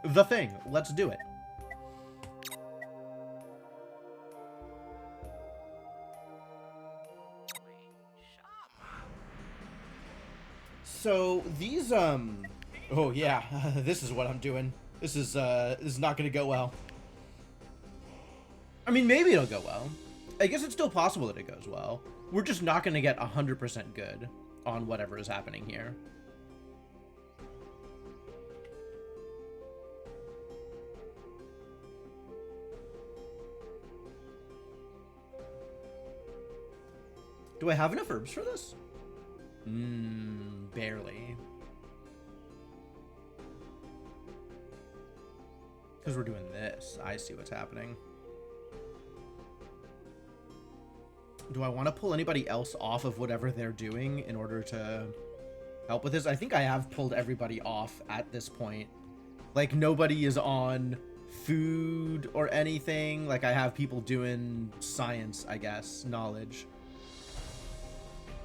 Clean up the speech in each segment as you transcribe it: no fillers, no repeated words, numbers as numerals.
the thing. Let's do it. So these oh yeah, this is what I'm doing. This is not gonna go well. I mean, maybe it'll go well. I guess it's still possible that it goes well. We're just not gonna get 100% good on whatever is happening here. Do I have enough herbs for this? Barely. Because we're doing this. I see what's happening. Do I want to pull anybody else off of whatever they're doing in order to help with this? I think I have pulled everybody off at this point. Like, nobody is on food or anything. Like, I have people doing science, I guess, knowledge.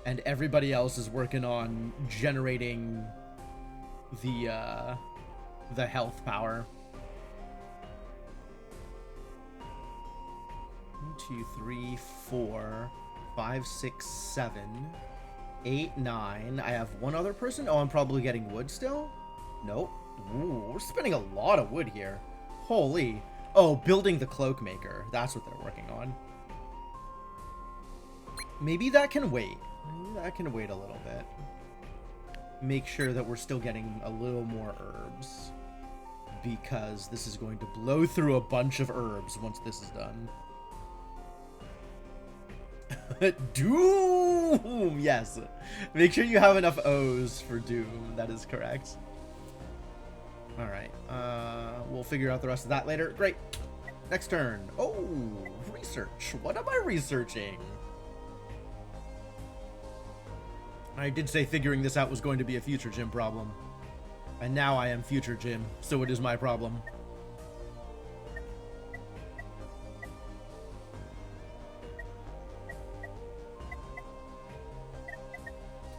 And everybody else is working on generating the health power. 1, 2, 3, 4, 5, 6, 7, 8, 9. I have one other person. Oh, I'm probably getting wood still? Nope. Ooh, we're spending a lot of wood here. Holy. Oh, building the cloak maker. That's what they're working on. Maybe that can wait. Maybe that can wait a little bit. Make sure that we're still getting a little more herbs. Because this is going to blow through a bunch of herbs once this is done. Doom! Yes. Make sure you have enough O's for Doom. That is correct. Alright. We'll figure out the rest of that later. Great. Next turn. Oh, research. What am I researching? I did say figuring this out was going to be a future Jim problem. And now I am future Jim, so it is my problem.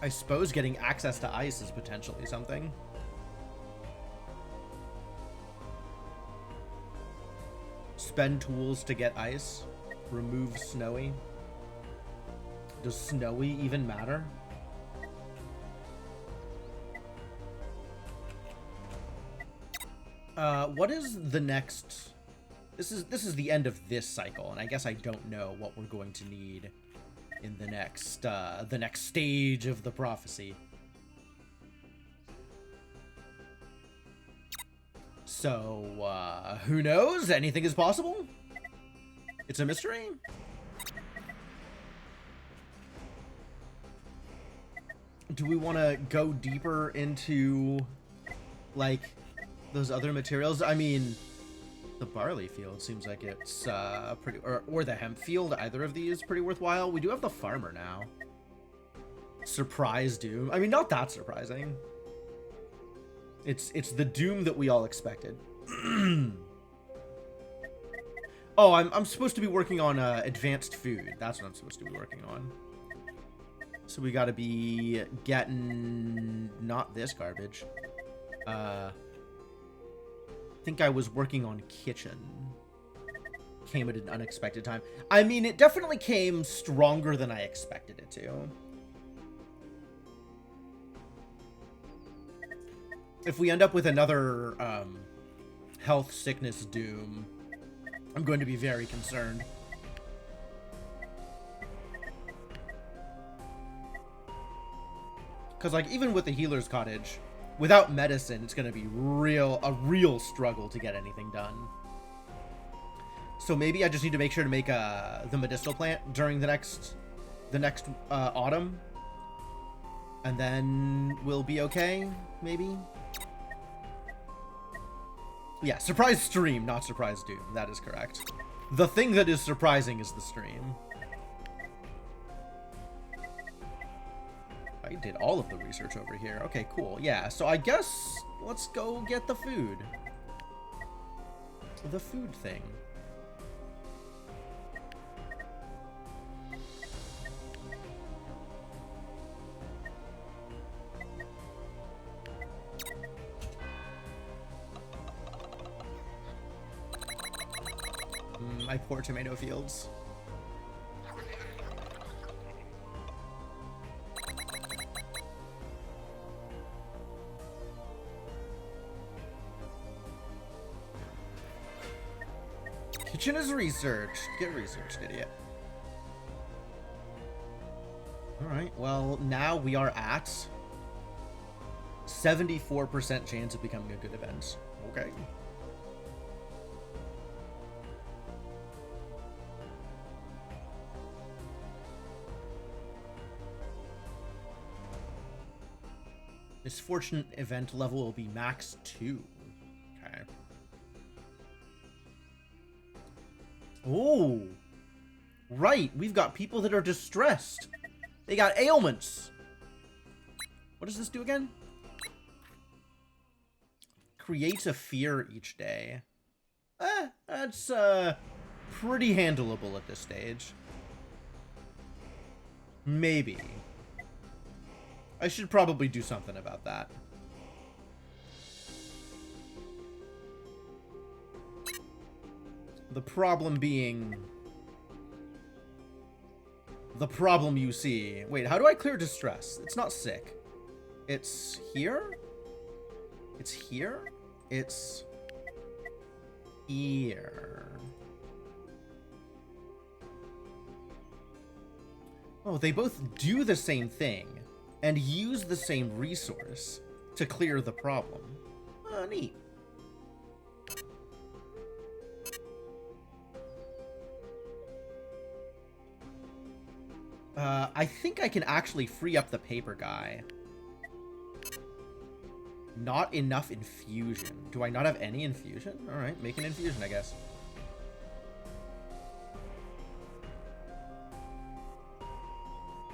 I suppose getting access to ice is potentially something. Spend tools to get ice. Remove snowy. Does snowy even matter? What is the next? This is the end of this cycle, and I guess I don't know what we're going to need in the next stage of the prophecy. So, who knows? Anything is possible? It's a mystery? Do we want to go deeper into, like, those other materials? I mean, the barley field seems like it's pretty, or the hemp field, either of these pretty worthwhile. We do have the farmer now. Surprise Doom. I mean, not that surprising. It's the Doom that we all expected. Oh, I'm supposed to be working on advanced food. That's what I'm supposed to be working on. So we gotta be getting not this garbage. I think I was working on kitchen. Came at an unexpected time. I mean, it definitely came stronger than I expected it to. If we end up with another health sickness Doom, I'm going to be very concerned. Because, like, even with the healer's cottage, without medicine, it's going to be a real struggle to get anything done. So maybe I just need to make sure to make the medicinal plant during the next autumn, and then we'll be okay. Maybe. Yeah, surprise stream, not surprise Doom. That is correct. The thing that is surprising is the stream. I did all of the research over here. Okay, cool. Yeah, so I guess let's go get the food. The food thing. my poor tomato fields. Kitchen is researched. Get researched, idiot. Alright, well, now we are at 74% chance of becoming a good event. Okay. Misfortunate event level will be max 2. Okay. Oh! Right, we've got people that are distressed. They got ailments. What does this do again? Creates a fear each day. That's pretty handleable at this stage. Maybe. I should probably do something about that. The problem being... the problem you see. Wait, how do I clear distress? It's not sick. It's here? It's here? It's here. Oh, they both do the same thing and use the same resource to clear the problem. Oh, neat. I think I can actually free up the paper guy. Not enough infusion. Do I not have any infusion? Alright, make an infusion, I guess.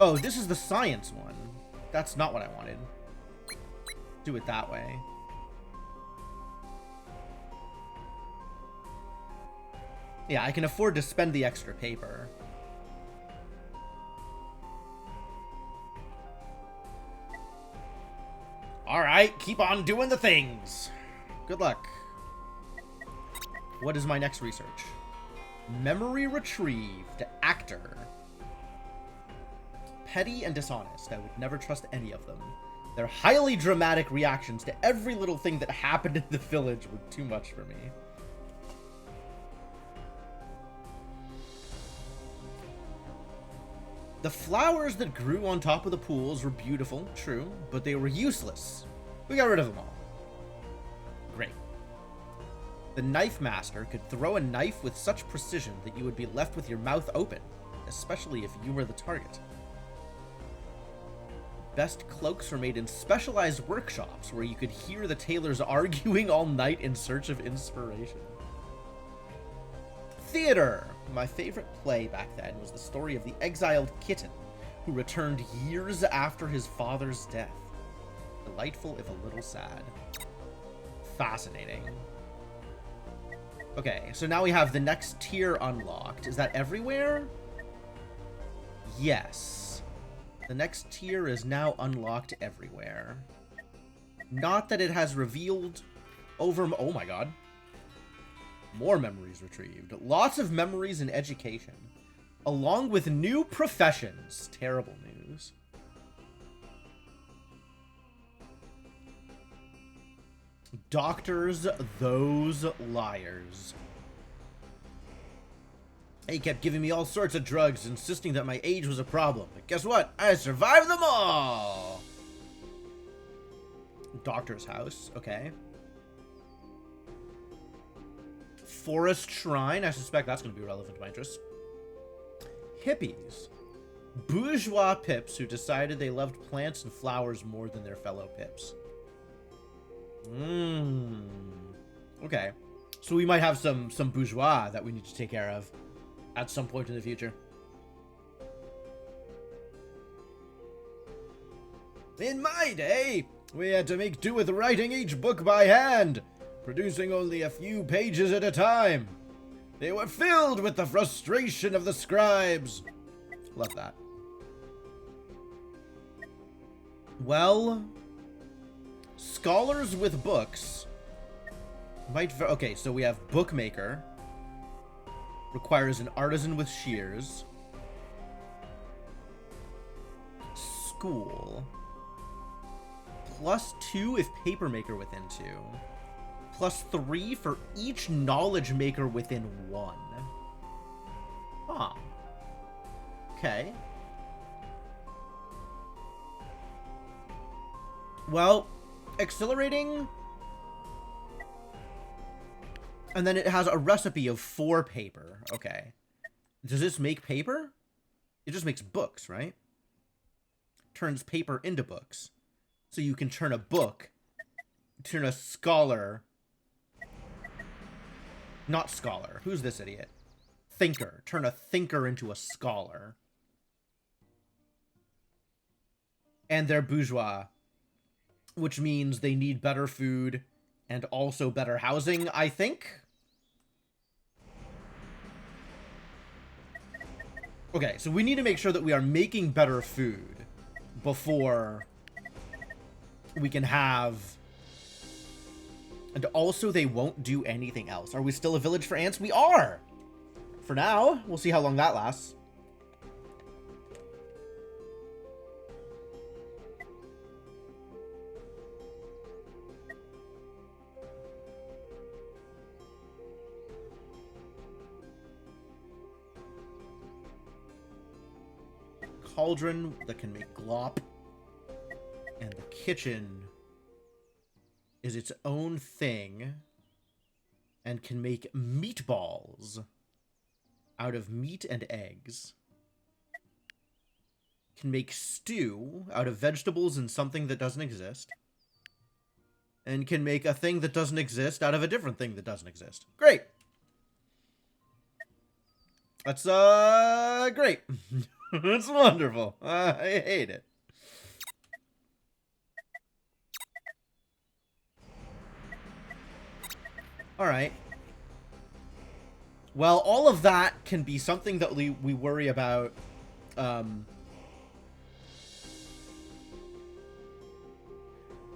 Oh, this is the science one. That's not what I wanted. Do it that way. Yeah, I can afford to spend the extra paper. Alright, keep on doing the things. Good luck. What is my next research? Memory retrieved. Actor. Petty and dishonest. I would never trust any of them. Their highly dramatic reactions to every little thing that happened in the village were too much for me. The flowers that grew on top of the pools were beautiful, true, but they were useless. We got rid of them all. Great. The knife master could throw a knife with such precision that you would be left with your mouth open, especially if you were the target. Best cloaks were made in specialized workshops where you could hear the tailors arguing all night in search of inspiration. Theater! My favorite play back then was the story of the exiled kitten who returned years after his father's death. Delightful, if a little sad. Fascinating. Okay, so now we have the next tier unlocked. Is that everywhere? Yes. The next tier is now unlocked everywhere. Not that it has revealed over... Oh my god. More memories retrieved. Lots of memories in education. Along with new professions. Terrible news. Doctors, those liars. They kept giving me all sorts of drugs, insisting that my age was a problem. But guess what? I survived them all! Doctor's house, okay. Forest Shrine. I suspect that's going to be relevant to my interests. Hippies. Bourgeois pips who decided they loved plants and flowers more than their fellow pips. Okay. So we might have some bourgeois that we need to take care of at some point in the future. In my day, we had to make do with writing each book by hand, producing only a few pages at a time. They were filled with the frustration of the scribes. Love that. Well, scholars with books might... Okay, so we have bookmaker. Requires an artisan with shears. School. +2 if paper maker within 2. +3 for each knowledge maker within 1. Huh. Okay. Well, accelerating. And then it has a recipe of 4 paper. Okay. Does this make paper? It just makes books, right? Turns paper into books. So you can turn a book, turn a scholar. Not scholar. Who's this idiot? Thinker. Turn a thinker into a scholar. And they're bourgeois, which means they need better food and also better housing, I think. Okay, so we need to make sure that we are making better food before we can have... And also they won't do anything else. Are we still a village for ants? We are! For now. We'll see how long that lasts. Cauldron that can make glop. And the kitchen is its own thing and can make meatballs out of meat and eggs. Can make stew out of vegetables and something that doesn't exist. And can make a thing that doesn't exist out of a different thing that doesn't exist. Great! That's, great. That's wonderful. I hate it. Alright. Well, all of that can be something that we worry about,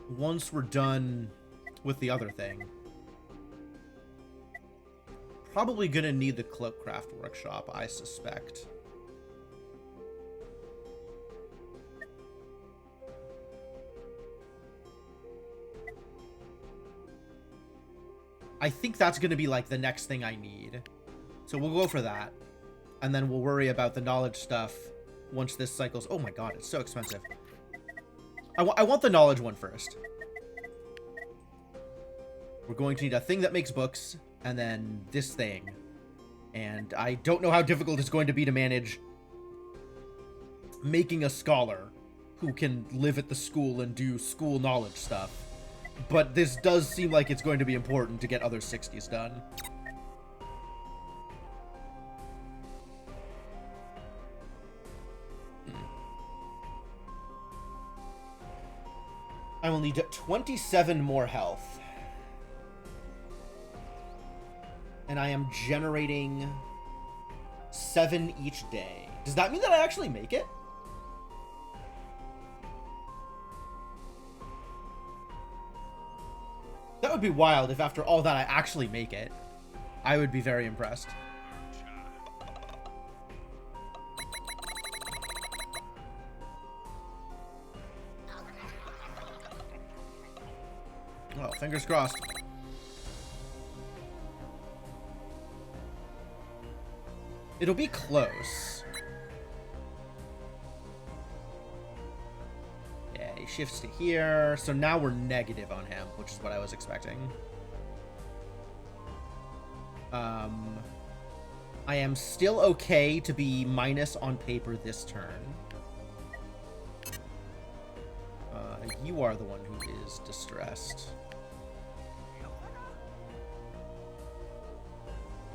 once we're done with the other thing. Probably gonna need the Cloakcraft Workshop, I suspect. I think that's going to be, like, the next thing I need. So we'll go for that. And then we'll worry about the knowledge stuff once this cycles... Oh my god, it's so expensive. I want the knowledge one first. We're going to need a thing that makes books, and then this thing. And I don't know how difficult it's going to be to manage making a scholar who can live at the school and do school knowledge stuff. But this does seem like it's going to be important to get other 60s done. I will need 27 more health. And I am generating 7 each day. Does that mean that I actually make it? That would be wild if after all that I actually make it. I would be very impressed. Oh, fingers crossed. It'll be close. Yeah, he shifts to here. So now we're negative on him, which is what I was expecting. I am still okay to be minus on paper this turn. You are the one who is distressed.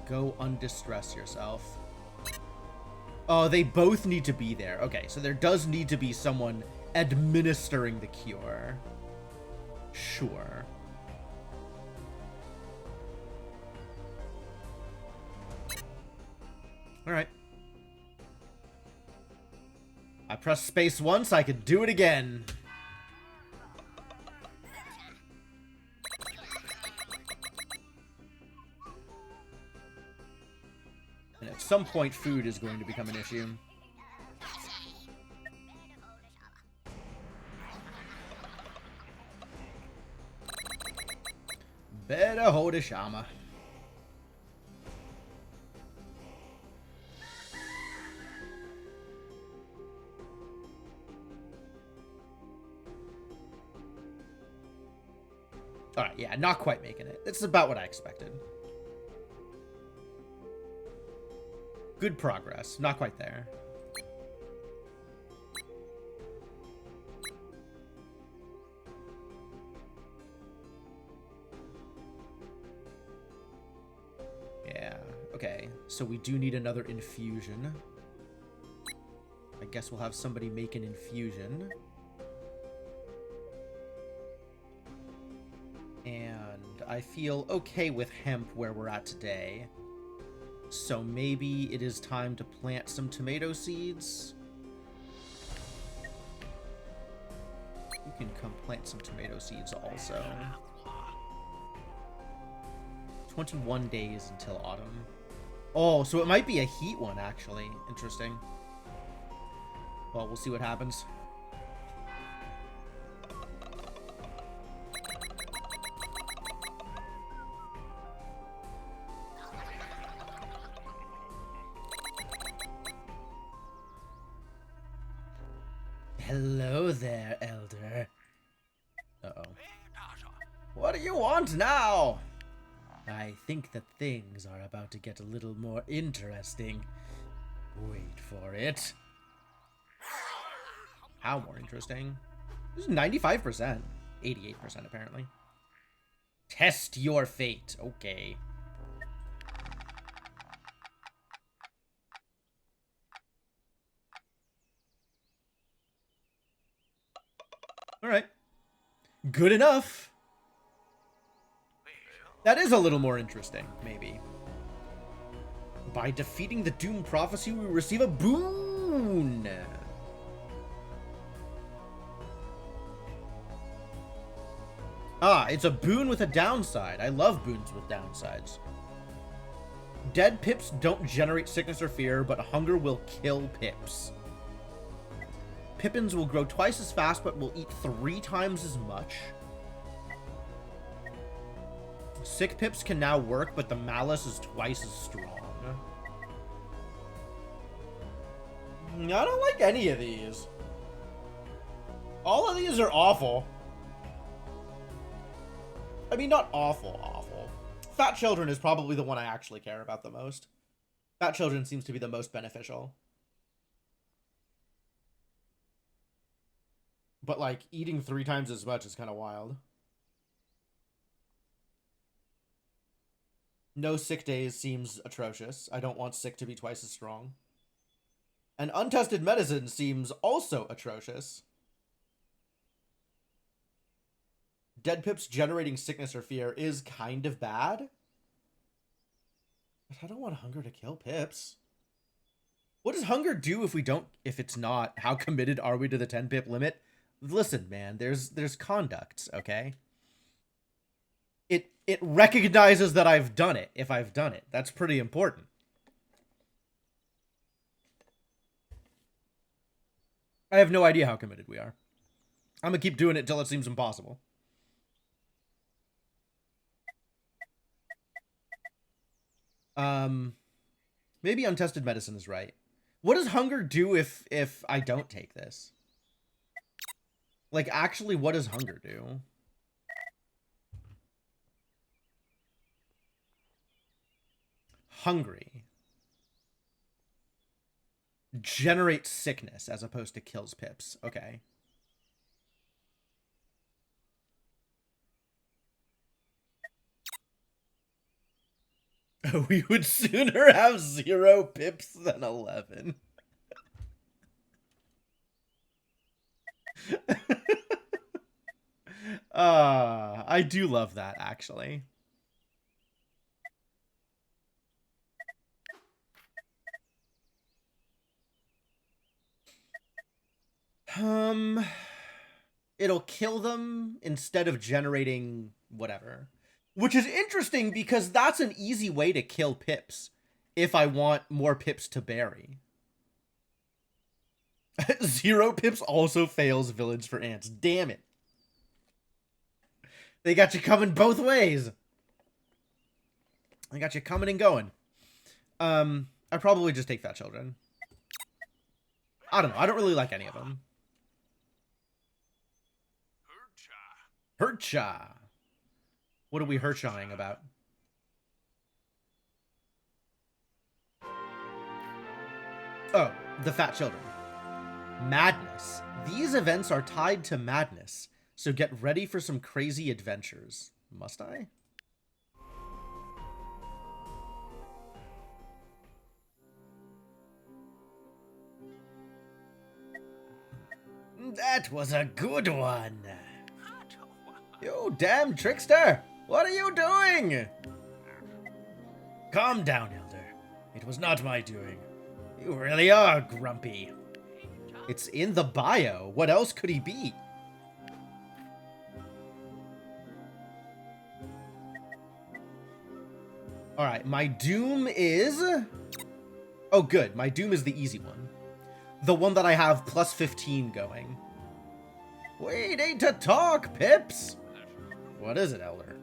Go undistress yourself. Oh, they both need to be there. Okay, so there does need to be someone administering the cure. Sure. Alright. I pressed space once, I could do it again. At some point, food is going to become an issue. Better Hodeshama. Alright, yeah, not quite making it. It's about what I expected. Good progress. Not quite there. Yeah, okay. So we do need another infusion. I guess we'll have somebody make an infusion. And I feel okay with hemp where we're at today. So maybe it is time to plant some tomato seeds. You can come plant some tomato seeds also. 21 days until autumn. Oh, so it might be a heat one, actually. Interesting. Well, we'll see what happens. Hello there, Elder. Uh-oh. What do you want now? I think that things are about to get a little more interesting. Wait for it. How more interesting? This is 95%. 88% apparently. Test your fate. Okay. Alright. Good enough. That is a little more interesting, maybe. By defeating the Doom Prophecy, we receive a boon. Ah, it's a boon with a downside. I love boons with downsides. Dead pips don't generate sickness or fear, but hunger will kill pips. Pippins will grow twice as fast, but will eat 3 times as much. Sick pips can now work, but the malice is twice as strong. I don't like any of these. All of these are awful. I mean, not awful, awful. Fat Children is probably the one I actually care about the most. Fat Children seems to be the most beneficial. But, like, eating 3 times as much is kind of wild. No sick days seems atrocious. I don't want sick to be twice as strong. And untested medicine seems also atrocious. Dead pips generating sickness or fear is kind of bad. But I don't want hunger to kill pips. What does hunger do if it's not? How committed are we to the 10 pip limit? Listen, man, there's conducts, okay? It recognizes that I've done it, if I've done it. That's pretty important. I have no idea how committed we are. I'm gonna keep doing it till it seems impossible. Maybe untested medicine is right. What does hunger do if I don't take this? Like, actually, what does hunger do? Hungry. Generates sickness as opposed to kills pips. Okay. We would sooner have 0 pips than 11. I do love that, actually. It'll kill them instead of generating whatever. Which is interesting because that's an easy way to kill pips. if I want more pips to bury. 0 pips also fails village for ants. Damn it. They got you coming both ways. They got you coming and going. I'd probably just take fat children. I don't know. I don't really like any of them. Hurtcha. What are we hurtchaing about? Oh, the fat children. Madness. These events are tied to madness, so get ready for some crazy adventures. Must I? That was a good one. You damn trickster! What are you doing? Calm down, Elder. It was not my doing. You really are grumpy. It's in the bio. What else could he be? Alright, my doom is... Oh, good. My doom is the easy one. The one that I have plus 15 going. We need to talk, Pips! What is it, Elder?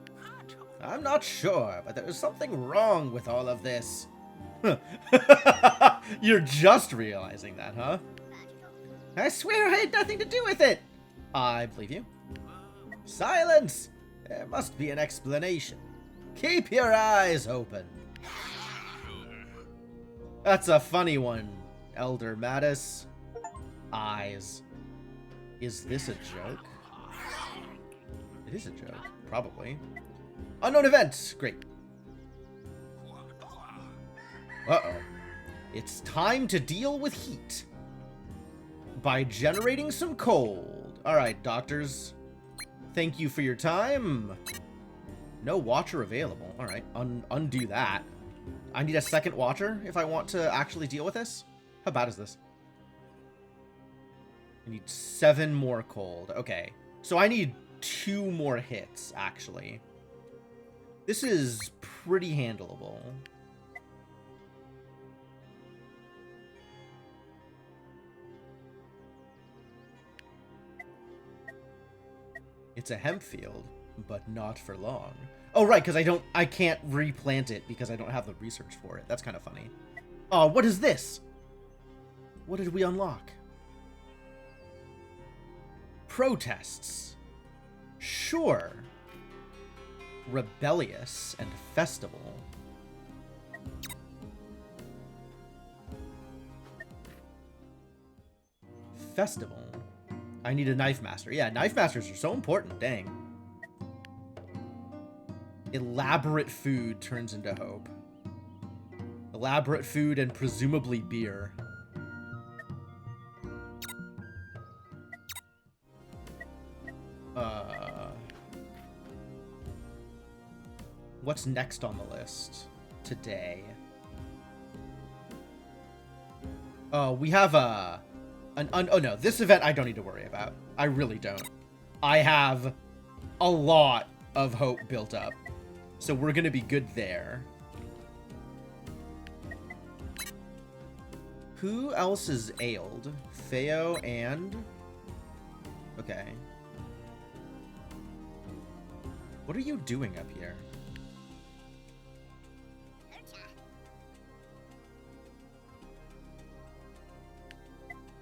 I'm not sure, but there's something wrong with all of this. You're just realizing that, huh? I swear I had nothing to do with it! I believe you. Silence! There must be an explanation. Keep your eyes open. That's a funny one, Elder Mattis. Eyes. Is this a joke? It is a joke, probably. Unknown event! Great. Uh-oh. It's time to deal with heat. By generating some cold. Alright, doctors. Thank you for your time. No watcher available. Alright, undo that. I need a second watcher if I want to actually deal with this. How bad is this? I need 7 more cold. Okay. So I need 2 more hits, actually. This is pretty handleable. It's a hemp field, but not for long. Oh, right, because I can't replant it because I don't have the research for it. That's kind of funny. Oh, what is this? What did we unlock? Protests. Sure. Rebellious and festival. Festival. I need a knife master. Yeah, knife masters are so important. Dang. Elaborate food turns into hope. Elaborate food and presumably beer. What's next on the list today? Oh, we have oh no, this event I don't need to worry about. I really don't. I have a lot of hope built up. So we're gonna be good there. Who else is ailed? Theo and... Okay. What are you doing up here?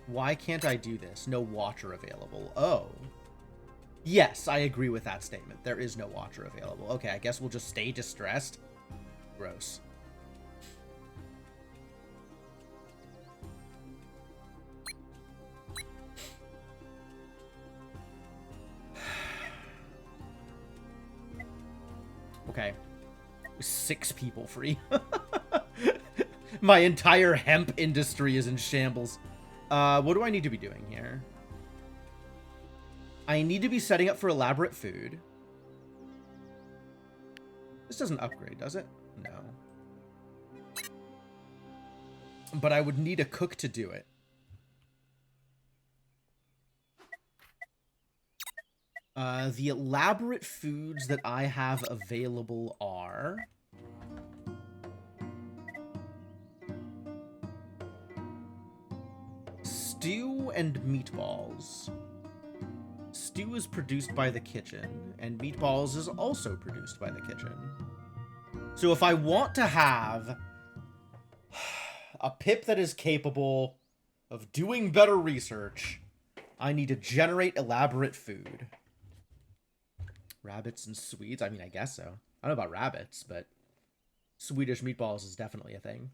Why can't I do this? No watcher available. Oh. Yes, I agree with that statement. There is no watcher available. Okay, I guess we'll just stay distressed. Gross. Okay. 6 people free. My entire hemp industry is in shambles. What do I need to be doing here? I need to be setting up for elaborate food. This doesn't upgrade, does it? No. But I would need a cook to do it. The elaborate foods that I have available are... stew and meatballs. Stew is produced by the kitchen, and meatballs is also produced by the kitchen. So if I want to have a pip that is capable of doing better research, I need to generate elaborate food. Rabbits and Swedes? I mean, I guess so. I don't know about rabbits, but Swedish meatballs is definitely a thing.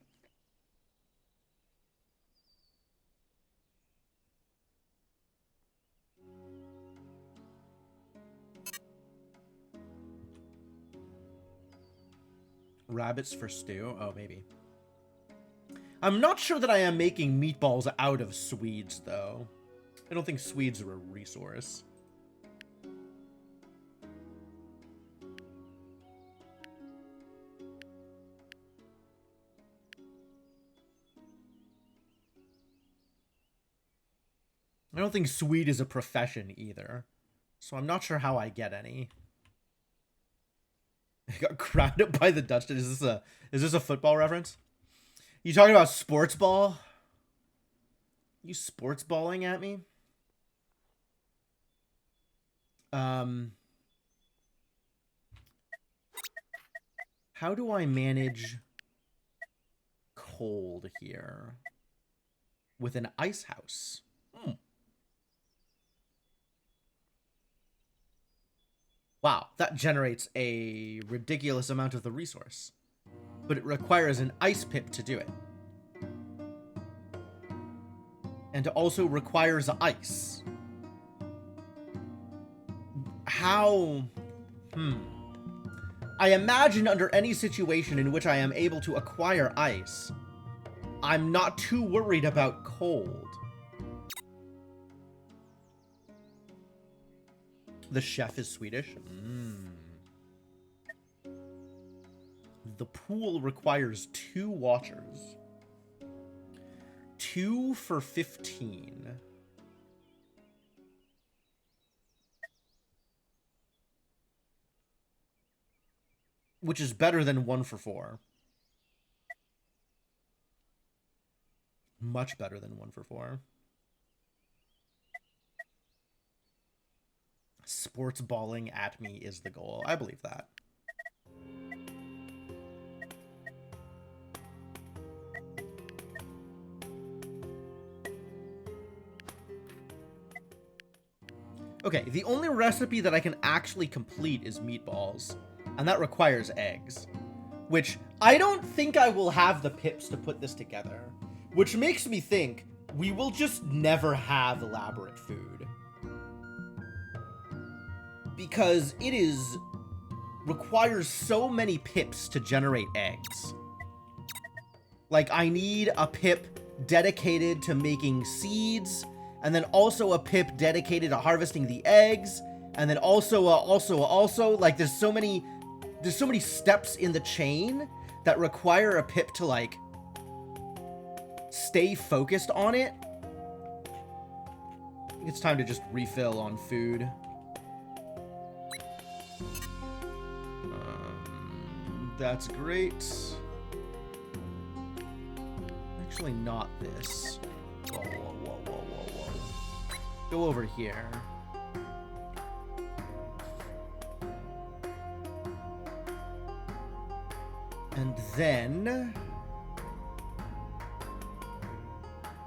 Rabbits for stew? Oh, maybe. I'm not sure that I am making meatballs out of Swedes, though. I don't think Swedes are a resource. I don't think Swede is a profession either. So I'm not sure how I get any. I got crowned up by the Dutch. Is this a football reference? You talking about sports ball? You sports balling at me? How do I manage cold here with an ice house? Wow, that generates a ridiculous amount of the resource. But it requires an ice pip to do it. And it also requires ice. How? I imagine under any situation in which I am able to acquire ice, I'm not too worried about cold. The chef is Swedish. The pool requires 2 watchers. 2 for 15. Which is better than 1 for 4. Much better than 1 for 4. Sports balling at me is the goal. I believe that. Okay, the only recipe that I can actually complete is meatballs, and that requires eggs, which I don't think I will have the pips to put this together, which makes me think we will just never have elaborate food. Because it requires so many pips to generate eggs. Like, I need a pip dedicated to making seeds, and then also a pip dedicated to harvesting the eggs, and then also, like, there's so many steps in the chain that require a pip to, like, stay focused on it. I think it's time to just refill on food. That's great. Actually, not this. Whoa. Go over here. And then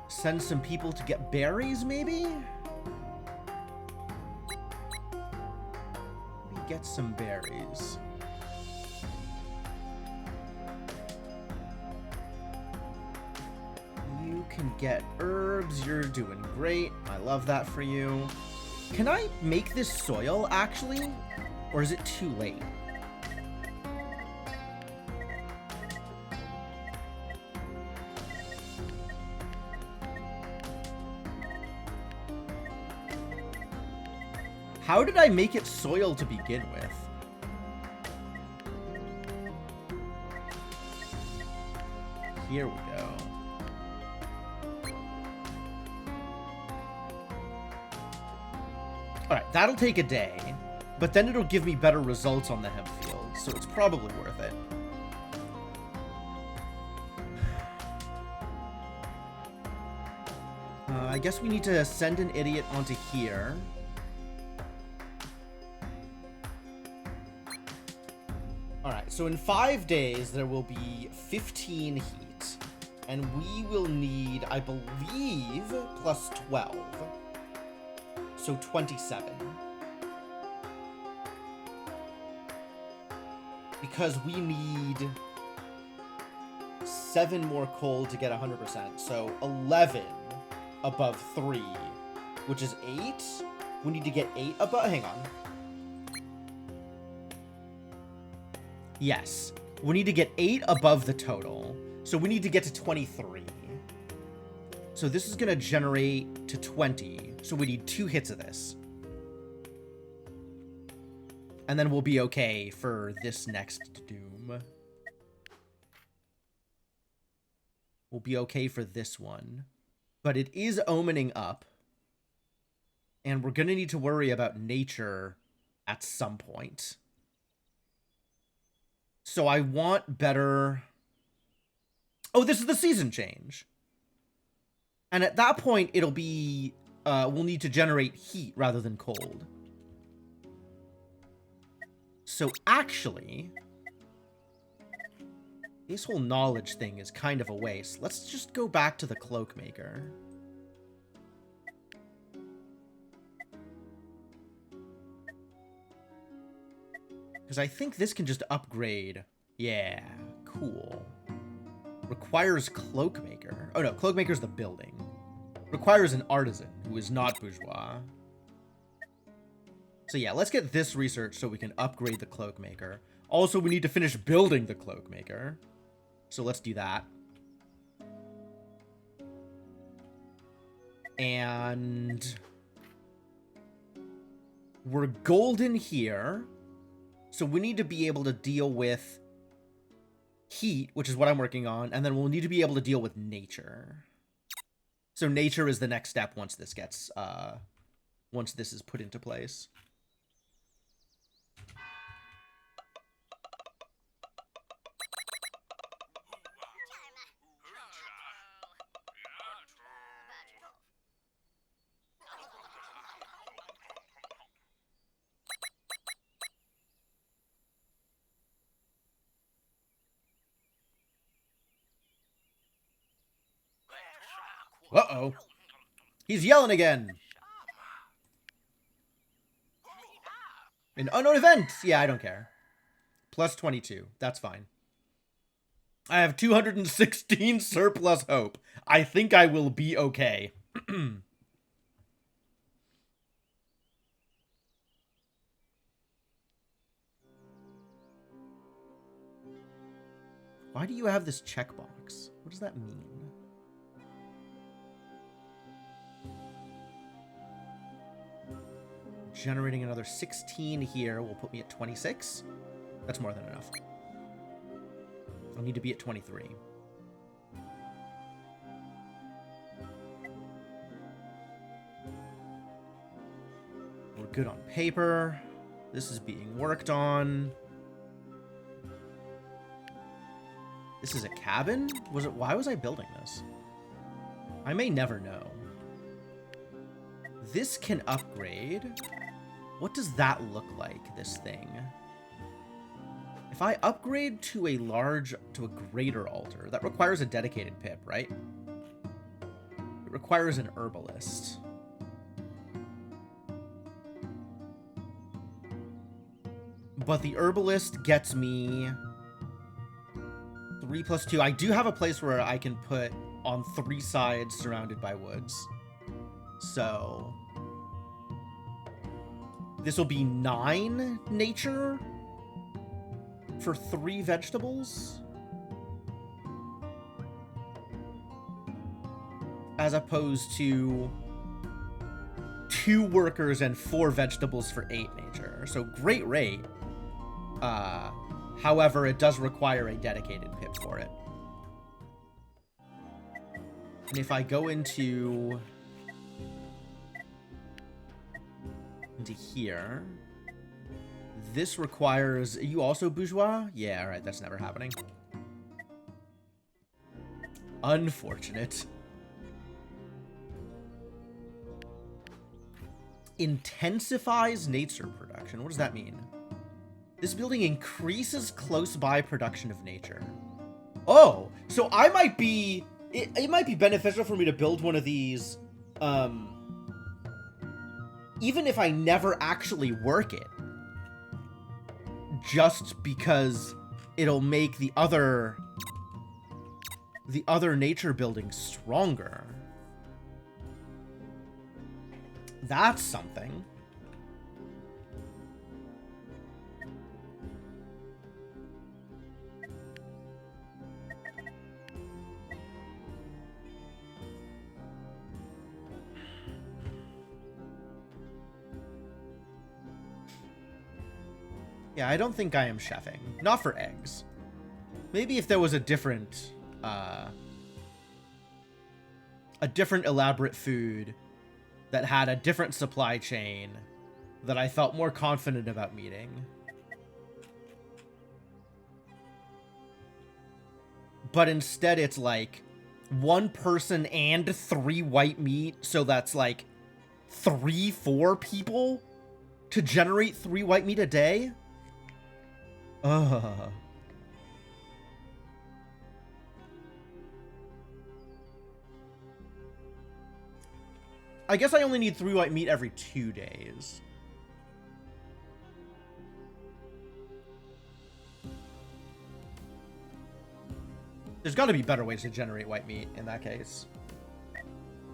send some people to get berries, maybe? Maybe get some berries. Can get herbs. You're doing great. I love that for you. Can I make this soil, actually? Or is it too late? How did I make it soil to begin with? Here we go. Alright, that'll take a day, but then it'll give me better results on the hemp field, so it's probably worth it. I guess we need to send an idiot onto here. Alright, so in 5 days, there will be 15 heat. And we will need, I believe, plus 12. So 27. Because we need 7 more coal to get 100%. So 11 above 3, which is 8. We need to get 8 above... Hang on. Yes. We need to get 8 above the total. So we need to get to 23. So this is going to generate to 20. So we need 2 hits of this. And then we'll be okay for this next doom. We'll be okay for this one. But it is omening up. And we're going to need to worry about nature at some point. So I want better... Oh, this is the season change. And at that point, it'll be... we'll need to generate heat rather than cold. So actually... this whole knowledge thing is kind of a waste. Let's just go back to the cloak maker. Because I think this can just upgrade. Yeah, cool. Requires cloak maker. Oh no, cloak maker's the building. Requires an artisan who is not bourgeois. So yeah, let's get this research so we can upgrade the cloak maker. Also, we need to finish building the cloak maker. So let's do that. And we're golden here. So we need to be able to deal with heat, which is what I'm working on, and then we'll need to be able to deal with nature. So nature is the next step once this gets, once this is put into place. Uh-oh. He's yelling again. An unknown event. Yeah, I don't care. Plus 22. That's fine. I have 216 surplus hope. I think I will be okay. Why do you have this checkbox? What does that mean? Generating another 16 here will put me at 26. That's more than enough. I'll need to be at 23. We're good on paper. This is being worked on. This is a cabin? Was it? Why was I building this? I may never know. This can upgrade. What does that look like, this thing? If I upgrade to a greater altar, that requires a dedicated pip, right? It requires an herbalist. But the herbalist gets me 3 plus 2. I do have a place where I can put on 3 sides surrounded by woods. So this will be 9 nature for 3 vegetables. As opposed to 2 workers and 4 vegetables for 8 nature. So great rate. However, it does require a dedicated pip for it. And if I go into here, this requires... You also bourgeois? Yeah, alright, that's never happening. Unfortunate. Intensifies nature production. What does that mean? This building increases close by production of nature. Oh, so I might be... It might be beneficial for me to build one of these, even if I never actually work it. Just because it'll make the other nature buildings stronger. That's something. Yeah, I don't think I am chefing. Not for eggs. Maybe if there was a different elaborate food that had a different supply chain that I felt more confident about meeting. But instead it's like 1 person and 3 white meat, so that's like 4 people to generate 3 white meat a day? Ugh. I guess I only need 3 white meat every 2 days. There's got to be better ways to generate white meat in that case.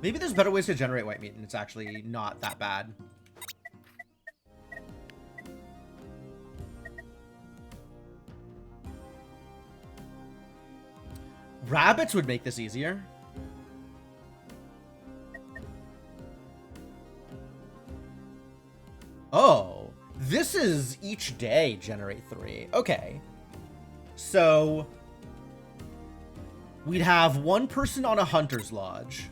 Maybe there's better ways to generate white meat and it's actually not that bad. Rabbits would make this easier. Oh, this is each day generate 3. Okay. So we'd have 1 person on a hunter's lodge,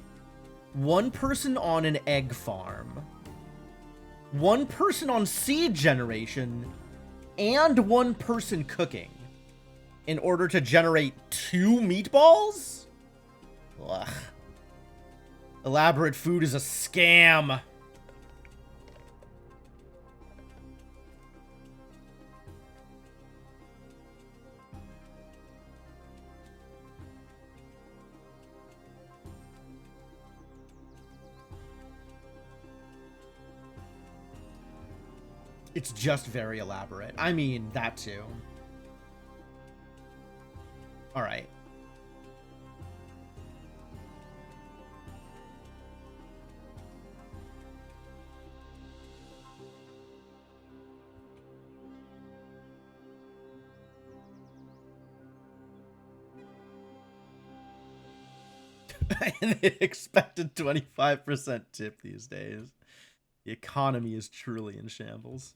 1 person on an egg farm, 1 person on seed generation, and 1 person cooking in order to generate 2 meatballs? Ugh. Elaborate food is a scam. It's just very elaborate. I mean, that too. All right. And the expected 25% tip these days. The economy is truly in shambles.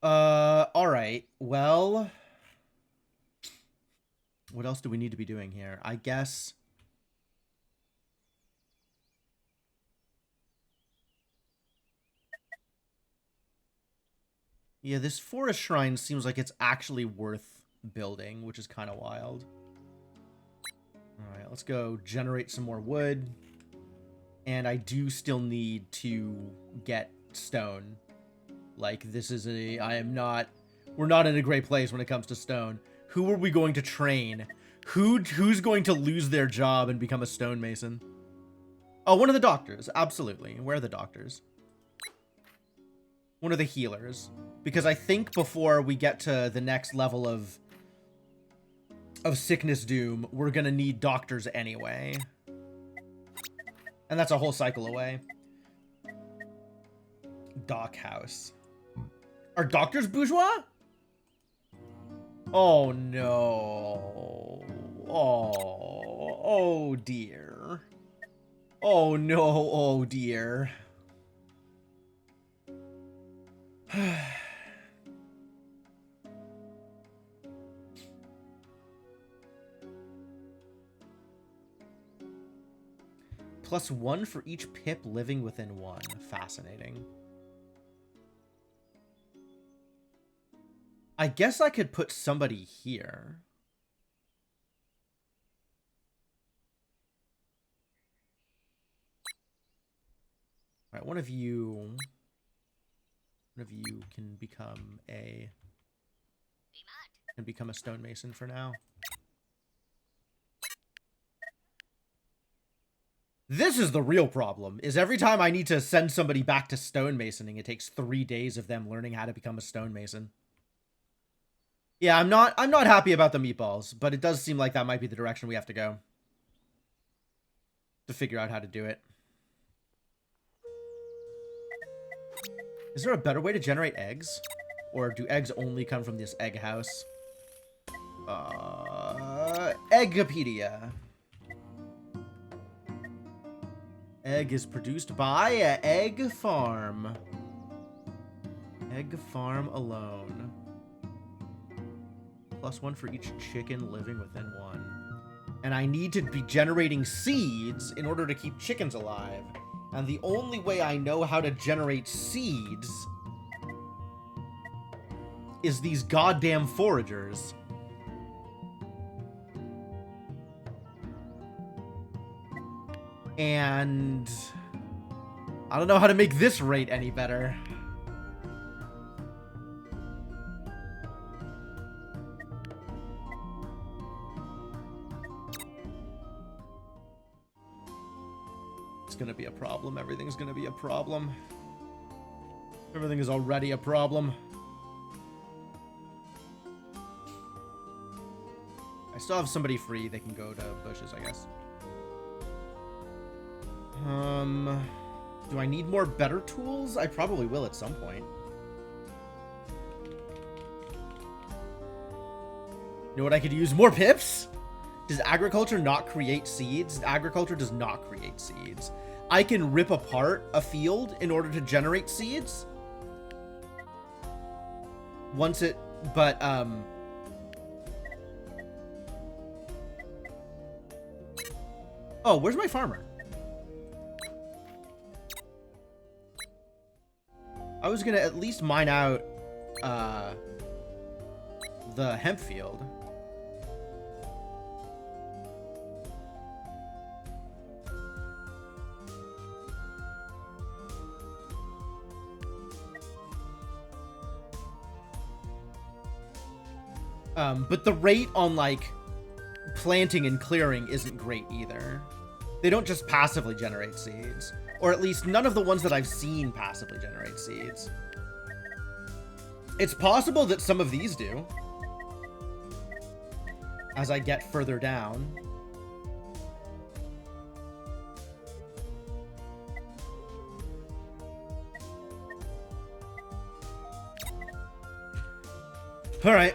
All right. Well, what else do we need to be doing here? I guess. Yeah, this forest shrine seems like it's actually worth building, which is kind of wild. All right, let's go generate some more wood. And I do still need to get stone. Like, this is we're not in a great place when it comes to stone. Who are we going to train? Who's going to lose their job and become a stonemason? Oh, one of the doctors. Absolutely. Where are the doctors? One of the healers. Because I think before we get to the next level of sickness doom, we're gonna need doctors anyway. And that's a whole cycle away. Dock house. Are doctors bourgeois? Oh no. Oh dear. Oh no, oh dear. +1 for each pip living within 1. Fascinating. I guess I could put somebody here. All right, one of you can become a stonemason for now. This is the real problem, is every time I need to send somebody back to stonemasoning, it takes 3 days of them learning how to become a stonemason. Yeah, I'm not happy about the meatballs, but it does seem like that might be the direction we have to go to figure out how to do it. Is there a better way to generate eggs? Or do eggs only come from this egg house? Eggopedia. Egg is produced by a egg farm. Egg farm alone. +1 for each chicken living within one. And I need to be generating seeds in order to keep chickens alive. And the only way I know how to generate seeds is these goddamn foragers. And I don't know how to make this rate any better. It's gonna be a problem. Everything's gonna be a problem. Everything is already a problem. I still have somebody free. They can go to bushes, I guess. Do I need more better tools? I probably will at some point. You know what I could use? More pips? Does agriculture not create seeds? Agriculture does not create seeds. I can rip apart a field in order to generate seeds. Once it... But, oh, where's my farmer? I was gonna at least mine out, the hemp field. But the rate on, like, planting and clearing isn't great either. They don't just passively generate seeds. Or at least none of the ones that I've seen passively generate seeds. It's possible that some of these do. As I get further down. All right.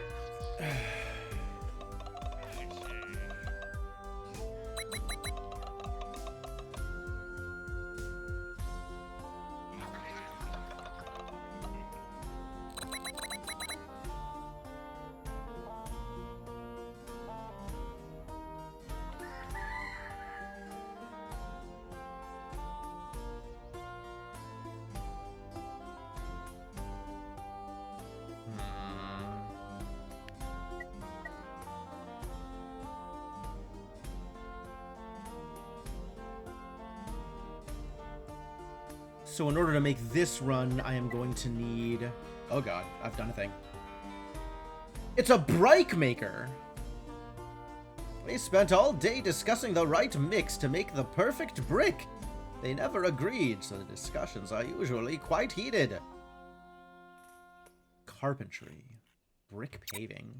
So in order to make this run, I am going to need... Oh god, I've done a thing. It's a brike maker! They spent all day discussing the right mix to make the perfect brick. They never agreed, so the discussions are usually quite heated. Carpentry. Brick paving.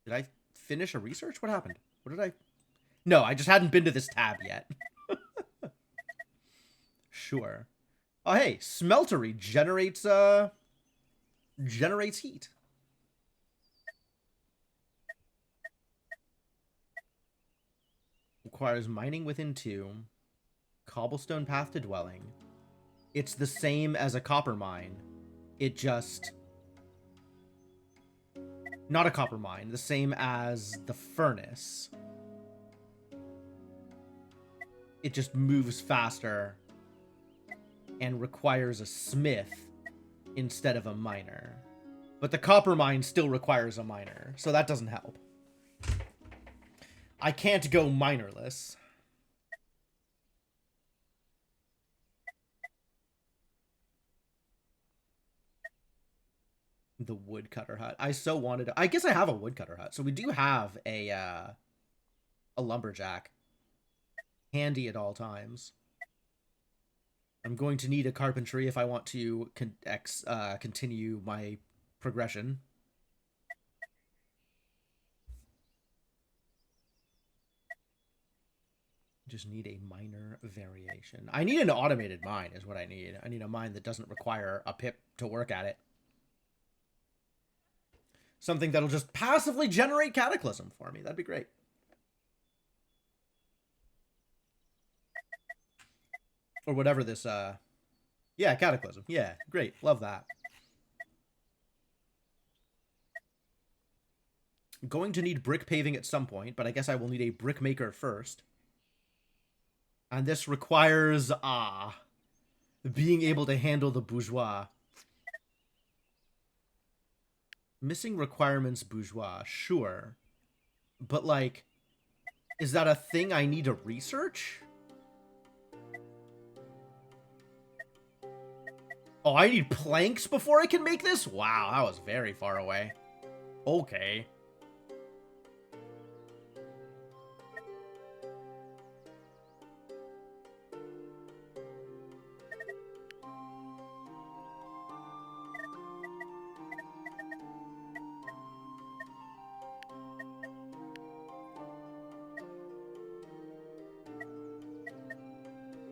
Did I finish a research? What happened? What did I... No, I just hadn't been to this tab yet. Sure. Oh, hey, smeltery generates heat. Requires mining within 2. Cobblestone path to dwelling. It's the same as a copper mine. It just... Not a copper mine. The same as the furnace. It just moves faster and requires a smith instead of a miner. But the copper mine still requires a miner, so that doesn't help. I can't go minerless. The woodcutter hut. I so wanted to... I guess I have a woodcutter hut. So we do have a lumberjack handy at all times. I'm going to need a carpentry if I want to continue my progression. Just need a minor variation. I need an automated mine is what I need. I need a mine that doesn't require a pip to work at it. Something that'll just passively generate Cataclysm for me. That'd be great. Or whatever this, yeah, Cataclysm. Yeah, great. Love that. I'm going to need brick paving at some point, but I guess I will need a brick maker first. And this requires, being able to handle the bourgeois. Missing requirements bourgeois, sure. But, like, is that a thing I need to research? Oh, I need planks before I can make this? Wow, that was very far away. Okay.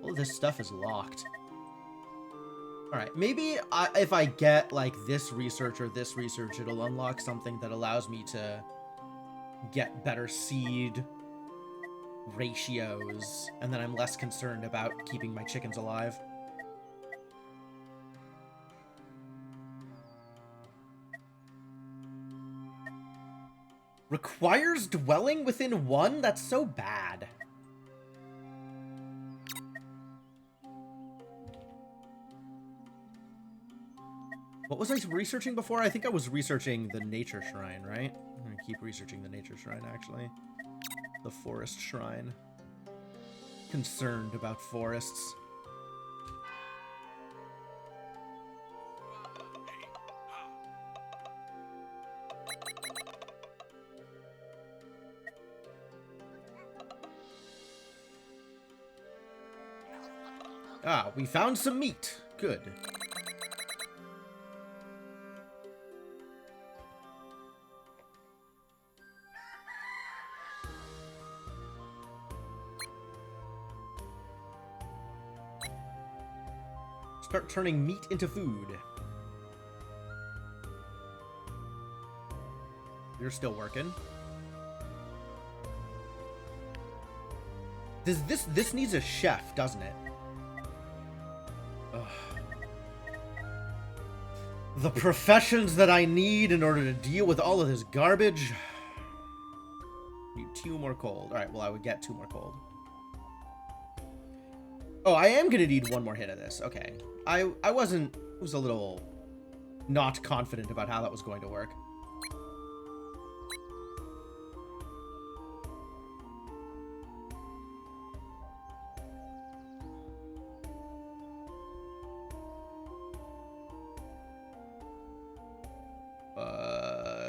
All of this stuff is locked. Alright, maybe if I get, like, this research or this research, it'll unlock something that allows me to get better seed ratios, and then I'm less concerned about keeping my chickens alive. Requires dwelling within one? That's so bad. What was I researching before? I think I was researching the nature shrine, right? I'm gonna keep researching the nature shrine, actually. The forest shrine. Concerned about forests. Ah, we found some meat. Good. Start turning meat into food. You're still working. This needs a chef, doesn't it? Ugh. The professions that I need in order to deal with all of this garbage. Need 2 more cold. Alright, well I would get 2 more cold. Oh, I am gonna need 1 more hit of this. Okay. I was a little not confident about how that was going to work.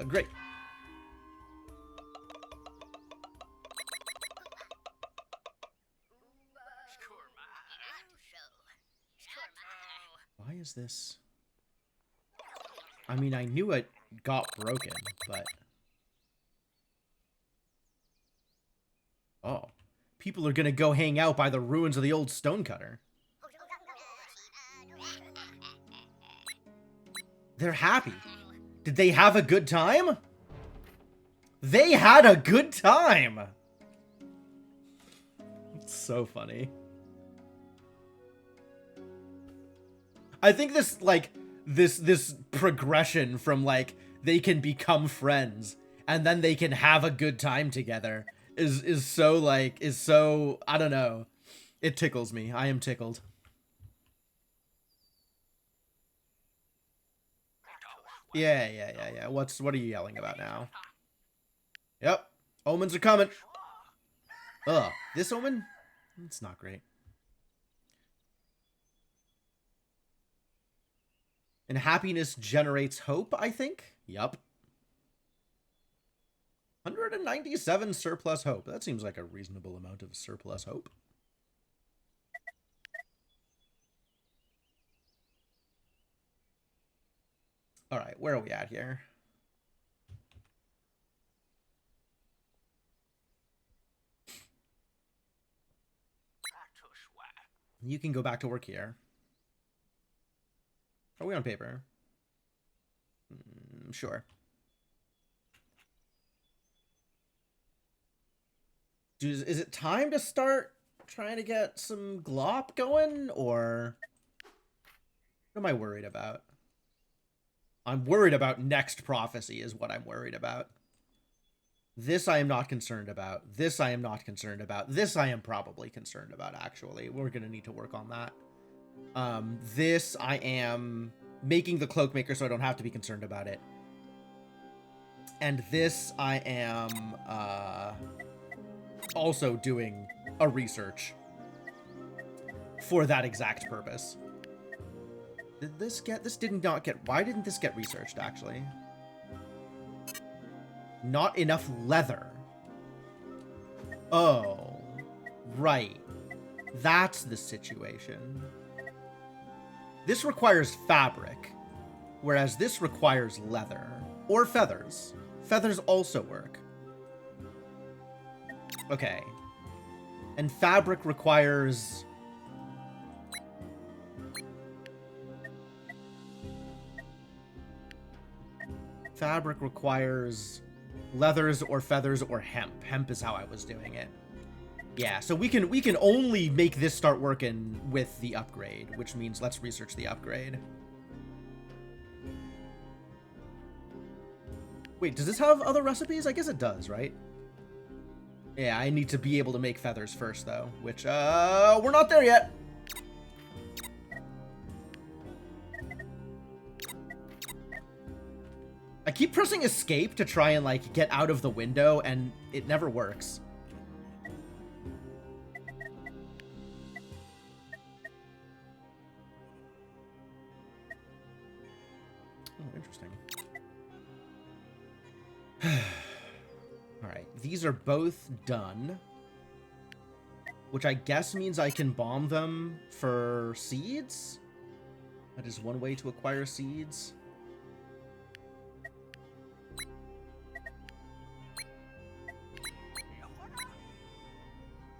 Great. Why is this? I mean, I knew it got broken, but... Oh. People are gonna go hang out by the ruins of the old stonecutter. They're happy. Did they have a good time? They had a good time! It's so funny. I think this, like, this progression from, like, they can become friends and then they can have a good time together is so, like, I don't know. It tickles me. I am tickled. Yeah. What are you yelling about now? Yep. Omens are coming. Ugh. This omen? It's not great. And happiness generates hope, I think. Yup. 197 surplus hope. That seems like a reasonable amount of surplus hope. All right, where are we at here? You can go back to work here. Are we on paper? Sure. Is it time to start trying to get some glop going, or what am I worried about? I'm worried about next prophecy is what I'm worried about. This I am not concerned about. This I am not concerned about. This I am probably concerned about, actually. We're going to need to work on that. This I am making the cloakmaker so I don't have to be concerned about it. And this I am also doing a research for that exact purpose. Did this get... This did not get... Why didn't this get researched, actually? Not enough leather. Oh. Right. That's the situation. This requires fabric, whereas this requires leather. Or feathers. Feathers also work. Okay. And fabric requires... Fabric requires leathers or feathers or hemp. Hemp is how I was doing it. Yeah, so we can only make this start working with the upgrade, which means let's research the upgrade. Wait, does this have other recipes? I guess it does, right? Yeah, I need to be able to make feathers first, though, which, we're not there yet. I keep pressing escape to try and, like, get out of the window, and it never works. Oh, interesting. Alright, these are both done. Which I guess means I can bomb them for seeds? That is one way to acquire seeds.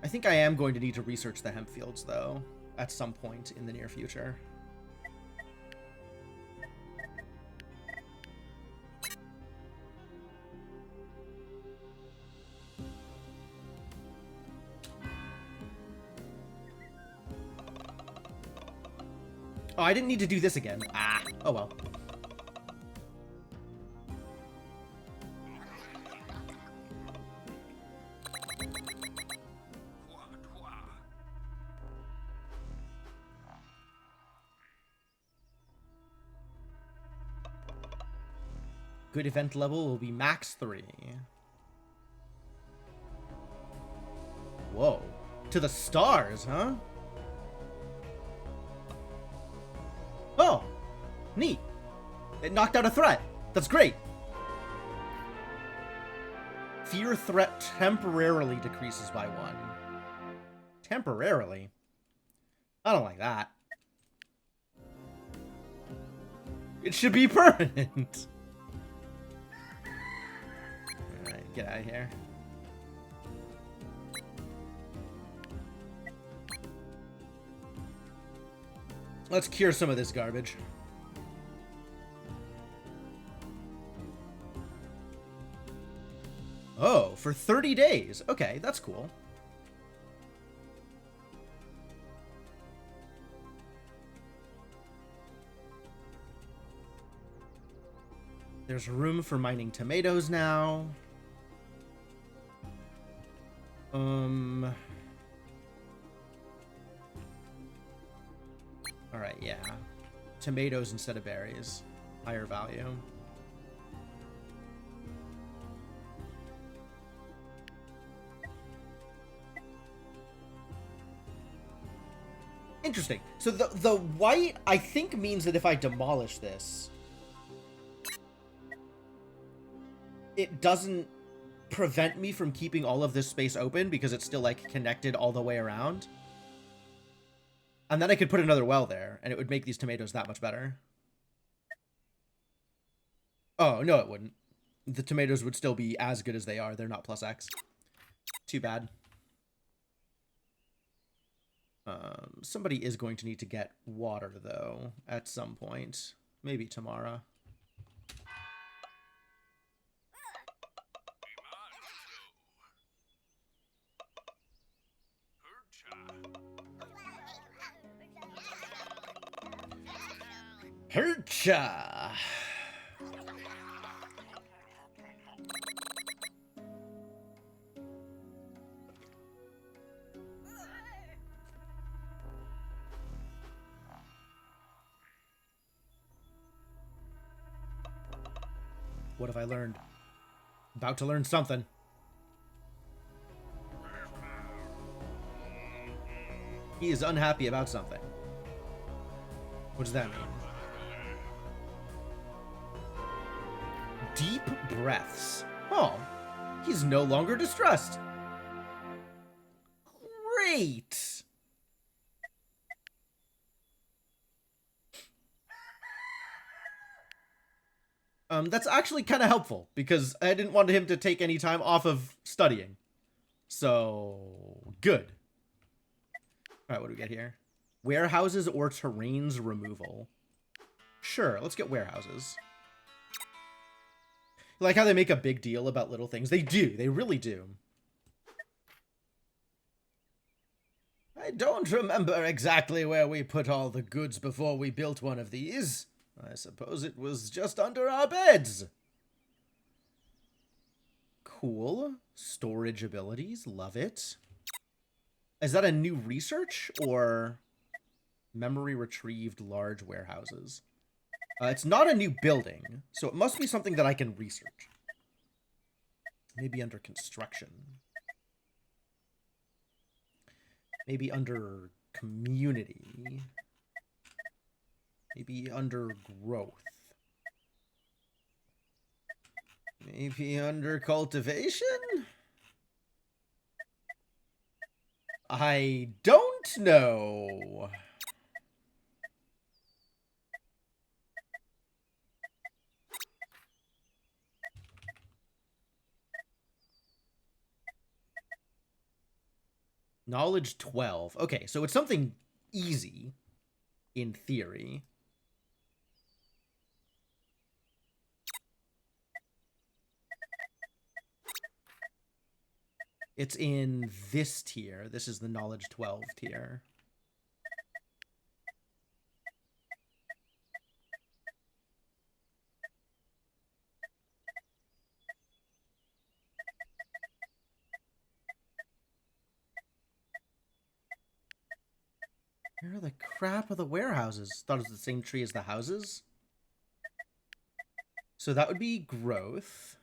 I think I am going to need to research the hemp fields, though, at some point in the near future. Oh, I didn't need to do this again. Ah, oh well. Good event level will be max 3. Whoa. To the stars, huh? Oh, neat. It knocked out a threat. That's great. Fear threat temporarily decreases by 1. Temporarily? I don't like that. It should be permanent. Alright, get out of here. Let's cure some of this garbage. Oh, for 30 days. Okay, that's cool. There's room for mining tomatoes now. Alright, yeah. Tomatoes instead of berries. Higher value. Interesting. So the white, I think, means that if I demolish this, it doesn't prevent me from keeping all of this space open because it's still, like, connected all the way around. And then I could put another well there, and it would make these tomatoes that much better. Oh, no, it wouldn't. The tomatoes would still be as good as they are. They're not plus X. Too bad. Somebody is going to need to get water, though, at some point. Maybe tomorrow. Hercha! What have I learned? About to learn something. He is unhappy about something. What does that mean? Deep breaths. Oh, he's no longer distressed. Great. That's actually kind of helpful because I didn't want him to take any time off of studying. So, good. All right, what do we get here? Warehouses or terrains removal. Sure, let's get warehouses. Like how they make a big deal about little things. They do. They really do. I don't remember exactly where we put all the goods before we built one of these. I suppose it was just under our beds. Cool. Storage abilities. Love it. Is that a new research or memory retrieved large warehouses? It's not a new building, so it must be something that I can research. Maybe under construction. Maybe under community. Maybe under growth. Maybe under cultivation? I don't know. Knowledge 12. Okay, so it's something easy, in theory. It's in this tier. This is the Knowledge 12 tier. Where are the crap of the warehouses? Thought it was the same tree as the houses. So that would be growth.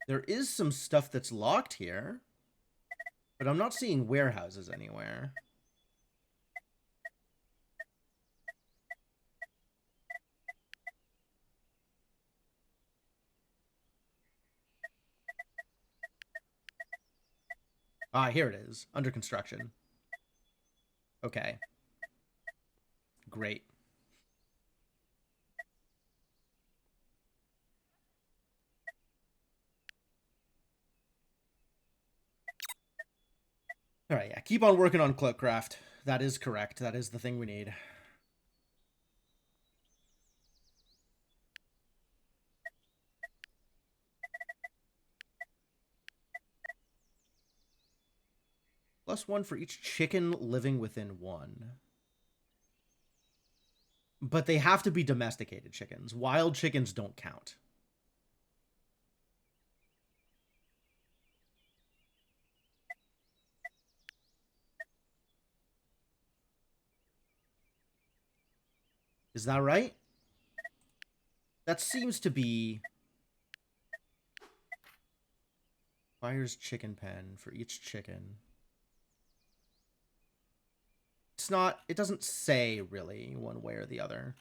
There is some stuff that's locked here, but I'm not seeing warehouses anywhere. Ah, here it is. Under construction. Okay. Great. All right, yeah. Keep on working on Cloakcraft. That is correct. That is the thing we need. +1 for each chicken living within one. But they have to be domesticated chickens. Wild chickens don't count. Is that right? That seems to be... Fires chicken pen for each chicken. It's not, it doesn't say really one way or the other.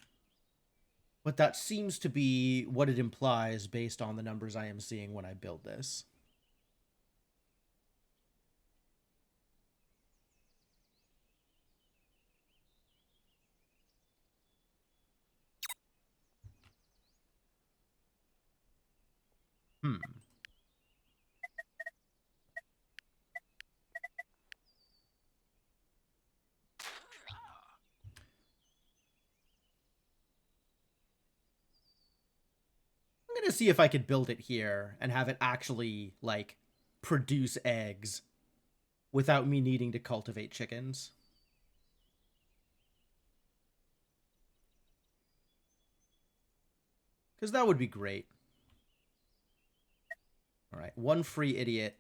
But that seems to be what it implies based on the numbers I am seeing when I build this. Hmm. I'm gonna see if I could build it here and have it actually, like, produce eggs without me needing to cultivate chickens. Because that would be great. Alright, one free idiot.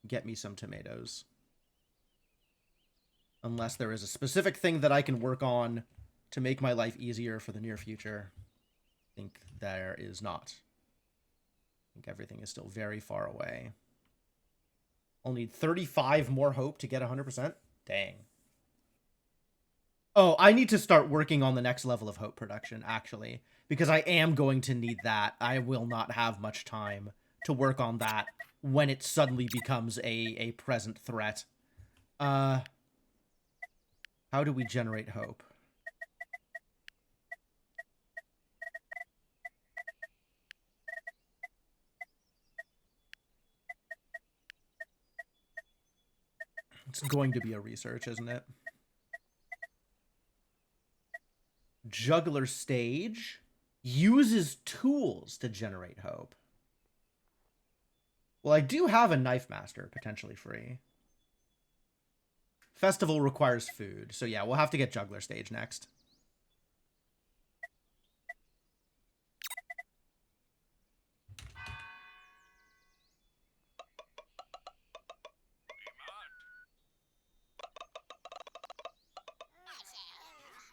Get me some tomatoes. Unless there is a specific thing that I can work on to make my life easier for the near future. I think there is not. I think everything is still very far away. I'll need 35 more hope to get 100%? Dang. Oh, I need to start working on the next level of hope production, actually. Because I am going to need that. I will not have much time to work on that when it suddenly becomes a present threat. How do we generate hope? It's going to be a research, isn't it? Juggler stage uses tools to generate hope. Well, I do have a knife master potentially free. Festival requires food. So yeah, we'll have to get juggler stage next.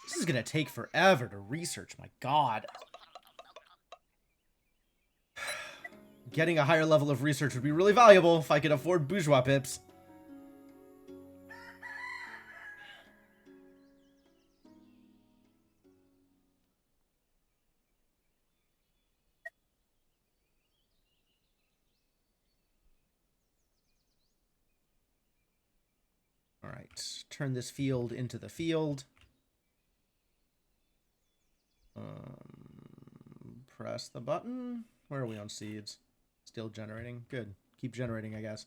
This is going to take forever to research, my god. Getting a higher level of research would be really valuable if I could afford bourgeois pips. Alright, turn this field into the field. Press the button. Where are we on seeds? Still generating. Good. Keep generating, I guess.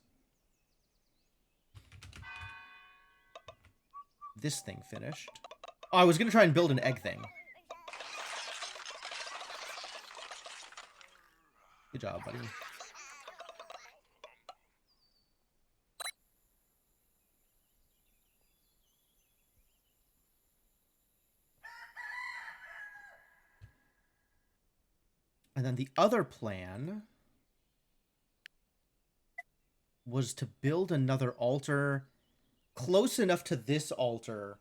This thing finished. Oh, I was going to try and build an egg thing. Good job, buddy. And then the other plan was to build another altar close enough to this altar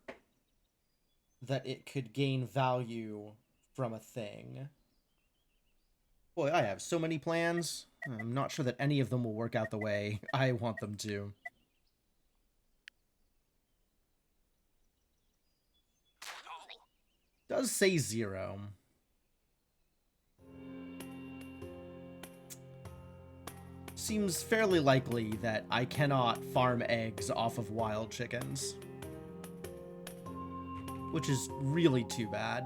that it could gain value from a thing. Boy, I have so many plans. I'm not sure that any of them will work out the way I want them to. Does say 0. Seems fairly likely that I cannot farm eggs off of wild chickens. Which is really too bad.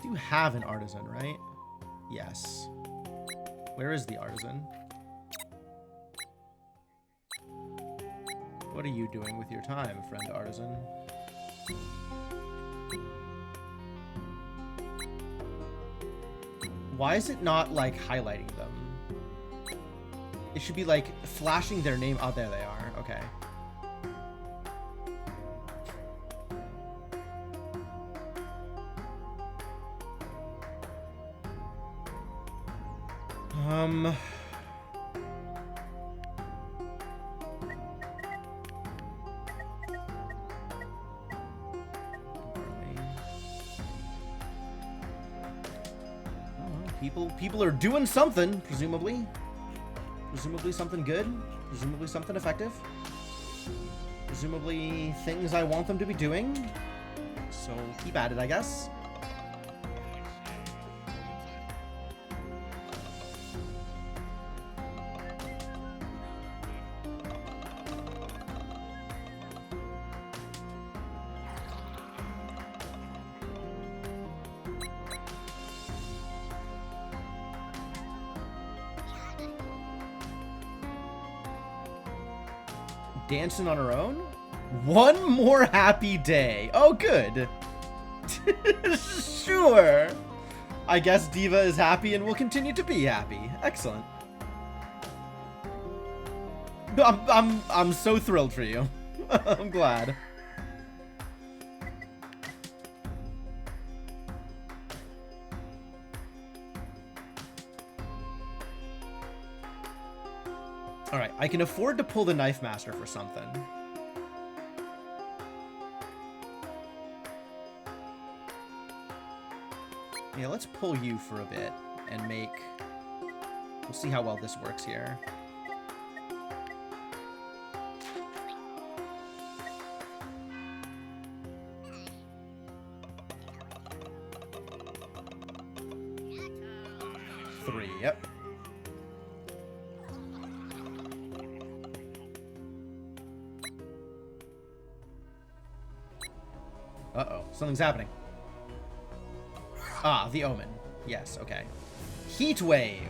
Do have an artisan, right? Yes. Where is the artisan? What are you doing with your time, friend artisan? Why is it not, like, highlighting them? It should be, like, flashing their name. Oh, there they are. Okay. People are doing something, presumably. Presumably something good. Presumably something effective. Presumably things I want them to be doing. So keep at it, I guess. Dancing on her own? One more happy day. Oh, good. Sure. I guess Diva is happy and will continue to be happy. Excellent. I'm so thrilled for you. I'm glad. Alright, I can afford to pull the Knife Master for something. Yeah, let's pull you for a bit and make... We'll see how well this works here. Three, yep. Uh-oh, something's happening. Ah, the Omen. Yes, okay. Heat Wave.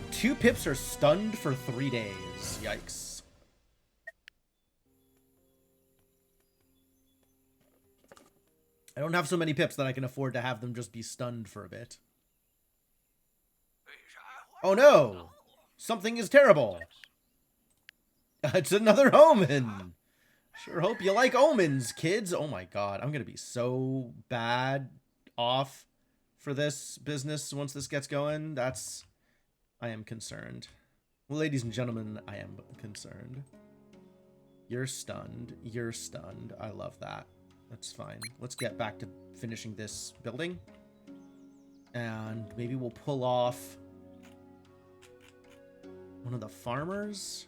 2 pips are stunned for 3 days. Yikes. I don't have so many pips that I can afford to have them just be stunned for a bit. Oh no! Something is terrible. It's another Omen. Sure hope you like omens, kids. Oh my god, I'm gonna be so bad off for this business once this gets going. I am concerned. Well, ladies and gentlemen, I am concerned. You're stunned. You're stunned. I love that. That's fine. Let's get back to finishing this building. And maybe we'll pull off one of the farmers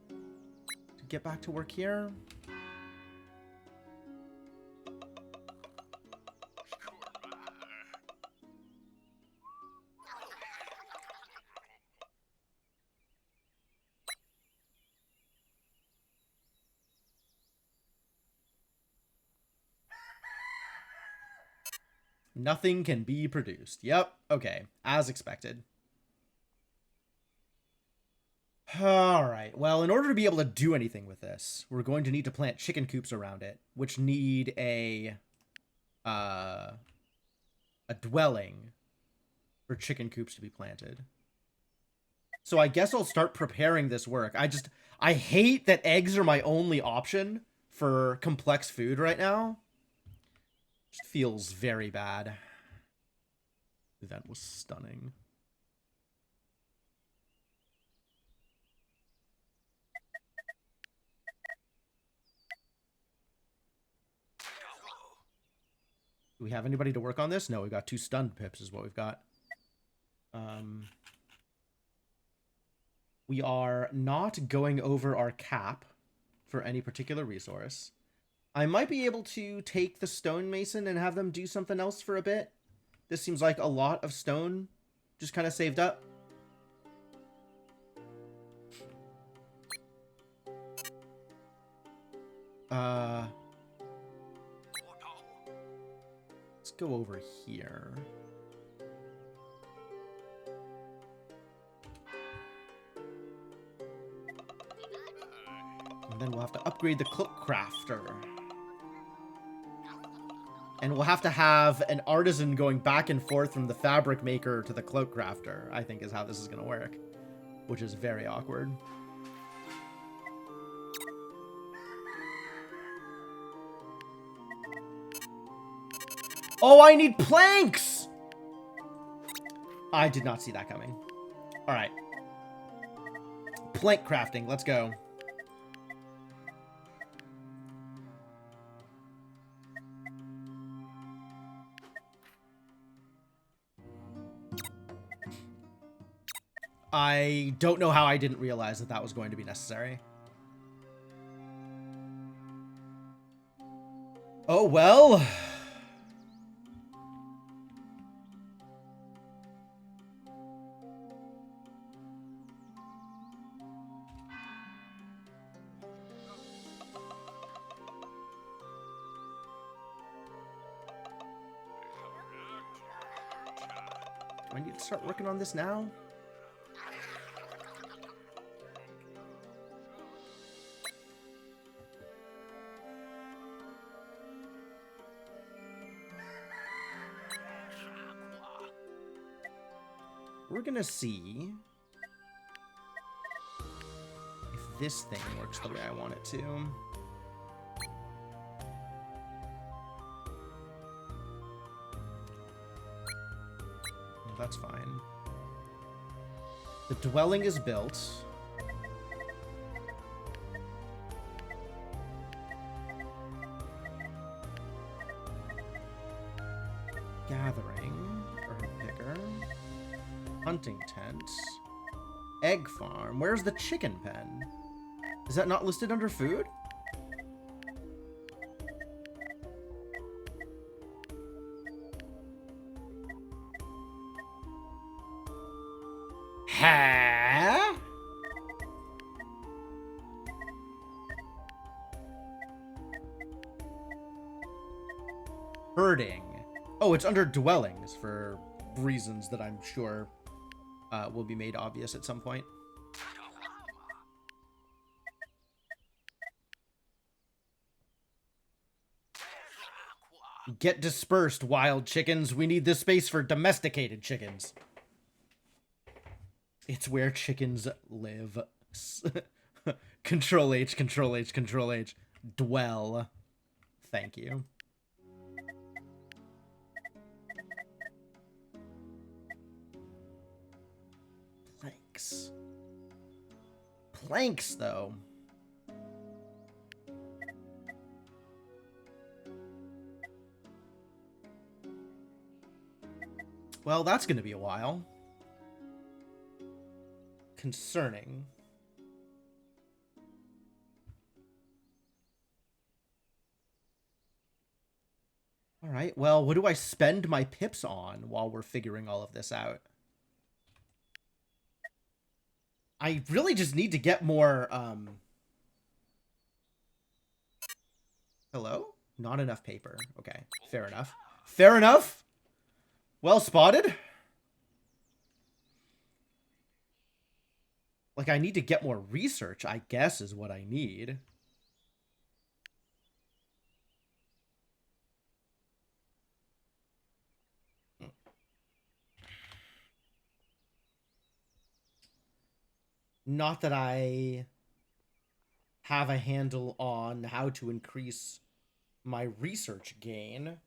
to get back to work here. Nothing can be produced. Yep. Okay. As expected. Alright. Well, in order to be able to do anything with this, we're going to need to plant chicken coops around it, which need a dwelling for chicken coops to be planted. So I guess I'll start preparing this work. I hate that eggs are my only option for complex food right now. Just feels very bad. That was stunning. Do we have anybody to work on this? No, we've got 2 stunned pips is what we've got. We are not going over our cap for any particular resource. I might be able to take the stonemason and have them do something else for a bit. This seems like a lot of stone just kind of saved up. Let's go over here. And then we'll have to upgrade the cloak crafter. And we'll have to have an artisan going back and forth from the fabric maker to the cloak crafter, I think is how this is going to work. Which is very awkward. Oh, I need planks! I did not see that coming. Alright. Plank crafting, let's go. I don't know how I didn't realize that that was going to be necessary. Oh, well. Do I need to start working on this now? We're gonna see if this thing works the way I want it to. That's fine. The dwelling is built. Gathering, herb picker, hunting tent, egg farm. Where's the chicken pen? Is that not listed under food? Huh? Herding. Oh, it's under dwellings for reasons that I'm sure will be made obvious at some point. Get dispersed, wild chickens. We need this space for domesticated chickens. It's where chickens live. Control H, Control H, Control H. Dwell. Thank you. Planks. Planks, though. Well, that's going to be a while. Concerning. All right, well, what do I spend my pips on while we're figuring all of this out? I really just need to get more, Hello? Not enough paper. Okay, fair enough. Fair enough! Well spotted. Like, I need to get more research, I guess, is what I need. Not that I have a handle on how to increase my research gain.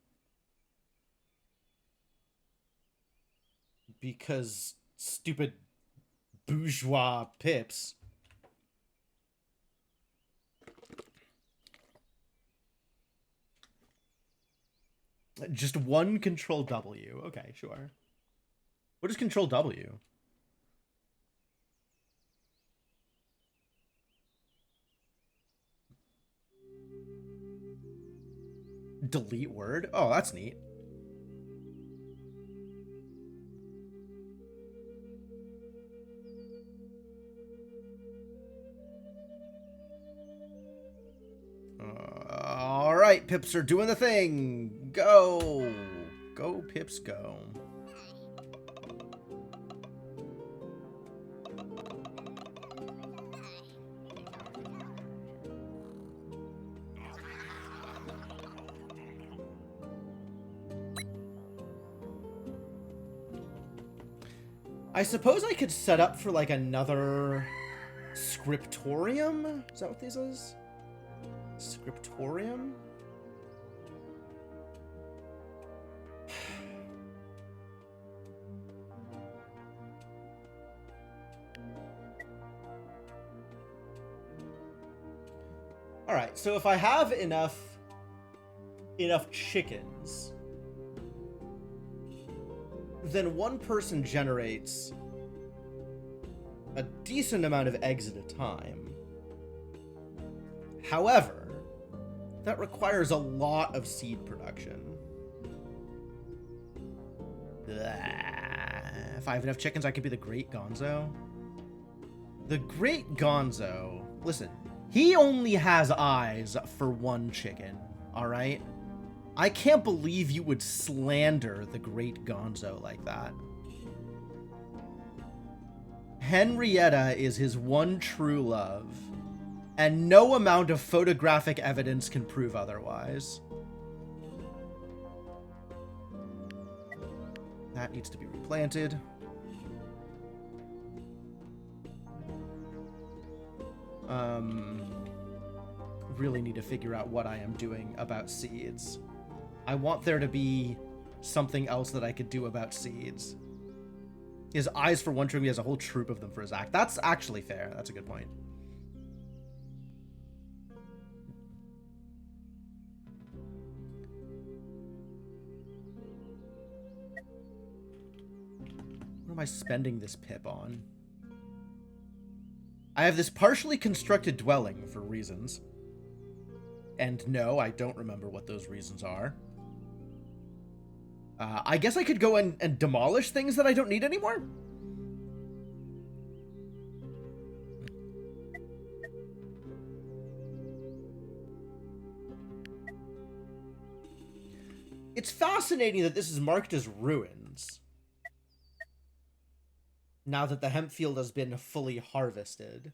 Because stupid bourgeois pips. Just one Control W. Okay, sure. What is Control W? Delete word? Oh, that's neat. All right, pips are doing the thing. Go. Go, pips, go. I suppose I could set up for, like, another scriptorium? Is that what this is? Scriptorium? Alright, so if I have enough chickens, then one person generates a decent amount of eggs at a time. However, that requires a lot of seed production. If I have enough chickens, I could be the Great Gonzo. The Great Gonzo, listen, he only has eyes for one chicken, alright? I can't believe you would slander the Great Gonzo like that. Henrietta is his one true love, and no amount of photographic evidence can prove otherwise. That needs to be replanted. Really need to figure out what I am doing about seeds. I want there to be something else that I could do about seeds. He has eyes for one troop, he has a whole troop of them for his act. That's actually fair. That's a good point. What am I spending this pip on? I have this partially constructed dwelling for reasons. And no, I don't remember what those reasons are. I guess I could go and demolish things that I don't need anymore? It's fascinating that this is marked as ruins. Now that the hemp field has been fully harvested.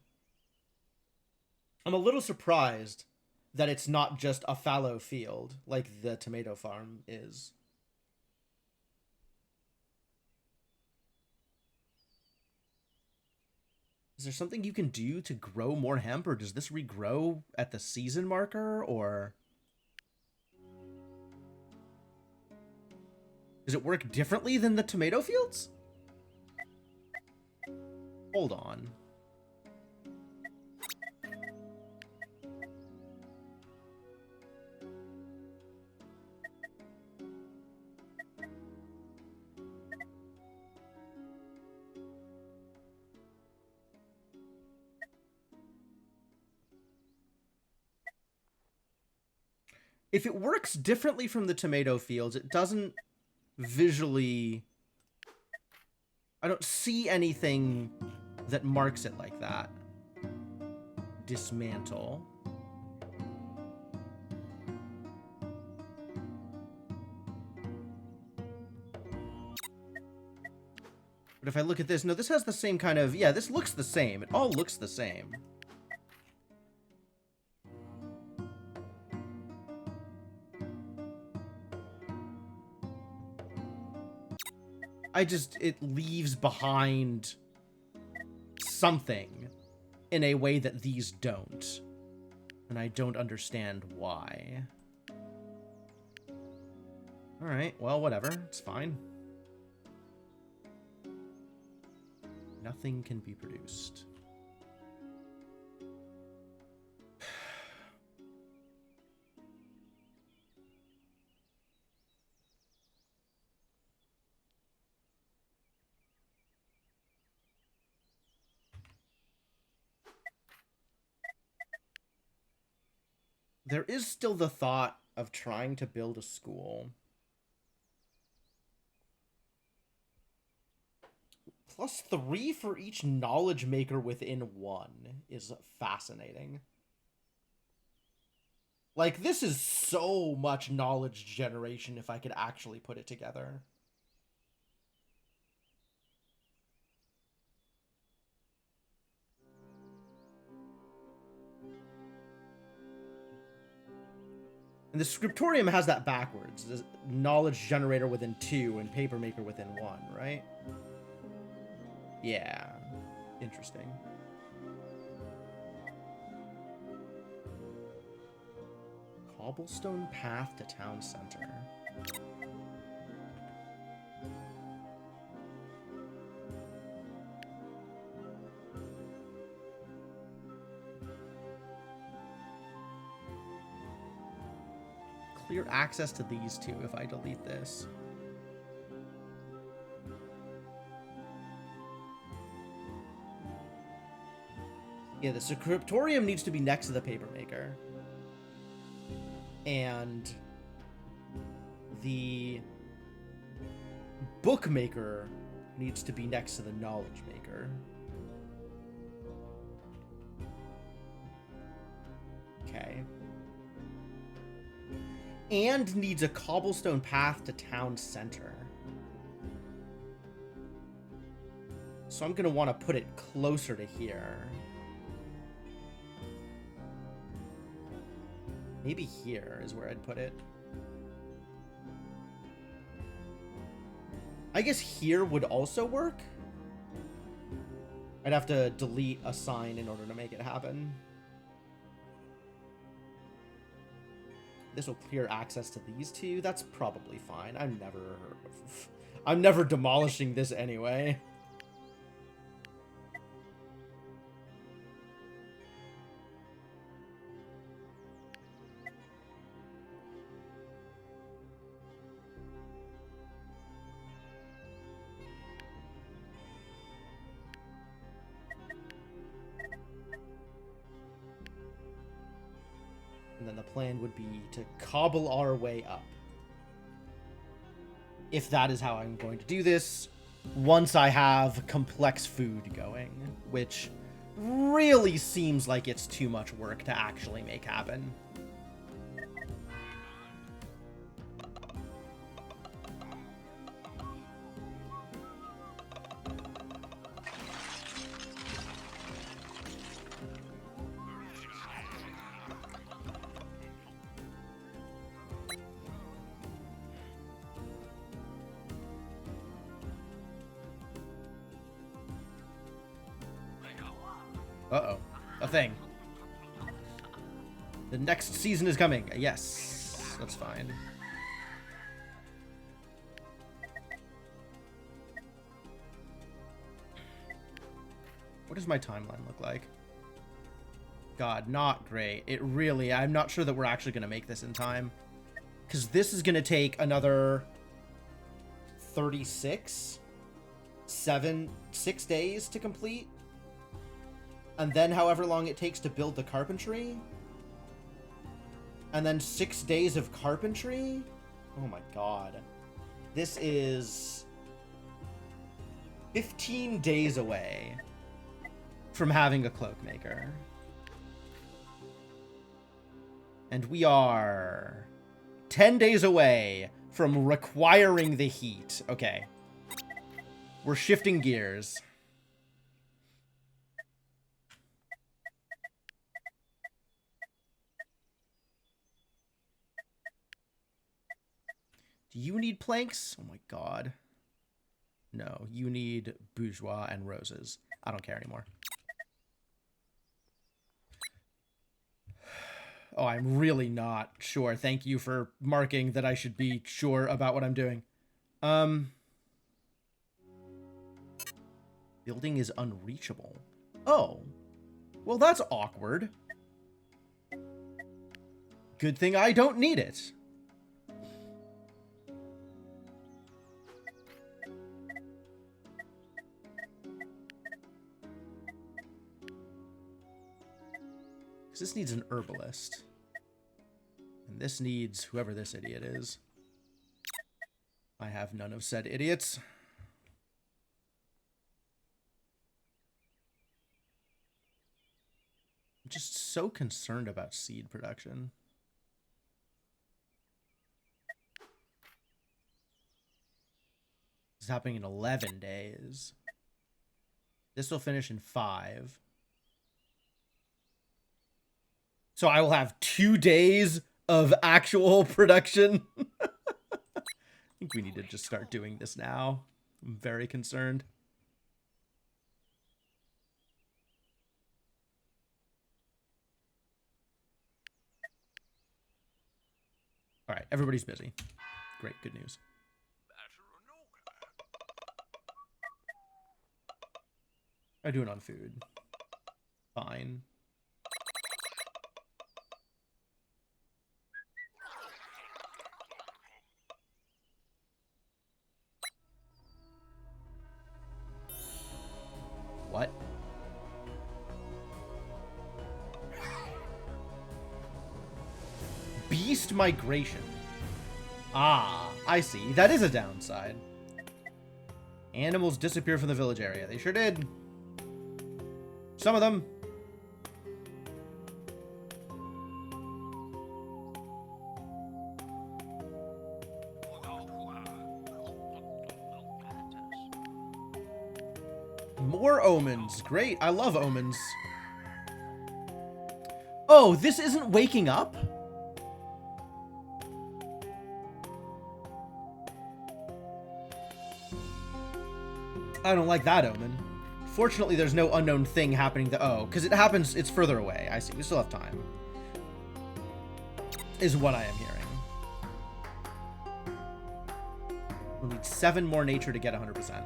I'm a little surprised that it's not just a fallow field like the tomato farm is. Is there something you can do to grow more hemp, or does this regrow at the season marker, or does it work differently than the tomato fields? Hold on. If it works differently from the tomato fields, it doesn't visually... I don't see anything that marks it like that. Dismantle. But if I look at this, no, this has the same kind of... Yeah, this looks the same. It all looks the same. It leaves behind something in a way that these don't. And I don't understand why. Alright, well, whatever. It's fine. Nothing can be produced. There is still the thought of trying to build a school. +3 for each knowledge maker within one is fascinating. Like, this is so much knowledge generation if I could actually put it together. And the scriptorium has that backwards. The knowledge generator within 2 and paper maker within 1, right? Yeah. Interesting. Cobblestone path to town center. Clear access to these two if I delete this. Yeah, the scriptorium needs to be next to the paper maker. And the bookmaker needs to be next to the knowledge maker. Okay. And needs a cobblestone path to town center. So I'm going to want to put it closer to here. Maybe here is where I'd put it. I guess here would also work. I'd have to delete a sign in order to make it happen. This will clear access to these two. That's probably fine. I'm never demolishing this anyway. And then the plan would be to cobble our way up. If that is how I'm going to do this, once I have complex food going, which really seems like it's too much work to actually make happen. Uh-oh. A thing. The next season is coming. Yes. That's fine. What does my timeline look like? God, not great. It really... I'm not sure that we're actually going to make this in time. Because this is going to take another 36? 6 days to complete? And then however long it takes to build the carpentry. And then 6 days of carpentry. Oh my god. This is 15 days away from having a cloak maker. And we are 10 days away from requiring the heat. Okay. We're shifting gears. Do you need planks? Oh my god. No, you need bourgeois and roses. I don't care anymore. Oh, I'm really not sure. Thank you for marking that I should be sure about what I'm doing. Building is unreachable. Oh. Well, that's awkward. Good thing I don't need it. This needs an herbalist. And this needs whoever this idiot is. I have none of said idiots. I'm just so concerned about seed production. This is happening in 11 days. This will finish in 5. So I will have 2 days of actual production. I think we need to just start doing this now. I'm very concerned. All right, everybody's busy. Great, good news. I do it on food. Fine. What? Increased migration. Ah, I see. That is a downside. Animals disappear from the village area. They sure did. Some of them. More omens. Great. I love omens. Oh, this isn't waking up? I don't like that omen. Fortunately, there's no unknown thing happening to... Oh, because it happens... It's further away. I see. We still have time. Is what I am hearing. We'll need 7 more nature to get 100%.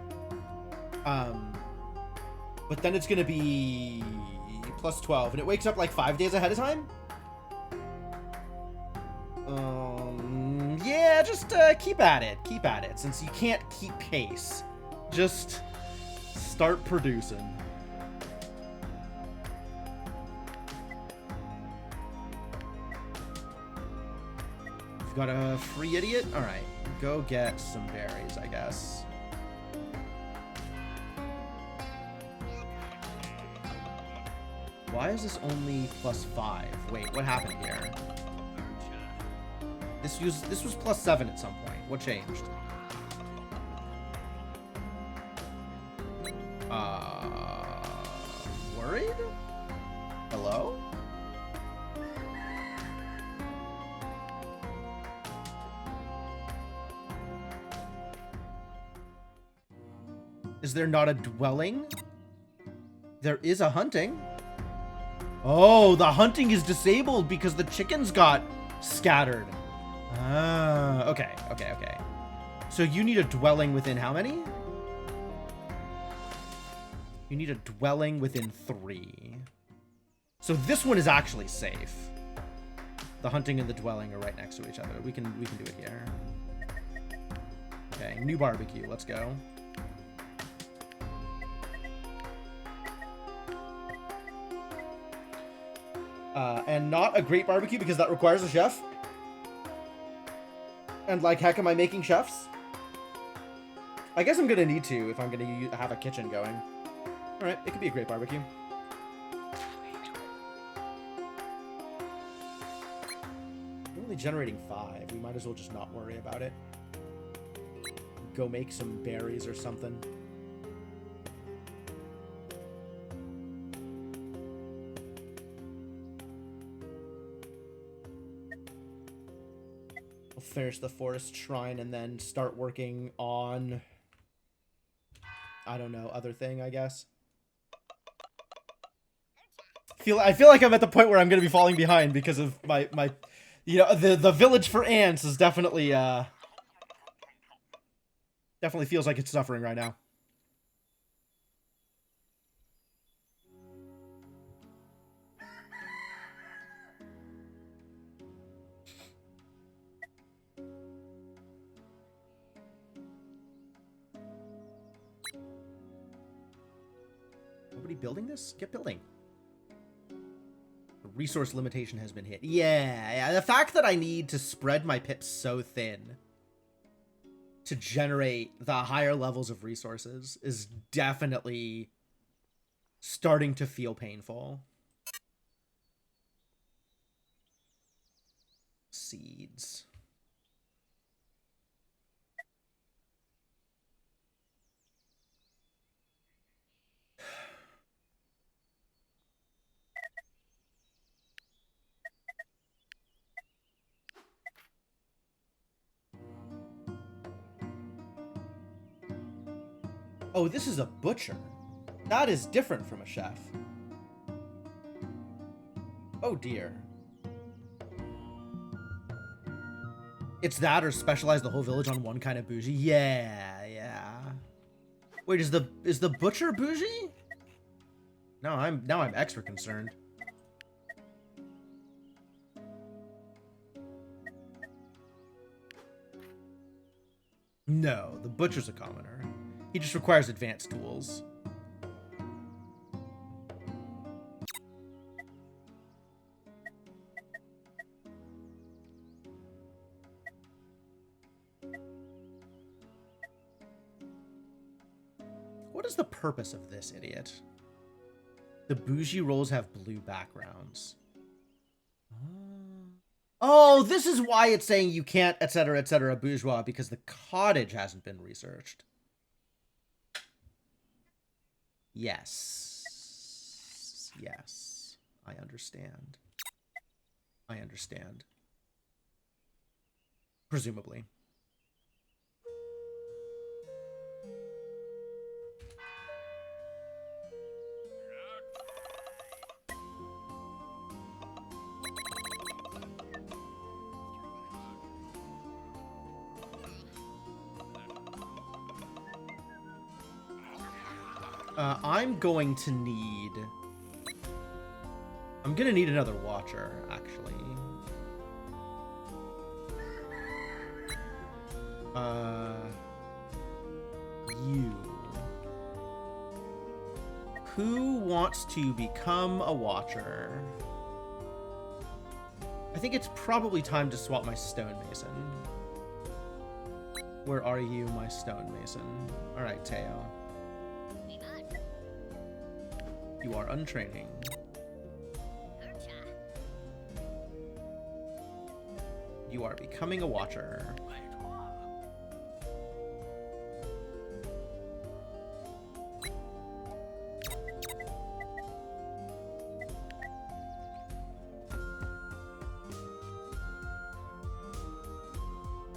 But then it's going to be plus 12. And it wakes up like 5 days ahead of time? Yeah, just keep at it. Keep at it. Since you can't keep pace. Just start producing. You've got a free idiot? Alright. Go get some berries, I guess. Why is this only plus 5? Wait, what happened here? This was plus 7 at some point. What changed? Worried? Hello? Is there not a dwelling? There is a hunting. Oh, the hunting is disabled because the chickens got scattered. Ah, okay. So you need a dwelling within how many? You need a dwelling within 3. So this one is actually safe. The hunting and the dwelling are right next to each other. We can do it here. Okay, new barbecue. Let's go. And not a great barbecue because that requires a chef. And like heck am I making chefs? I guess I'm gonna need to if I'm gonna have a kitchen going. Alright, it could be a great barbecue. We're only generating 5. We might as well just not worry about it. Go make some berries or something. We'll finish the forest shrine and then start working on... I don't know, other thing, I guess. I feel like I'm at the point where I'm going to be falling behind because of my you know, the village for ants is definitely definitely feels like it's suffering right now. Nobody building this? Get building. Resource limitation has been hit. Yeah, the fact that I need to spread my pips so thin to generate the higher levels of resources is definitely starting to feel painful. Seeds. Oh, this is a butcher. That is different from a chef. Oh dear. It's that or specialize the whole village on one kind of bougie? Yeah. Wait, is the butcher bougie? Now I'm extra concerned. No, the butcher's a commoner. He just requires advanced tools. what is the purpose of this, idiot? The bougie rolls have blue backgrounds. Oh, this is why it's saying you can't, etc., bourgeois, because the cottage hasn't been researched. Yes. Yes. I understand. I understand. Presumably. I'm going to need... I'm gonna need another watcher, actually. You. Who wants to become a watcher? I think it's probably time to swap my stonemason. Where are you, my stonemason? Alright, Teo. You are untraining. You are becoming a watcher.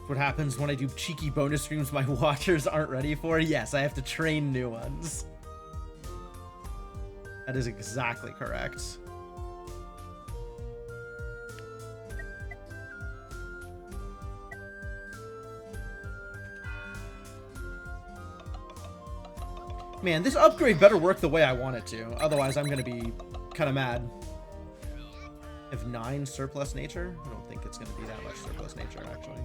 What happens when I do cheeky bonus streams my watchers aren't ready for? Yes, I have to train new ones. That is exactly correct. Man, this upgrade better work the way I want it to. Otherwise, I'm going to be kind of mad. I have 9 surplus nature? I don't think it's going to be that much surplus nature, actually.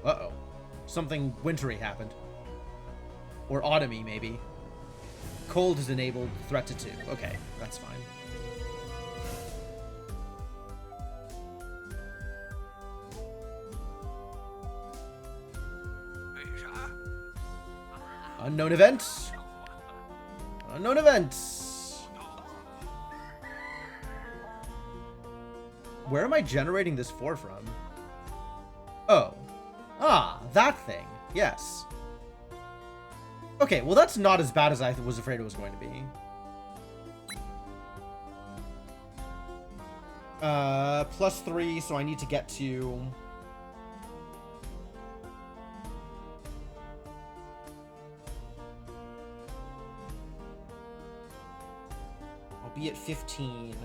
Uh-oh. Something wintry happened. Or autumny, maybe. Cold is enabled, threat to 2. Okay, that's fine. Unknown event. Unknown event. Where am I generating this 4 from? Oh. Ah, that thing. Yes. Okay, well that's not as bad as I was afraid it was going to be. +3, so I need to get to... I'll be at 15.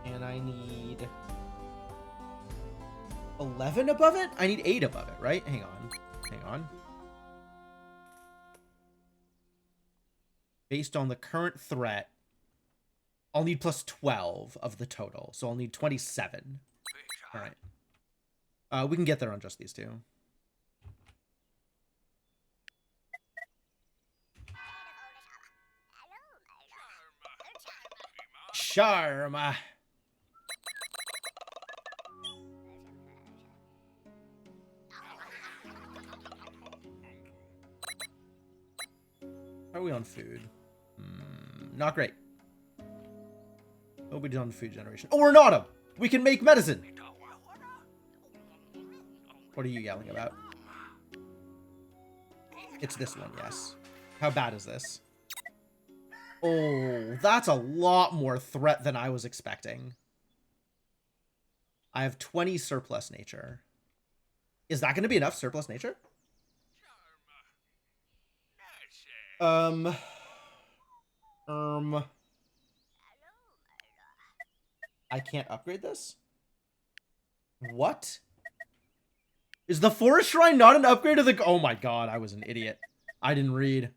And I need... 11 above it? I need 8 above it, right? Hang on. Hang on. Based on the current threat, I'll need +12 of the total. So I'll need 27. Alright. We can get there on just these 2. Charm! How are we on food? Not great. Nobody's on food generation. Oh, we're not! We can make medicine! What are you yelling about? It's this one, yes. How bad is this? Oh, that's a lot more threat than I was expecting. I have 20 surplus nature. Is that going to be enough surplus nature? I can't upgrade this? What? Is the forest shrine not an upgrade of the... Oh my god, I was an idiot. I didn't read.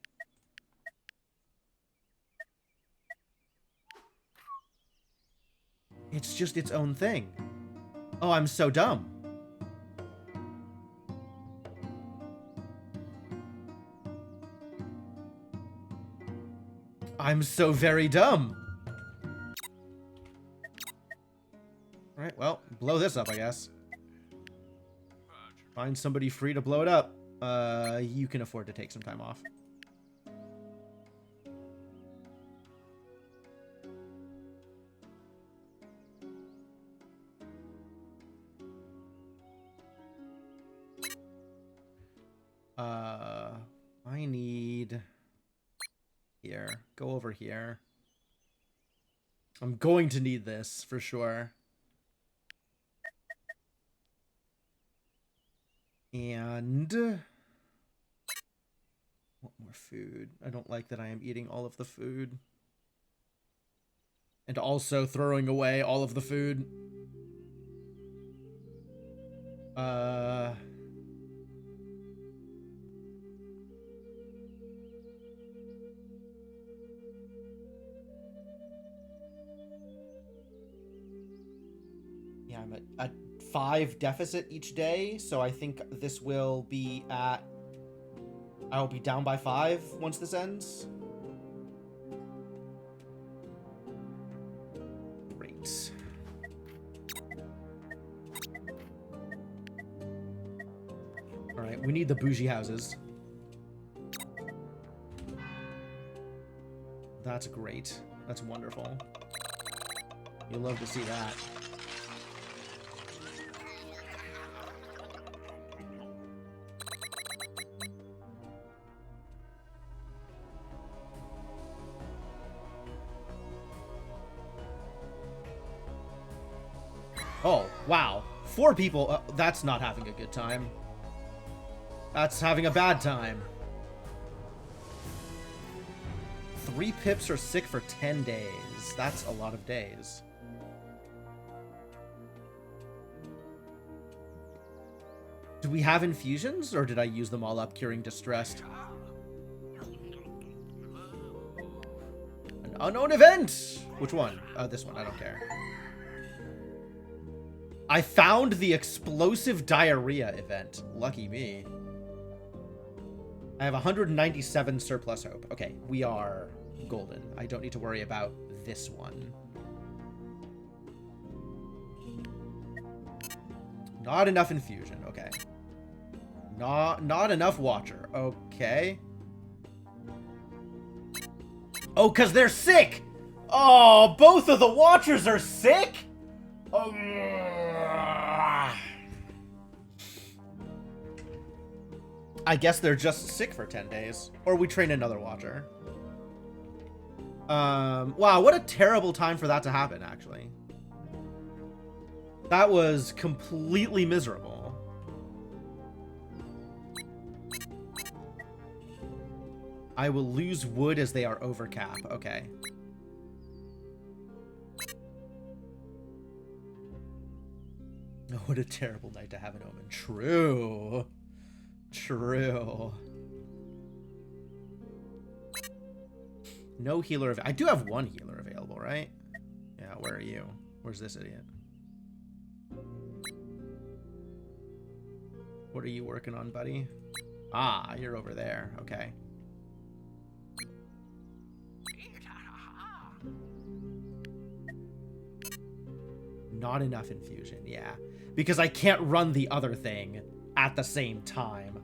It's just its own thing. Oh, I'm so dumb. I'm so very dumb. blow this up, I guess. Find somebody free to blow it up. You can afford to take some time off. I need... Here. Go over here. I'm going to need this, for sure. And... want more food. I don't like that I am eating all of the food. And also throwing away all of the food. Yeah, I'm at 5 deficit each day, so I think this will be at... I'll be down by 5 once this ends. Great. Alright, we need the bougie houses. That's great. That's wonderful. You'll love to see that. Oh, wow. 4 people. That's not having a good time. That's having a bad time. 3 pips are sick for 10 days. That's a lot of days. Do we have infusions, or did I use them all up curing distressed? An unknown event! Which one? This one. I don't care. I found the explosive diarrhea event. Lucky me. I have 197 surplus hope. Okay, we are golden. I don't need to worry about this one. Not enough infusion. Okay. Not enough watcher. Okay. Oh, because they're sick! Oh, both of the watchers are sick? I guess they're just sick for 10 days. Or we train another watcher. Wow, what a terrible time for that to happen, actually. That was completely miserable. I will lose wood as they are over cap. Okay. Oh, what a terrible night to have an omen. True. True. No healer. I do have 1 healer available, right? Yeah, where are you? Where's this idiot? What are you working on, buddy? Ah, you're over there. Okay. Not enough infusion, yeah. Because I can't run the other thing at the same time.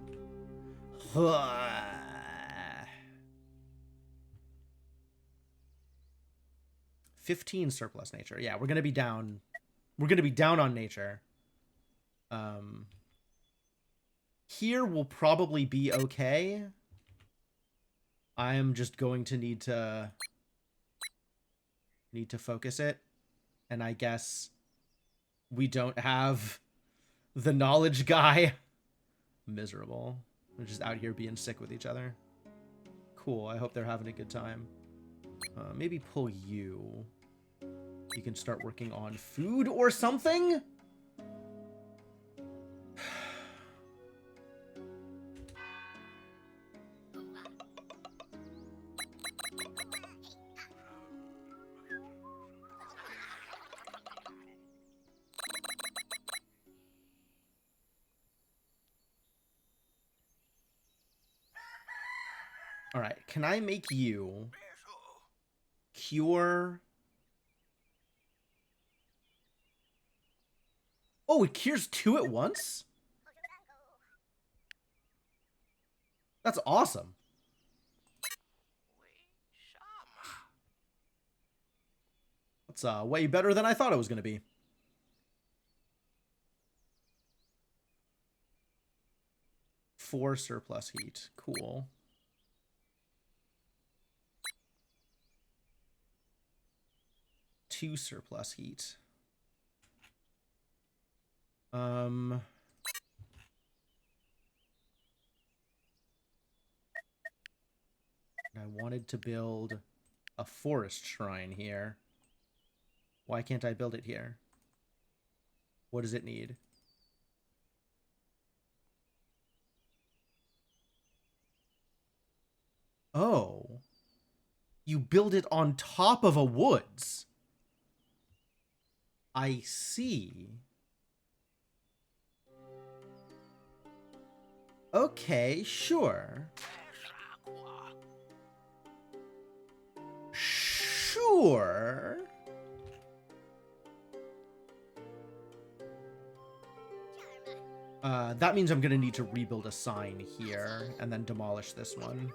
15 surplus nature. Yeah, we're gonna be down. We're gonna be down on nature. Here will probably be okay. I am just going to need to focus it. And I guess we don't have the knowledge guy. Miserable. We're just out here being sick with each other. Cool. I hope they're having a good time. Maybe pull you. You can start working on food or something? Alright, can I make you cure Oh, it cures 2 at once? That's awesome. That's way better than I thought it was going to be. Four surplus heat. Cool. Two surplus heat. I wanted to build a forest shrine here. Why can't I build it here? What does it need? Oh. You build it on top of a woods. I see. Okay, sure. Sure. That means I'm gonna need to rebuild a sign here and then demolish this one.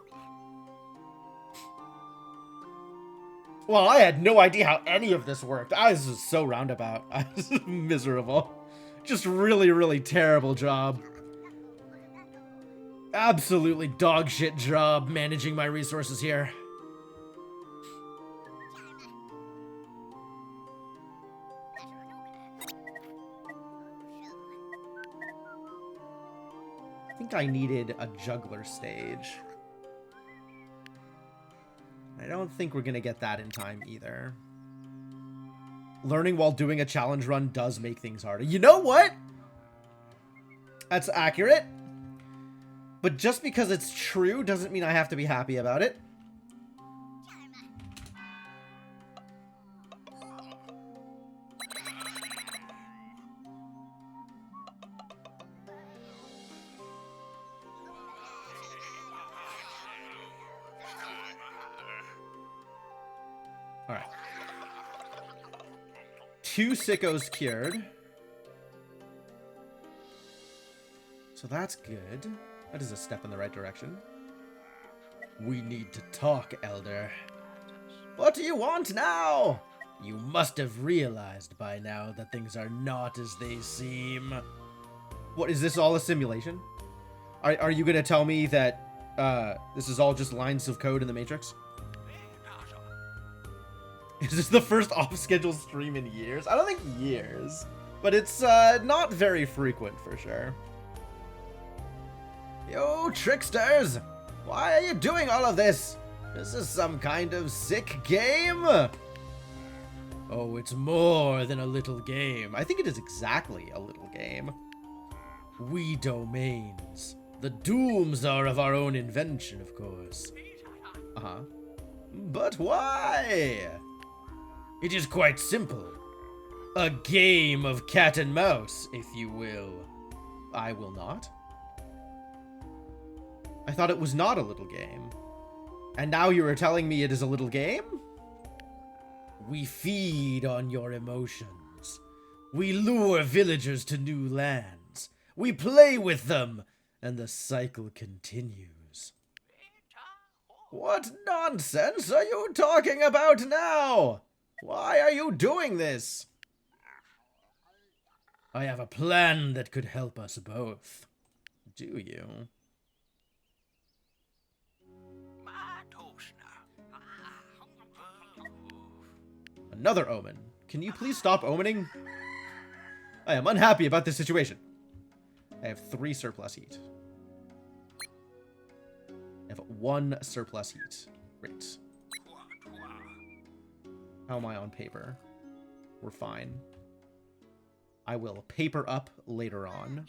Well, I had no idea how any of this worked. I was just so roundabout. I was miserable. Just really, really terrible job. Absolutely dog shit job managing my resources here. I think I needed a juggler stage. I don't think we're gonna get that in time either. Learning while doing a challenge run does make things harder. You know what? That's accurate. But just because it's true doesn't mean I have to be happy about it. Alright. 2 sickos cured. So that's good. That is a step in the right direction. We need to talk, Elder. What do you want now? You must have realized by now that things are not as they seem. What, is this all a simulation? Are you gonna tell me that this is all just lines of code in the Matrix? Is this the first off-schedule stream in years? I don't think years, but it's not very frequent for sure. You tricksters! Why are you doing all of this? This is some kind of sick game? Oh, it's more than a little game. I think it is exactly a little game. We domains. The dooms are of our own invention, of course. Uh-huh. But why? It is quite simple. A game of cat and mouse, if you will. I will not. I thought it was not a little game. And now you are telling me it is a little game? We feed on your emotions. We lure villagers to new lands. We play with them, and the cycle continues. What nonsense are you talking about now? Why are you doing this? I have a plan that could help us both. Do you? Another omen. Can you please stop omening? I am unhappy about this situation. I have 3 surplus heat. I have 1 surplus heat. Great. How am I on paper? We're fine. I will paper up later on.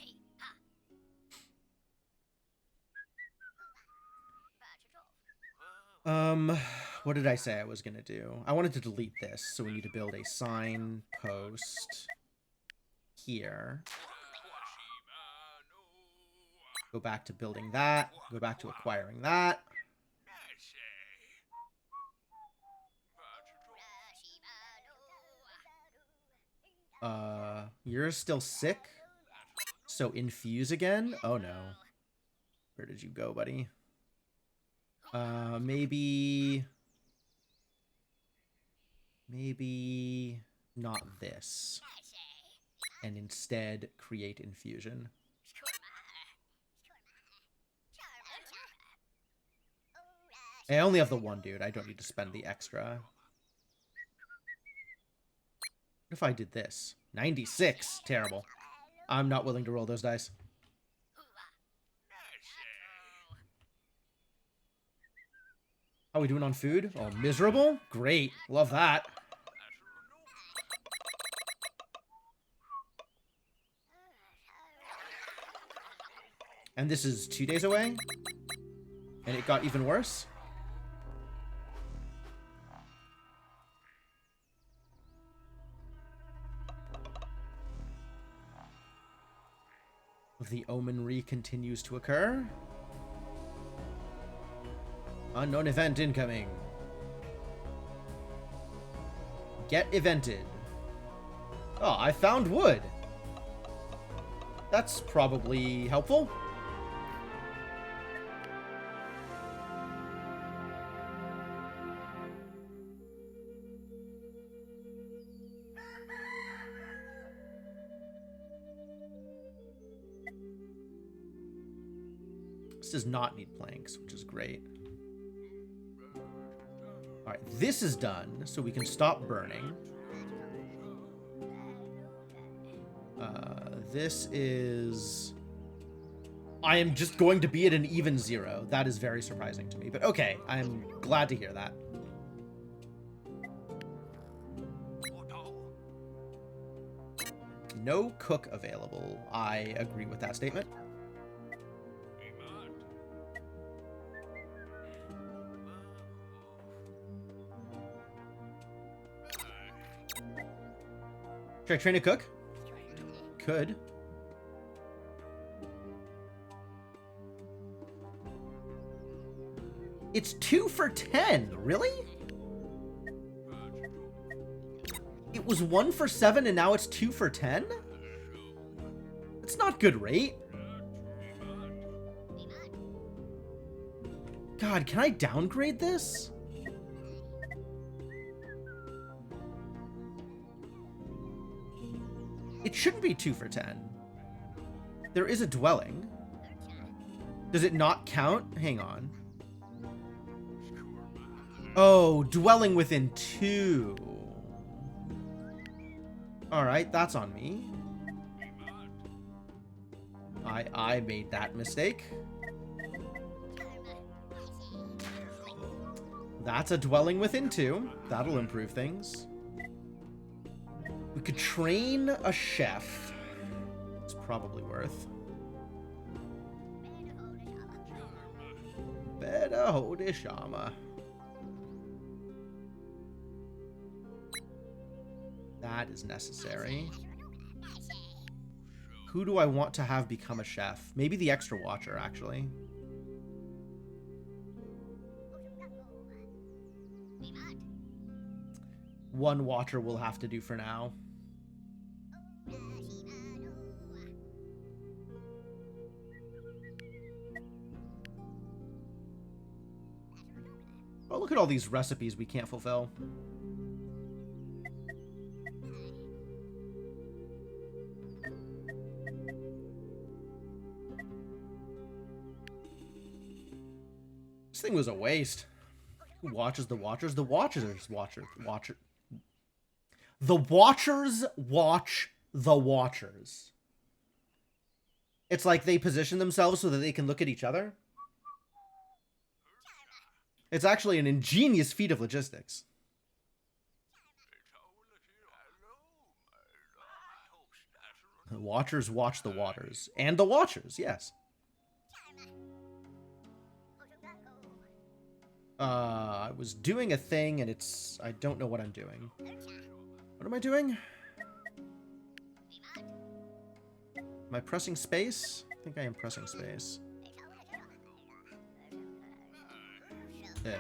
What did I say I was gonna do? I wanted to delete this, so we need to build a sign post here. Go back to building that. Go back to acquiring that. You're still sick? So infuse again? Oh no. Where did you go, buddy? Maybe not this. And instead create infusion. I only have the one dude. I don't need to spend the extra. What if I did this? 96. Terrible. I'm not willing to roll those dice. How are we doing on food? Oh, miserable? Great. Love that. And this is 2 days away? And it got even worse? The omenry continues to occur. Unknown event incoming. Get evented. Oh, I found wood. That's probably helpful. This does not need planks, which is great. Alright, this is done, so we can stop burning. This is... I am just going to be at an even 0. That is very surprising to me, but okay, I'm glad to hear that. No cook available. I agree with that statement. Should I train a cook? Could. It's 2 for 10. Really? It was 1 for 7 and now it's 2 for 10? That's not good rate. God, can I downgrade this? It shouldn't be 2 for 10. There is a dwelling. Does it not count? Hang on. Oh, dwelling within 2. Alright, that's on me. I made that mistake. That's a dwelling within 2. That'll improve things. We could train a chef. It's probably worth. Better hold it, Shama. That is necessary. Who do I want to have become a chef? Maybe the extra watcher, actually. One watcher will have to do for now. Oh, look at all these recipes we can't fulfill. This thing was a waste. Who watches the Watchers? The Watchers watch. The Watchers watch the Watchers. It's like they position themselves so that they can look at each other. It's actually an ingenious feat of logistics. The Watchers watch the Waters. And the Watchers, yes. I was doing a thing and I don't know what I'm doing. What am I doing? Am I pressing space? I think I am pressing space. Yeah.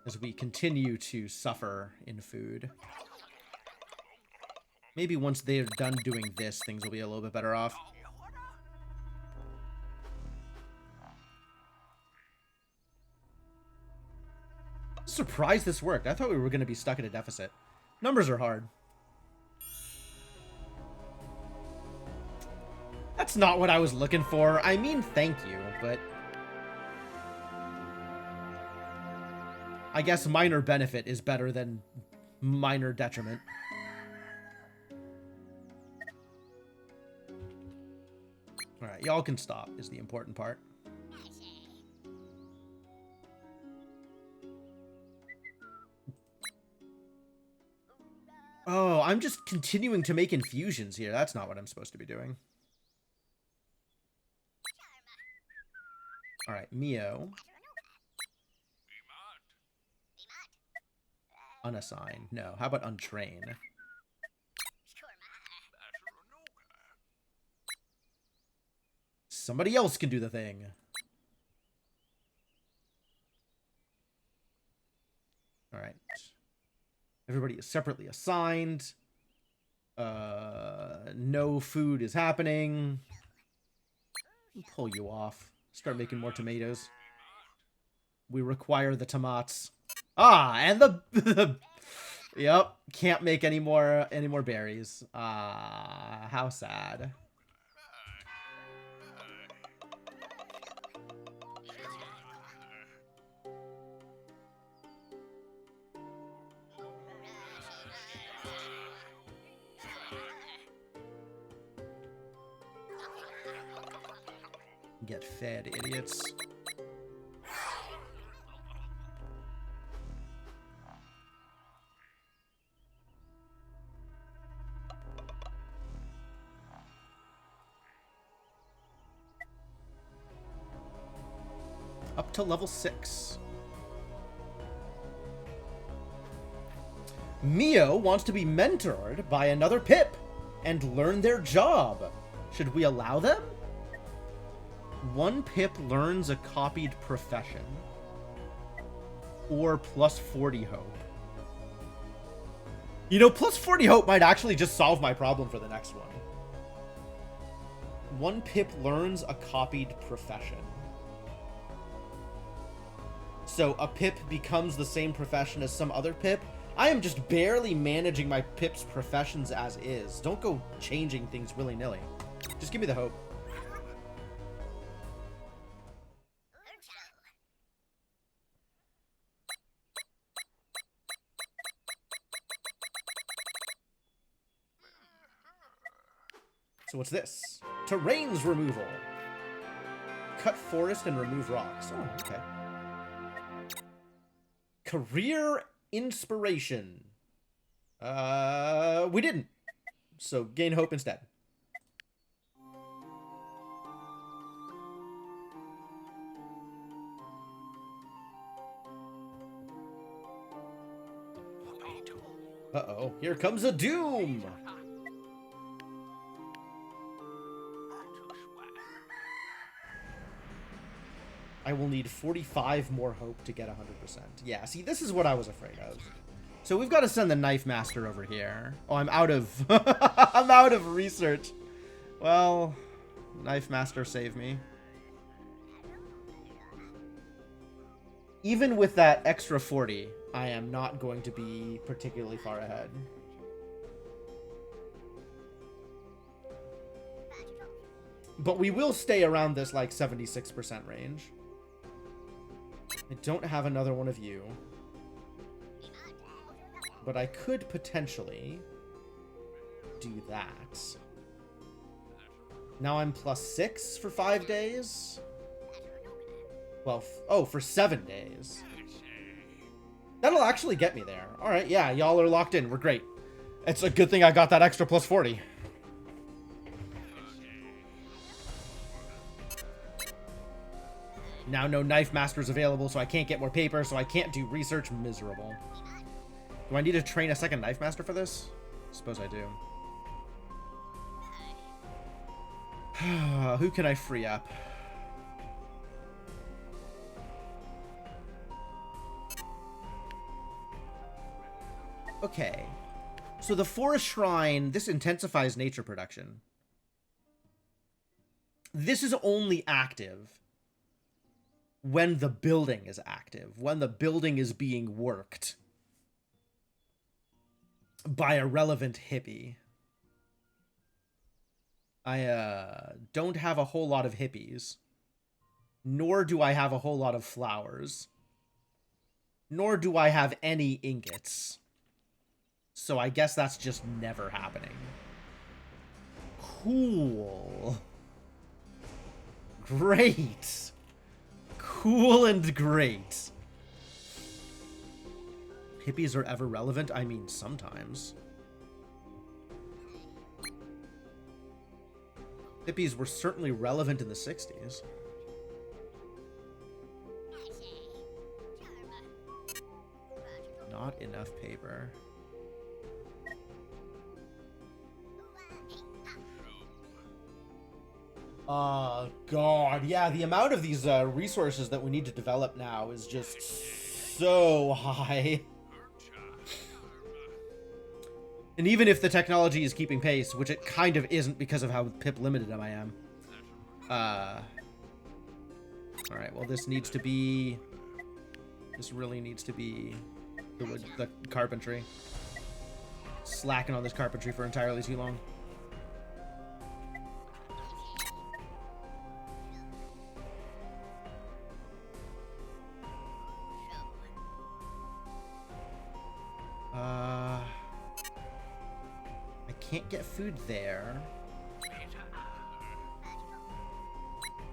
as we continue to suffer in food. Maybe once they're done doing this, things will be a little bit better off. Surprised this worked. I thought we were going to be stuck at a deficit. Numbers are hard. That's not what I was looking for. I mean, thank you, but... I guess minor benefit is better than minor detriment. Alright, y'all can stop, is the important part. Oh, I'm just continuing to make infusions here. That's not what I'm supposed to be doing. Alright, Mio. Unassign. No, how about untrain? Somebody else can do the thing. Alright. Everybody is separately assigned. No food is happening. Pull you off. Start making more tomatoes. We require the tomats. Ah, and the yep, can't make any more berries. Ah, how sad. Get fed, idiots. Up to level 6. Mio wants to be mentored by another Pip and learn their job. Should we allow them? One Pip learns a copied profession. Or plus 40 hope. You know, plus 40 hope might actually just solve my problem for the next one. One Pip learns a copied profession. So a Pip becomes the same profession as some other Pip. I am just barely managing my Pip's professions as is. Don't go changing things willy-nilly. Just give me the hope. So what's this? Terrains removal. Cut forest and remove rocks. Oh, okay. Career inspiration. We didn't. So gain hope instead. Uh-oh, here comes a doom! I will need 45 more hope to get 100%. Yeah, see, this is what I was afraid of. So we've got to send the Knife Master over here. Oh, I'm out of... I'm out of research. Well, Knife Master, save me. Even with that extra 40, I am not going to be particularly far ahead. But we will stay around this, like, 76% range. I don't have another one of you. But I could potentially do that. Now I'm plus 6 for 5 days. Well, oh, for 7 days. That'll actually get me there. Alright, yeah, y'all are locked in. We're great. It's a good thing I got that extra plus 40. Now no Knife Masters available, so I can't get more paper, so I can't do research. Miserable. Do I need to train a second Knife Master for this? Suppose I do. Who can I free up? Okay. So the forest shrine, this intensifies nature production. This is only active when the building is active, when the building is being worked by a relevant hippie. I don't have a whole lot of hippies, nor do I have a whole lot of flowers, nor do I have any ingots. So I guess that's just never happening. Cool. Great. Cool and great. Hippies are ever relevant? I mean, sometimes. Hippies were certainly relevant in the 60s. Not enough paper. God, yeah, the amount of these resources that we need to develop now is just so high. And even if the technology is keeping pace, which it kind of isn't because of how pip limited I am. Alright, well this needs to be... This really needs to be the carpentry. Slacking on this carpentry for entirely too long. I can't get food there.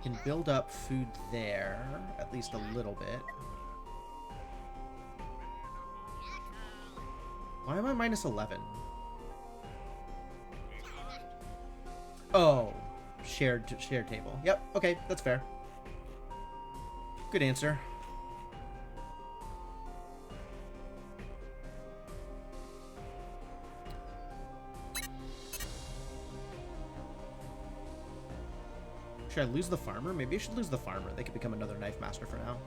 Can build up food there, at least a little bit. Why am I minus 11? Oh, shared table. Yep, okay, that's fair. Good answer. Should I lose the farmer? Maybe I should lose the farmer. They could become another knife master for now.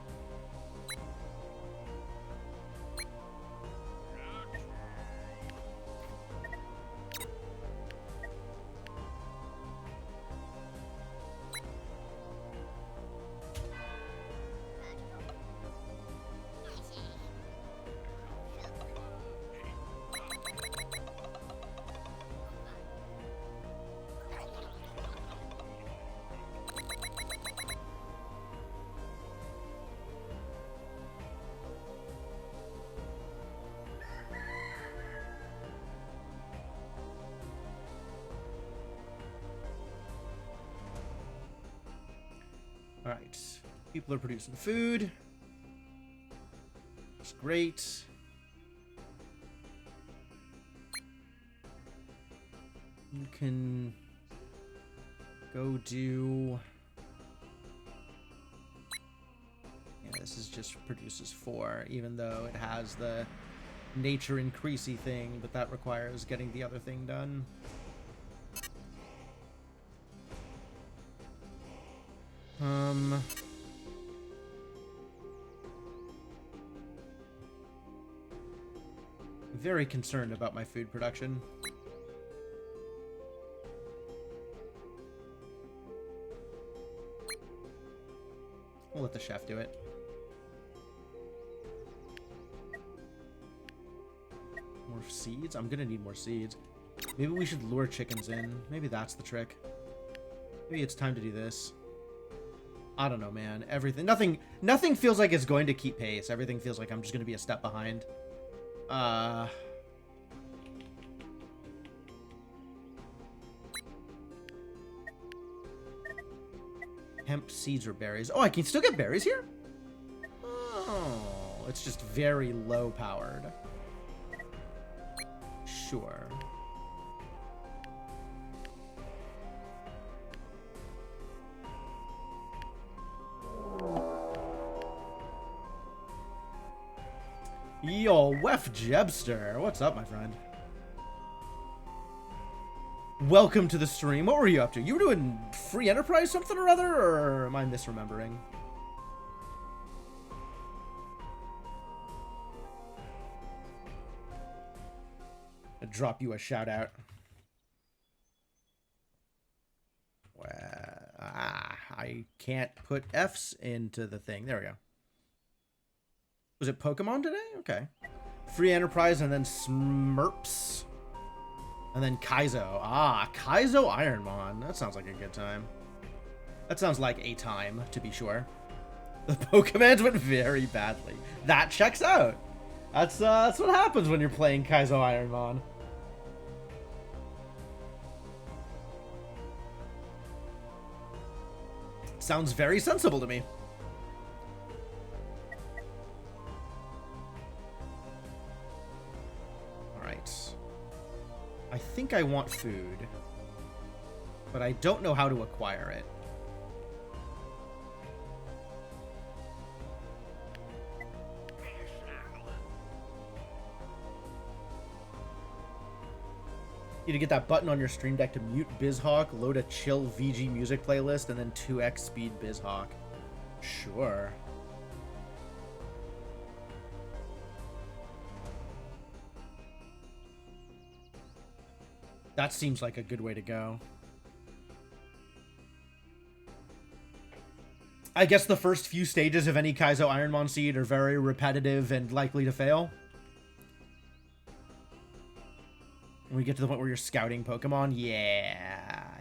Alright. People are producing food. That's great. You can go do... Yeah, this is just produces 4, even though it has the nature increasey thing, but that requires getting the other thing done. Very concerned about my food production. We'll let the chef do it. More seeds? I'm gonna need more seeds. Maybe we should lure chickens in. Maybe that's the trick. Maybe it's time to do this. I don't know, man. Nothing feels like it's going to keep pace. Everything feels like I'm just gonna be a step behind. Hemp seeds or berries. Oh, I can still get berries here? Oh, it's just very low powered. Sure. Yo, Wef Jebster. What's up, my friend? Welcome to the stream. What were you up to? You were doing free enterprise something or other, or am I misremembering? drop you a shout out. I can't put F's into the thing. There we go. Was it Pokemon today? Okay. Free Enterprise and then Smurps. And then Kaizo. Ah, Kaizo Ironmon. That sounds like a good time. That sounds like a time, to be sure. The Pokemons went very badly. That checks out. That's what happens when you're playing Kaizo Ironmon. Sounds very sensible to me. Alright. I think I want food. But I don't know how to acquire it. You need to get that button on your stream deck to mute BizHawk, load a chill VG music playlist, and then 2x speed BizHawk. Sure. That seems like a good way to go. I guess the first few stages of any Kaizo Ironmon seed are very repetitive and likely to fail. When we get to the point where you're scouting Pokemon, yeah.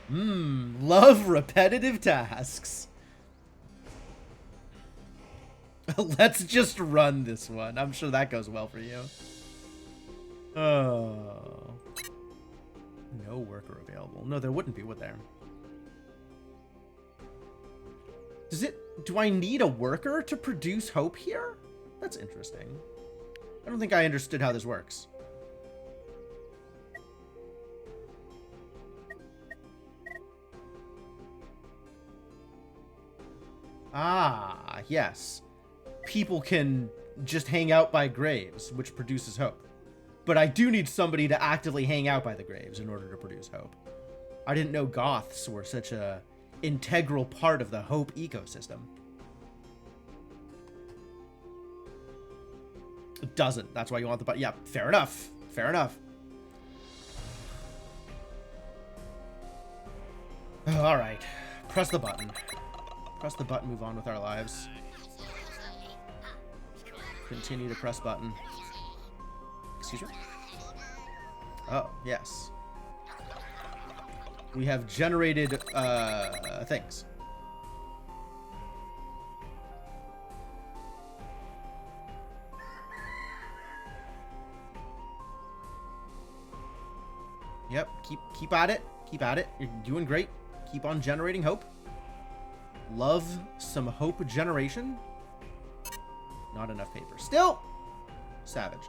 Love repetitive tasks. Let's just run this one. I'm sure that goes well for you. Oh. No worker available. No, there wouldn't be, would there? Do I need a worker to produce hope here? That's interesting. I don't think I understood how this works. Ah, yes. People can just hang out by graves, which produces hope. But I do need somebody to actively hang out by the graves in order to produce hope. I didn't know goths were such a integral part of the hope ecosystem. It doesn't. That's why you want the button. Yeah, fair enough. Fair enough. All right. Press the button. Press the button, move on with our lives. Continue to press button. Excuse me? Oh, yes. We have generated, things. Yep, keep at it. Keep at it. You're doing great. Keep on generating hope. Love some hope generation. Not enough paper. Still, savage.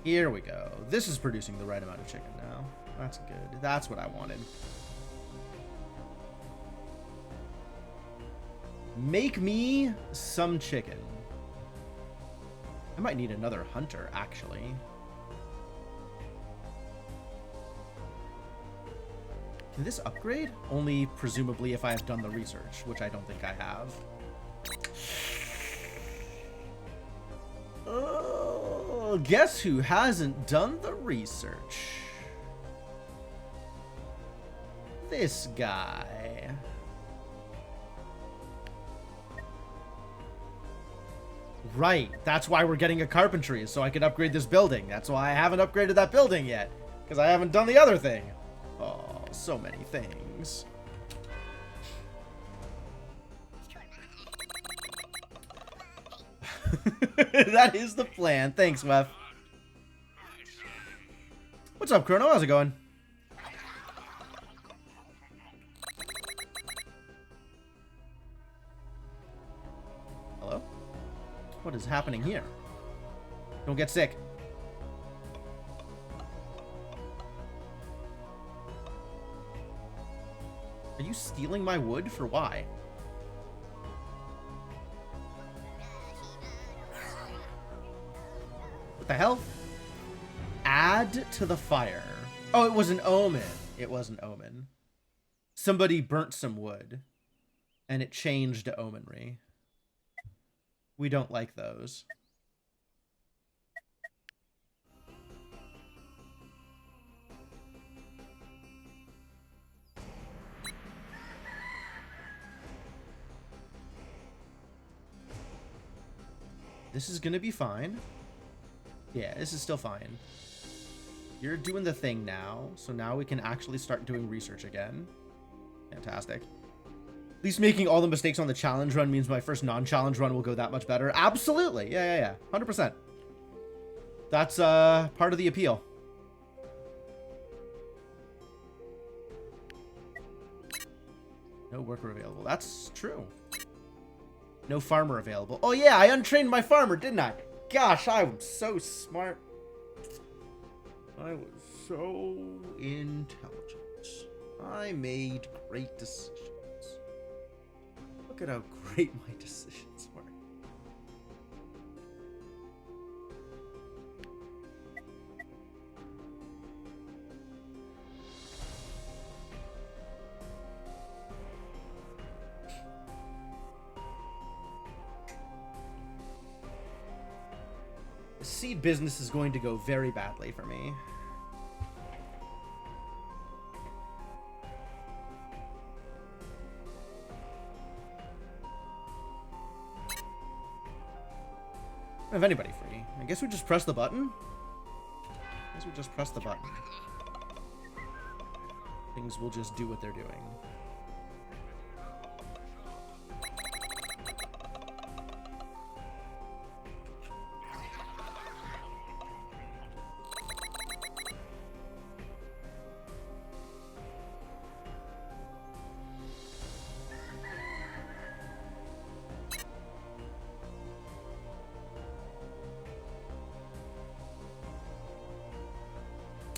Here we go. This is producing the right amount of chicken now. That's good. That's what I wanted. Make me some chicken. I might need another hunter, actually. Can this upgrade? Only presumably if I have done the research, which I don't think I have. Oh, guess who hasn't done the research? This guy. Right, that's why we're getting a carpentry, so I can upgrade this building. That's why I haven't upgraded that building yet, because I haven't done the other thing. Oh, so many things. That is the plan. Thanks, Wef. What's up, Chrono? How's it going? Hello? What is happening here? Don't get sick. Are you stealing my wood? For why? What the hell? Add to the fire. Oh, it was an omen. It was an omen. Somebody burnt some wood, and it changed to omenry. We don't like those. This is gonna be fine. Yeah, this is still fine. You're doing the thing now, so now we can actually start doing research again. Fantastic. At least making all the mistakes on the challenge run means my first non-challenge run will go that much better. Absolutely. Yeah. 100%. That's part of the appeal. No worker available. That's true. No farmer available. Oh yeah, I untrained my farmer, didn't I? Gosh, I was so smart. I was so intelligent. I made great decisions. Look at how great my decisions were. The seed business is going to go very badly for me. I don't have anybody free. I guess we just press the button. Things will just do what they're doing.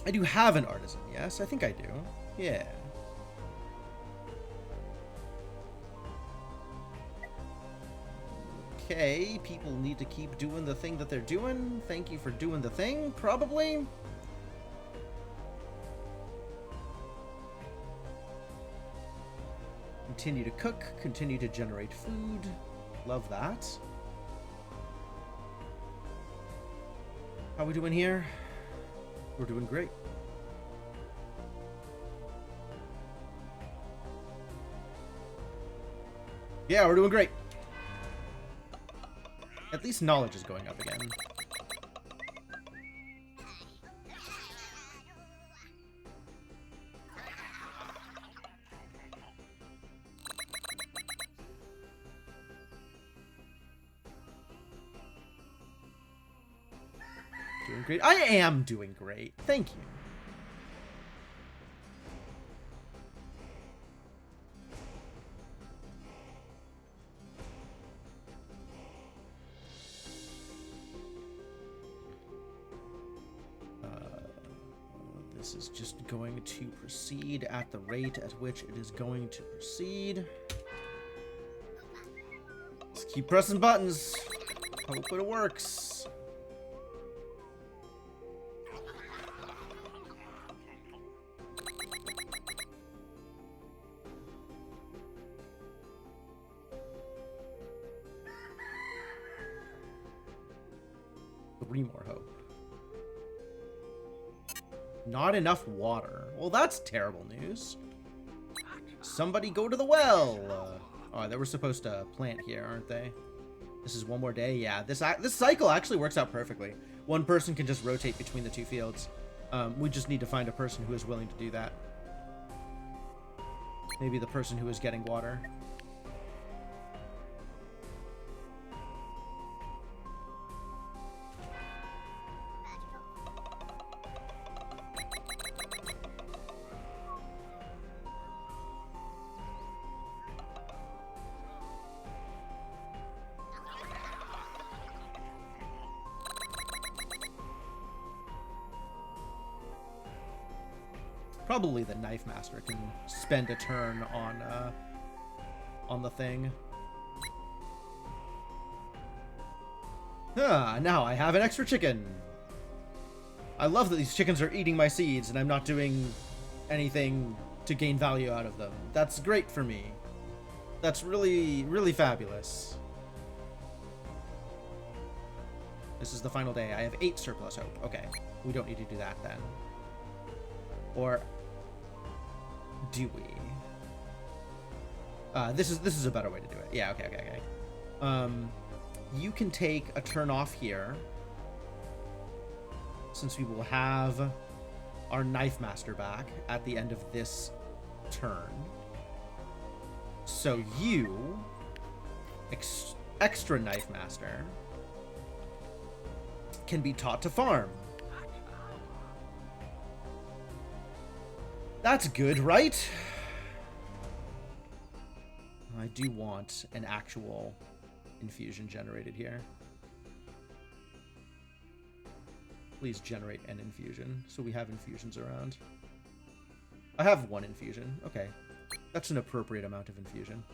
I do have an artisan, yes? I think I do. Yeah. Okay, people need to keep doing the thing that they're doing. Thank you for doing the thing, probably. Continue to cook, continue to generate food. Love that. How are we doing here? We're doing great. Yeah, we're doing great. At least knowledge is going up again. Doing great. I am doing great. Thank you. This is just going to proceed at the rate at which it is going to proceed. Let's keep pressing buttons. Hope it works. Three more hope. Not enough water. Well, that's terrible news. Somebody go to the well. Oh, they were supposed to plant here, aren't they? This is one more day. Yeah, this cycle actually works out perfectly. One person can just rotate between the two fields. We just need to find a person who is willing to do that. Maybe the person who is getting water. Probably the knife master can spend a turn on the thing. Ah, now I have an extra chicken. I love that these chickens are eating my seeds and I'm not doing anything to gain value out of them. That's great for me. That's really, really fabulous. This is the final day. I have 8 surplus hope. Okay, we don't need to do that then. Or do we? This is a better way to do it. Yeah, okay. you can take a turn off here, since we will have our Knife Master back at the end of this turn. So you, extra Knife Master, can be taught to farm. That's good, right? I do want an actual infusion generated here. Please generate an infusion so we have infusions around. I have one infusion. Okay. That's an appropriate amount of infusion.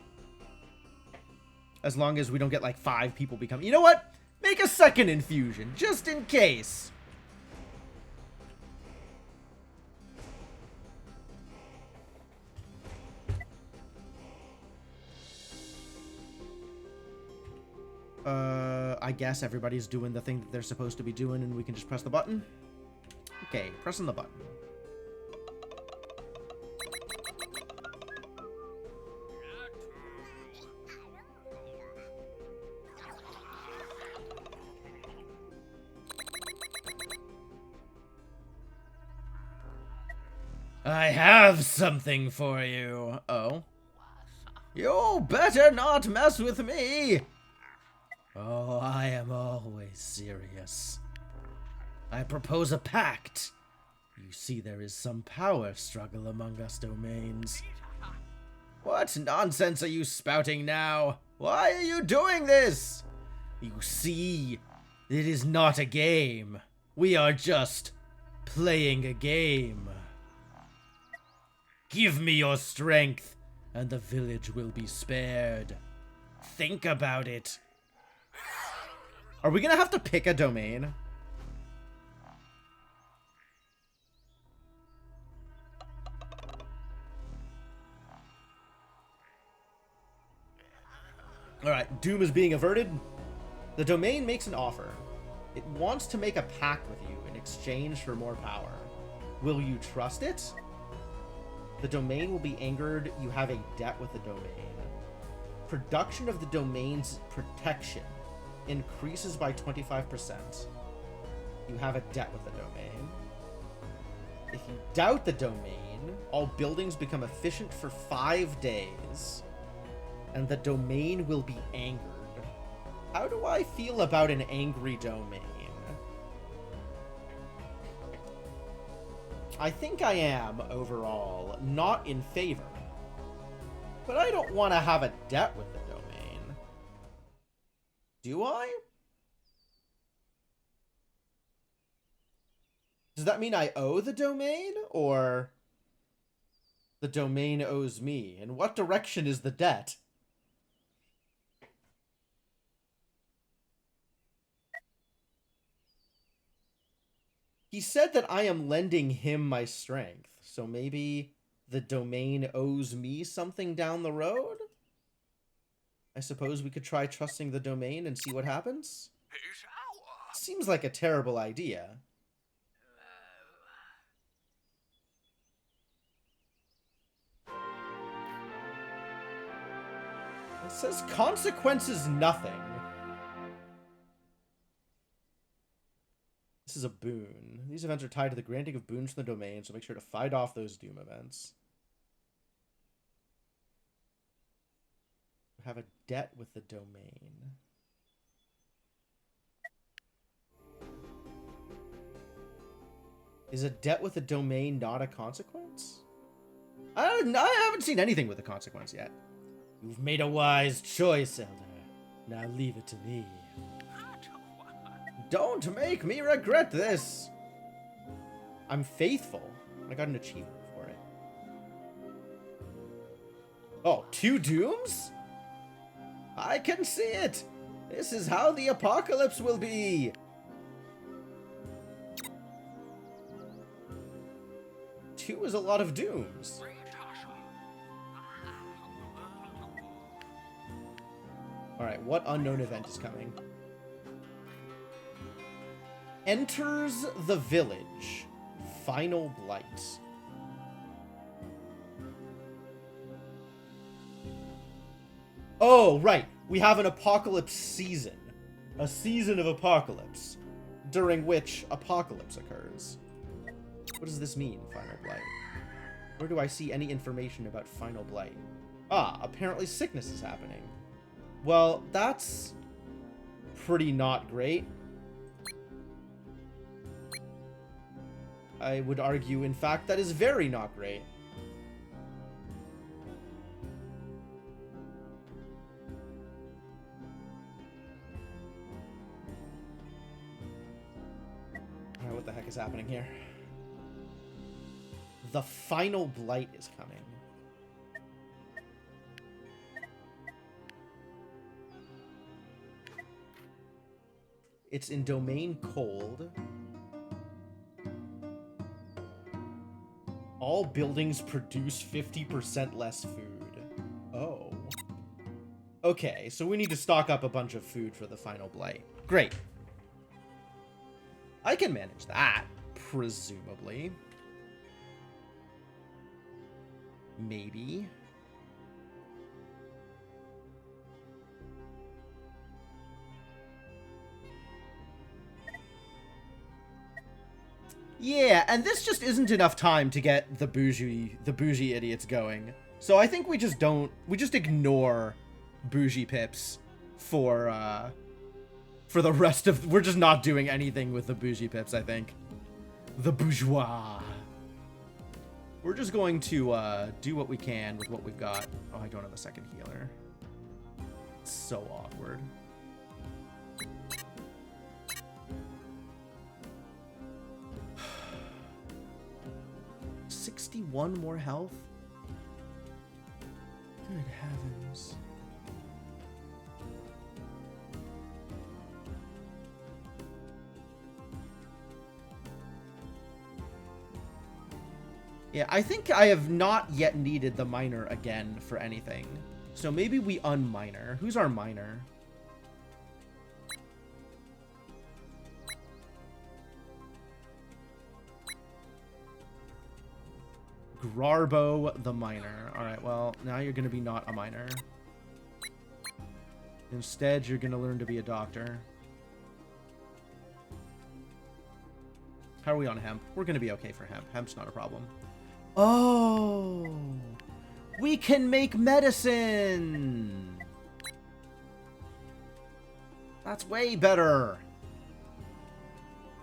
As long as we don't get like 5 people becoming... You know what? Make a second infusion, just in case. I guess everybody's doing the thing that they're supposed to be doing and we can just press the button. Okay, pressing the button. I have something for you. Oh. You better not mess with me. Oh, I am always serious. I propose a pact. You see, there is some power struggle among us domains. What nonsense are you spouting now? Why are you doing this? You see, it is not a game. We are just playing a game. Give me your strength, and the village will be spared. Think about it. Are we gonna have to pick a domain? Alright, doom is being averted. The domain makes an offer. It wants to make a pact with you in exchange for more power. Will you trust it? The domain will be angered. You have a debt with the domain. Production of the domain's protection increases by 25%. You have a debt with the domain. If you doubt the domain, all buildings become efficient for 5 days, and the domain will be angered. How do I feel about an angry domain? I think I am, overall, not in favor. But I don't want to have a debt with the domain. Do I? Does that mean I owe the domain? Or the domain owes me? In what direction is the debt? He said that I am lending him my strength, so maybe the domain owes me something down the road? I suppose we could try trusting the domain and see what happens? Seems like a terrible idea. It says consequences nothing. This is a boon. These events are tied to the granting of boons from the domain, so make sure to fight off those doom events. We have a debt with the domain. Is a debt with a domain not a consequence? I haven't seen anything with a consequence yet. You've made a wise choice, Elder. Now leave it to me. Don't make me regret this! I'm faithful. I got an achievement for it. Oh, 2 dooms? I can see it! This is how the apocalypse will be! Two is a lot of dooms. Alright, what unknown event is coming? Enters the village. Final Blight. Oh, right. We have an apocalypse season. A season of apocalypse, during which apocalypse occurs. What does this mean, Final Blight? Where do I see any information about Final Blight? Ah, apparently sickness is happening. Well, that's pretty not great. I would argue, in fact, that is very not great. Alright, what the heck is happening here? The Final Blight is coming. It's in Domain Cold. All buildings produce 50% less food. Oh. Okay, so we need to stock up a bunch of food for the Final Blight. Great. I can manage that, presumably. Maybe. Yeah, and this just isn't enough time to get the bougie idiots going. So I think we just ignore bougie pips for the rest of, we're just not doing anything with the bougie pips, I think. The bourgeois. We're just going to do what we can with what we've got. Oh, I don't have a second healer. It's so awkward. 61 more health? Good heavens. Yeah, I think I have not yet needed the miner again for anything. So maybe we unminer. Who's our miner? Grarbo the miner. Alright, well, now you're going to be not a miner. Instead, you're going to learn to be a doctor. How are we on hemp? We're going to be okay for hemp. Hemp's not a problem. Oh! We can make medicine! That's way better!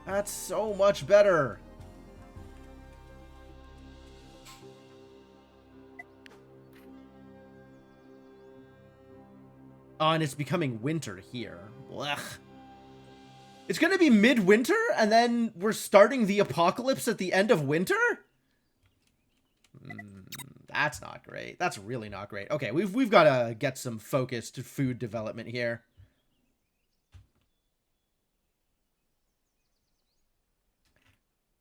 That's so much better! Oh, and it's becoming winter here. Blech. It's gonna be midwinter, and then we're starting the apocalypse at the end of winter? That's not great. That's really not great. Okay, we've got to get some focused food development here.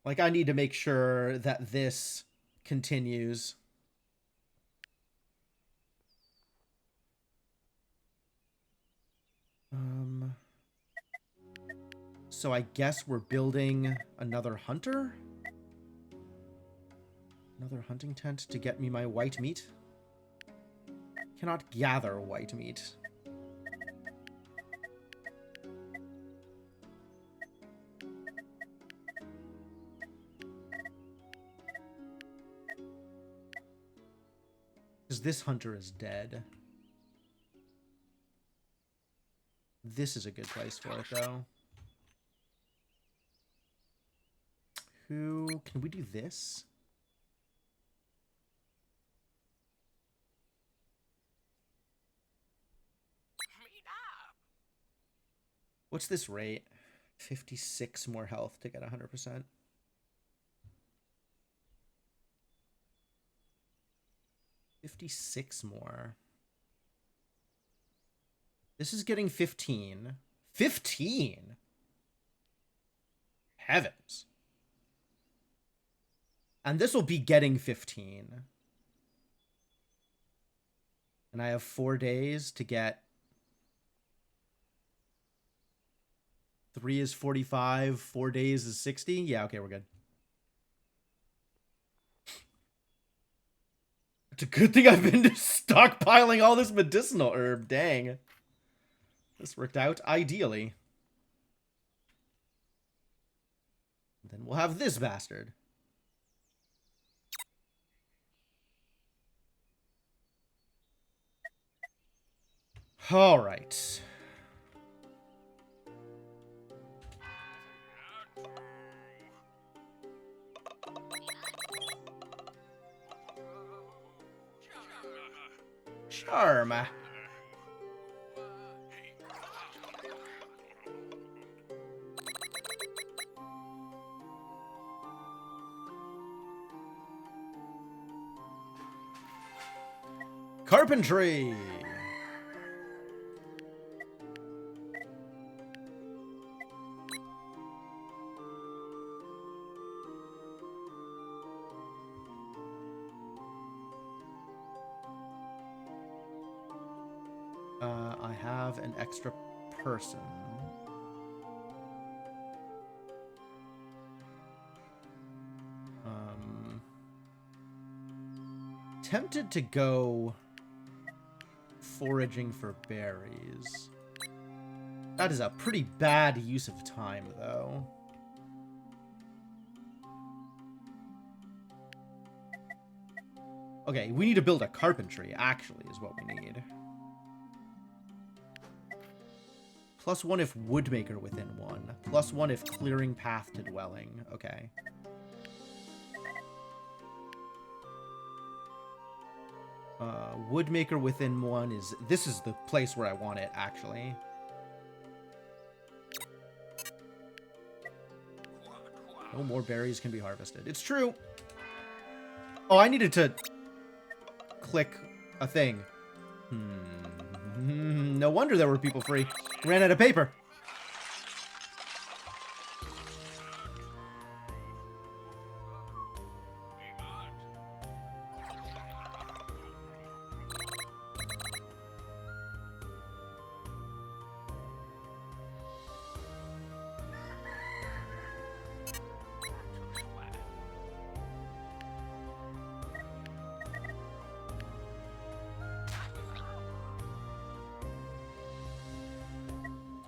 Like, I need to make sure that this continues. So I guess we're building another hunter? Another hunting tent to get me my white meat? Cannot gather white meat. Because this hunter is dead. This is a good place for it, though. Can we do this? What's this rate? 56 more health to get 100%. $56 more. This is getting 15. 15? Heavens. And this will be getting 15. And I have 4 days to get... 3 is 45, 4 days is 60. Yeah, okay, we're good. It's a good thing I've been stockpiling all this medicinal herb. Dang. This worked out ideally. then we'll have this bastard. All right. Charm. Carpentry. I have an extra person. Tempted to go foraging for berries. That is a pretty bad use of time, though. Okay, we need to build a carpentry, actually, is what we need. +1 if woodmaker within 1. +1 if clearing path to dwelling. Okay. Woodmaker within 1 is... This is the place where I want it, actually. No more berries can be harvested. It's true! Oh, I needed to click a thing. No wonder there were people free. Ran out of paper.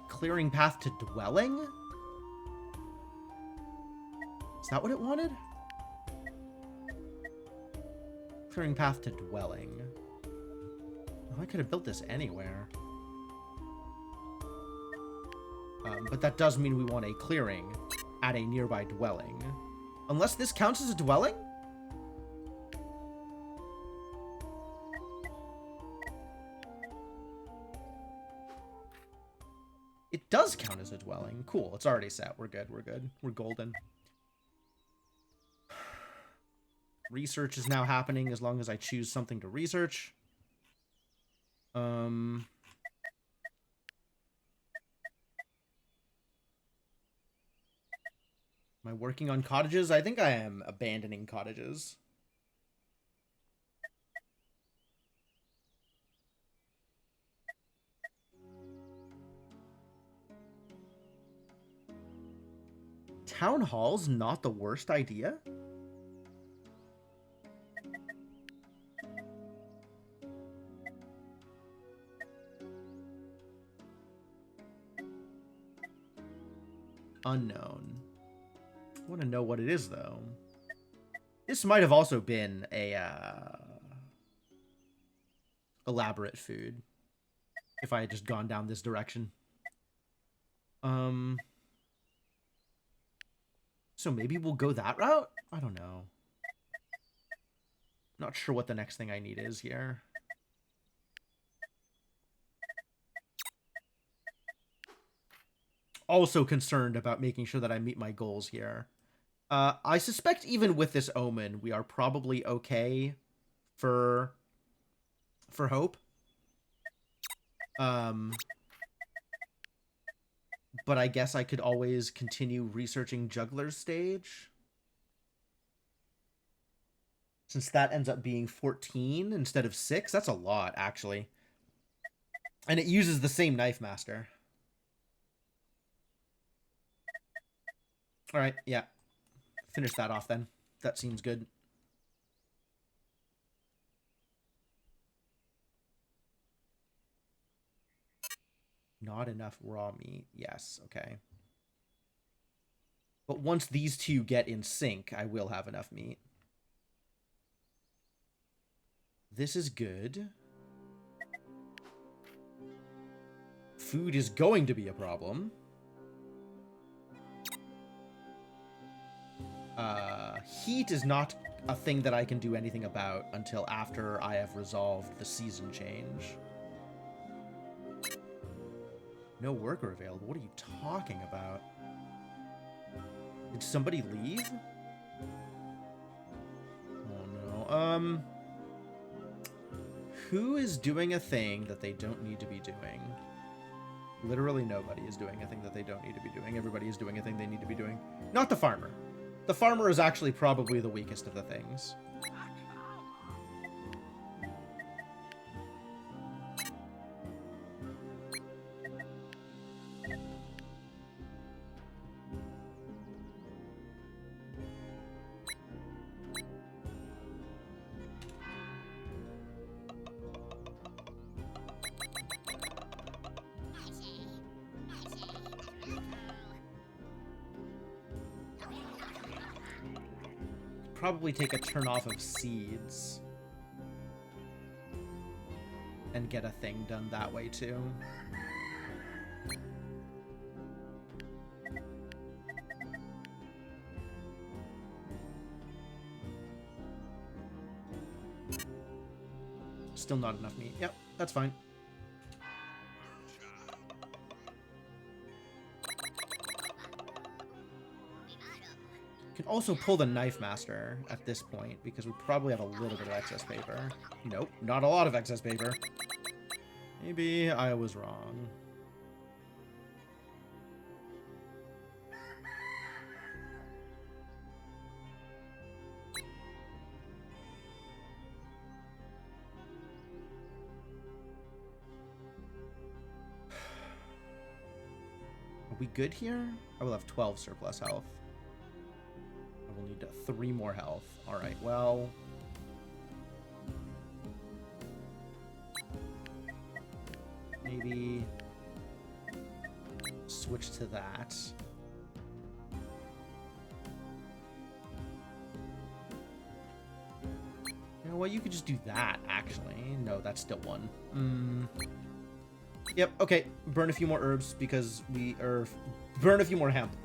Clearing path to dwelling? Is that what it wanted? Clearing path to dwelling. Oh, I could have built this anywhere. But that does mean we want a clearing at a nearby dwelling. Unless this counts as a dwelling? It does count as a dwelling. Cool, it's already set. We're good, we're good. We're golden. Research is now happening as long as I choose something to research. Am I working on cottages? I think I am abandoning cottages. Town hall's not the worst idea? Unknown. I want to know what it is, though. This might have also been a elaborate food if I had just gone down this direction. So maybe we'll go that route? I don't know. Not sure what the next thing I need is here. Also concerned about making sure that I meet my goals here. I suspect even with this omen, we are probably okay for hope. But I guess I could always continue researching Juggler's Stage. Since that ends up being 14 instead of 6, that's a lot, actually. And it uses the same Knife Master. Alright, yeah. Finish that off then. That seems good. Not enough raw meat. Yes, okay. But once these two get in sync, I will have enough meat. This is good. Food is going to be a problem. Heat is not a thing that I can do anything about until after I have resolved the season change. No worker available. What are you talking about? Did somebody leave? Oh no. Who is doing a thing that they don't need to be doing? Literally nobody is doing a thing that they don't need to be doing. Everybody is doing a thing they need to be doing. Not the farmer. The farmer is actually probably the weakest of the things. Probably take a turn off of seeds and get a thing done that way too. Still not enough meat. Yep, that's fine. Can also pull the Knife Master at this point, because we probably have a little bit of excess paper. Nope, not a lot of excess paper. Maybe I was wrong. Are we good here? I will have 12 surplus health. We'll need 3 more health. Alright, well... maybe... switch to that. You know what, you could just do that, actually. No, that's still 1. Yep, okay. Burn a few more herbs because we... burn a few more hemp.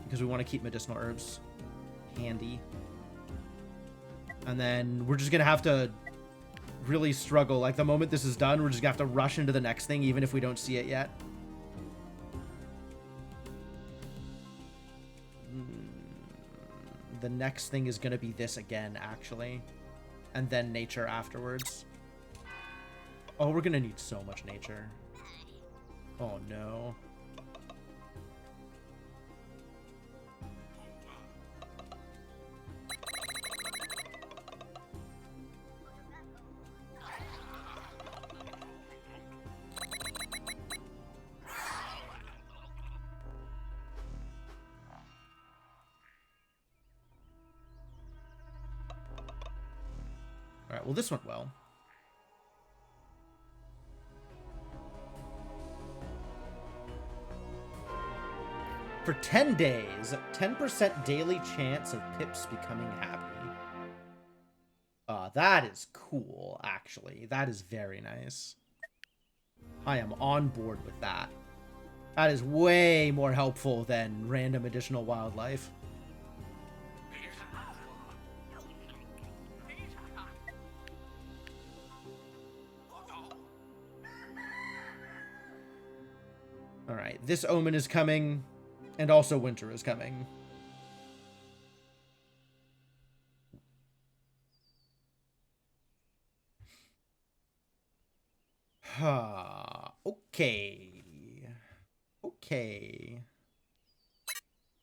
Because we want to keep medicinal herbs handy. And then we're just gonna have to really struggle. Like, the moment this is done, we're just gonna have to rush into the next thing, even if we don't see it yet. The next thing is gonna be this again, actually. And then nature afterwards. Oh, we're gonna need so much nature. Oh, no. Alright, well, this went well. For 10 days, 10% daily chance of Pips becoming happy. That is cool, actually. That is very nice. I am on board with that. That is way more helpful than random additional wildlife. Alright, this omen is coming, and also winter is coming. Okay. Okay.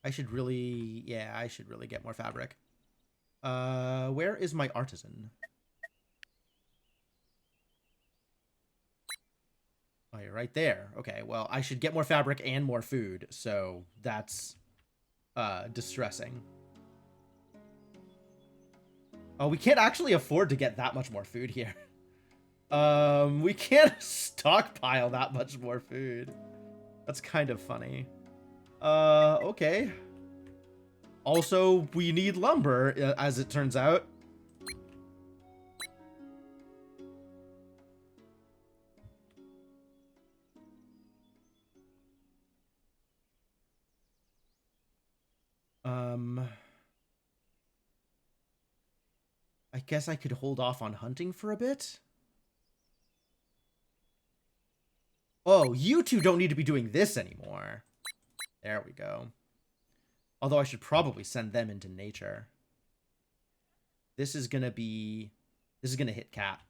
I should really... yeah, I should really get more fabric. Where is my artisan? Oh, you're right there. Okay, well, I should get more fabric and more food, so that's distressing. Oh, we can't actually afford to get that much more food here. We can't stockpile that much more food. That's kind of funny. Okay. Also, we need lumber, as it turns out. I guess I could hold off on hunting for a bit. Oh, you two don't need to be doing this anymore. There we go. Although I should probably send them into nature. This is gonna hit cap.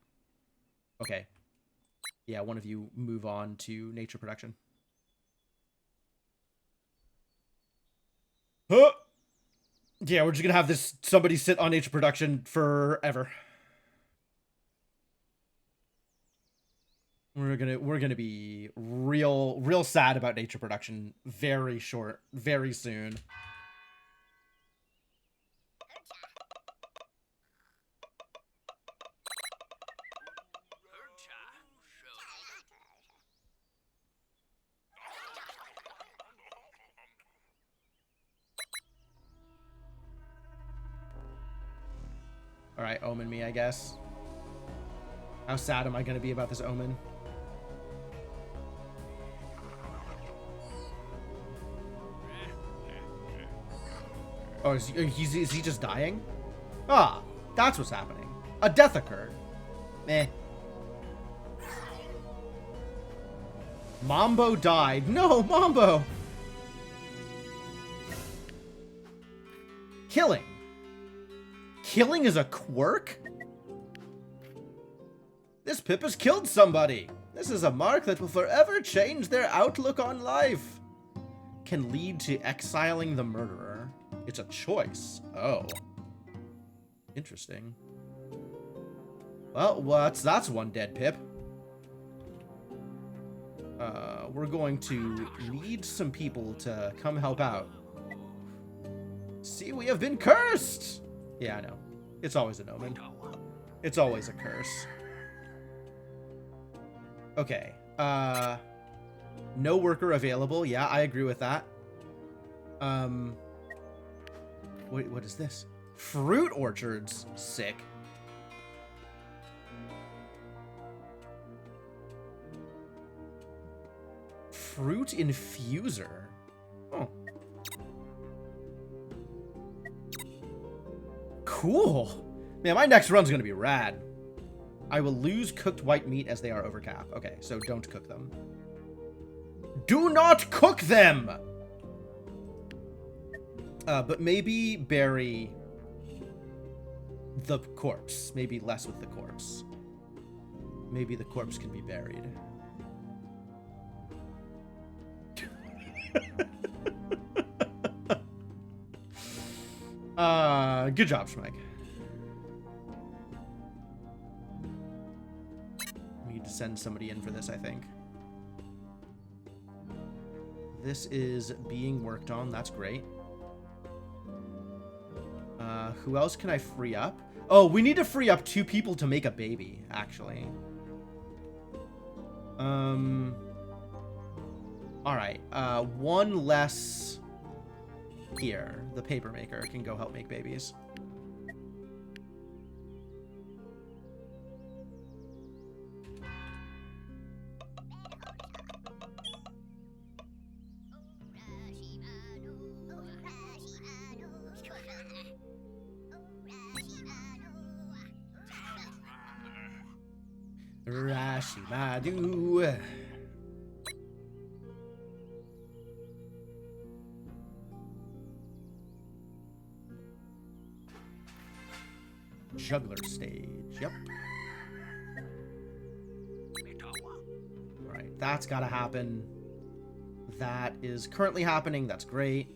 Okay. Yeah, one of you move on to nature production. Huh! Yeah, we're just gonna have somebody sit on nature production forever. We're gonna be real sad about nature production very soon. Alright, omen me, I guess. How sad am I gonna be about this omen? Oh, is he just dying? Ah, that's what's happening. A death occurred. Meh. Mambo died. No, Mambo! Killing. Killing is a quirk? This Pip has killed somebody. This is a mark that will forever change their outlook on life. Can lead to exiling the murderer. It's a choice. Oh. Interesting. Well, that's one dead Pip. We're going to need some people to come help out. See, we have been cursed! Yeah, I know. It's always an omen. It's always a curse. Okay. No worker available. Yeah, I agree with that. Wait, what is this? Fruit orchards. Sick. Fruit infuser. Oh. Cool. Man, my next run's gonna be rad. I will lose cooked white meat as they are over cap. Okay, so don't cook them. Do not cook them! But maybe bury the corpse. Maybe less with the corpse. Maybe the corpse can be buried. Good job, Schmeck. We need to send somebody in for this, I think. This is being worked on. That's great. Who else can I free up? Oh, we need to free up 2 people to make a baby, actually. Alright, one less here. The paper maker can go help make babies. Rashimadu. Juggler stage. Yep. Alright, that's gotta happen. That is currently happening. That's great.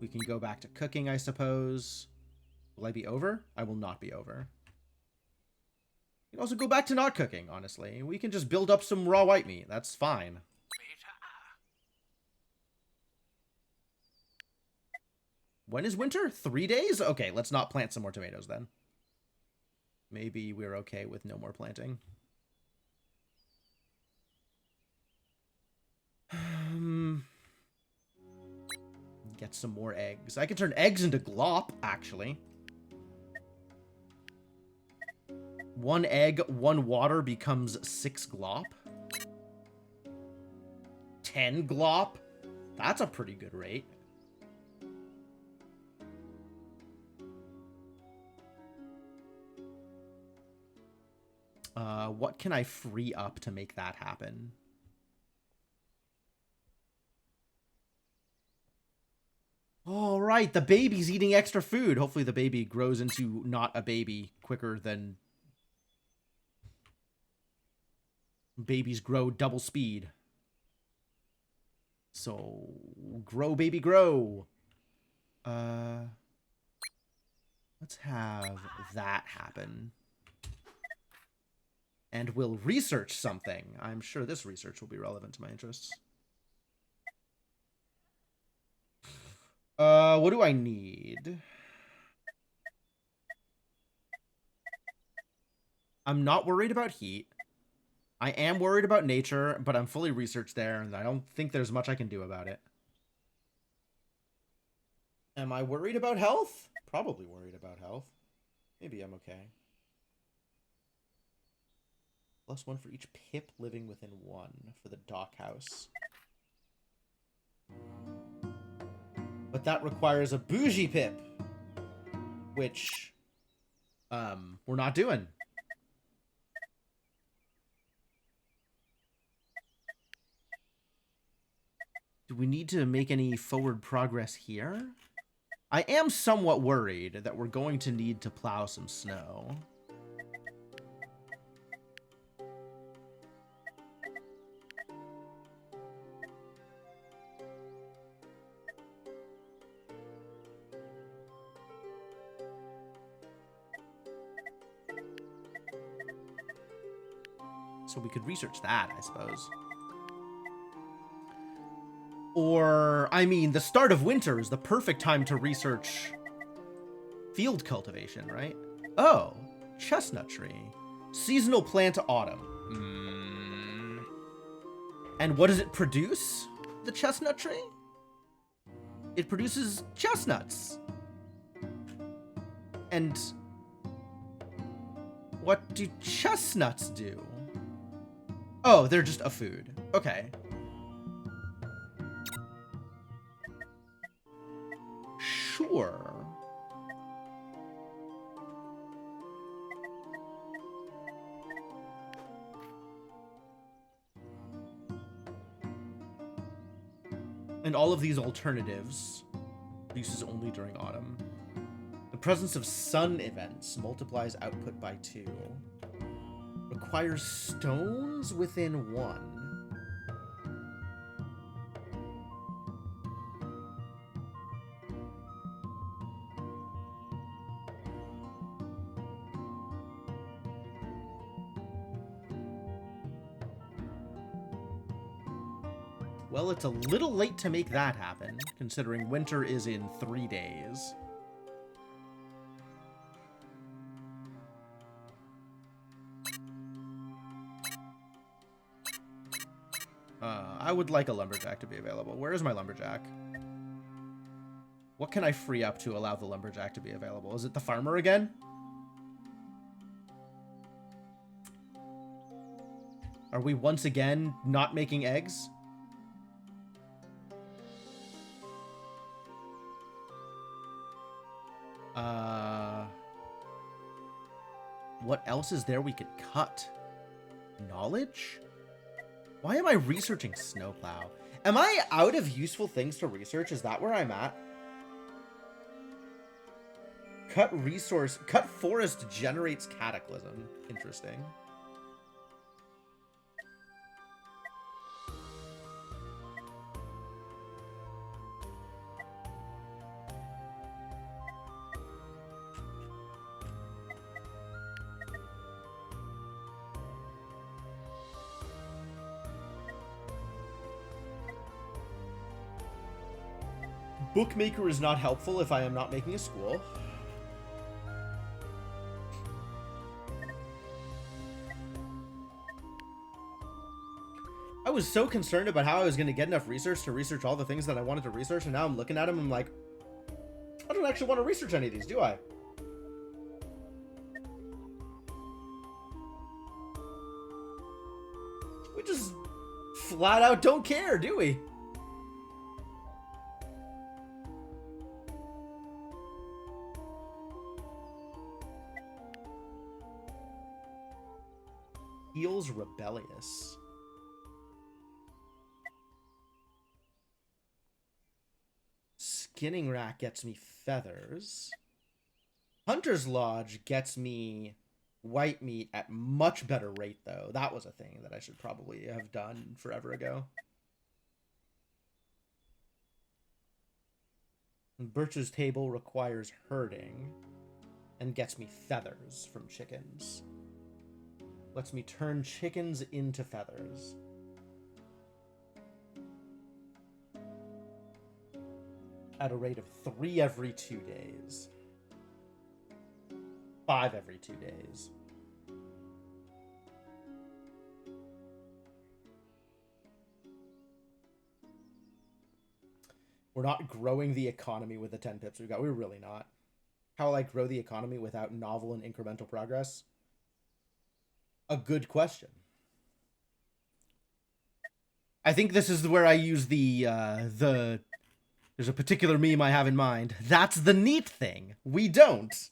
We can go back to cooking, I suppose. Will I be over? I will not be over. You can also go back to not cooking, honestly. We can just build up some raw white meat. That's fine. When is winter? 3 days? Okay, let's not plant some more tomatoes then. Maybe we're okay with no more planting. get some more eggs. I can turn eggs into glop, actually. 1 egg, 1 water becomes 6 glop. 10 glop? That's a pretty good rate. What can I free up to make that happen? All right, the baby's eating extra food. Hopefully the baby grows into not a baby quicker than babies grow double speed. So, grow, baby, grow. Let's have that happen. And we'll research something. I'm sure this research will be relevant to my interests. What do I need? I'm not worried about heat. I am worried about nature, but I'm fully researched there, and I don't think there's much I can do about it. Am I worried about health? Probably worried about health. Maybe I'm okay. +1 for each pip living within 1 for the dock house. But that requires a bougie pip, which we're not doing. Do we need to make any forward progress here? I am somewhat worried that we're going to need to plow some snow. So we could research that, I suppose. Or, I mean, the start of winter is the perfect time to research field cultivation, right? Oh, chestnut tree. Seasonal plant autumn. And what does it produce? The chestnut tree? It produces chestnuts. And what do chestnuts do? Oh, they're just a food. Okay. Sure. And all of these alternatives uses only during autumn. The presence of sun events multiplies output by 2. Requires stones within 1. Well, it's a little late to make that happen, considering winter is in 3 days. I would like a lumberjack to be available. Where is my lumberjack? What can I free up to allow the lumberjack to be available? Is it the farmer again? Are we once again not making eggs? What else is there we could cut? Knowledge? Why am I researching snowplow? Am I out of useful things to research? Is that where I'm at? Cut forest generates cataclysm. Interesting. Bookmaker is not helpful if I am not making a school. I was so concerned about how I was going to get enough research to research all the things that I wanted to research, and now I'm looking at them, I'm like, I don't actually want to research any of these, do I? We just flat out don't care, do we? Feels rebellious. Skinning rack gets me feathers. Hunter's Lodge gets me white meat at much better rate, though. That was a thing that I should probably have done forever ago. Birch's Table requires herding and gets me feathers from chickens. Lets me turn chickens into feathers. At a rate of 3 every 2 days. 5 every 2 days. We're not growing the economy with the 10 pips we've got. We're really not. How will I grow the economy without novel and incremental progress? A good question. I think this is where I use the there's a particular meme I have in mind. That's the neat thing. We don't.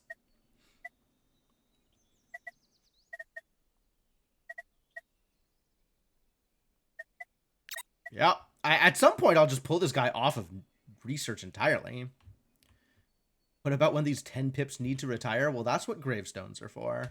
Yeah. At some point, I'll just pull this guy off of research entirely. What about when these 10 pips need to retire? Well, that's what gravestones are for.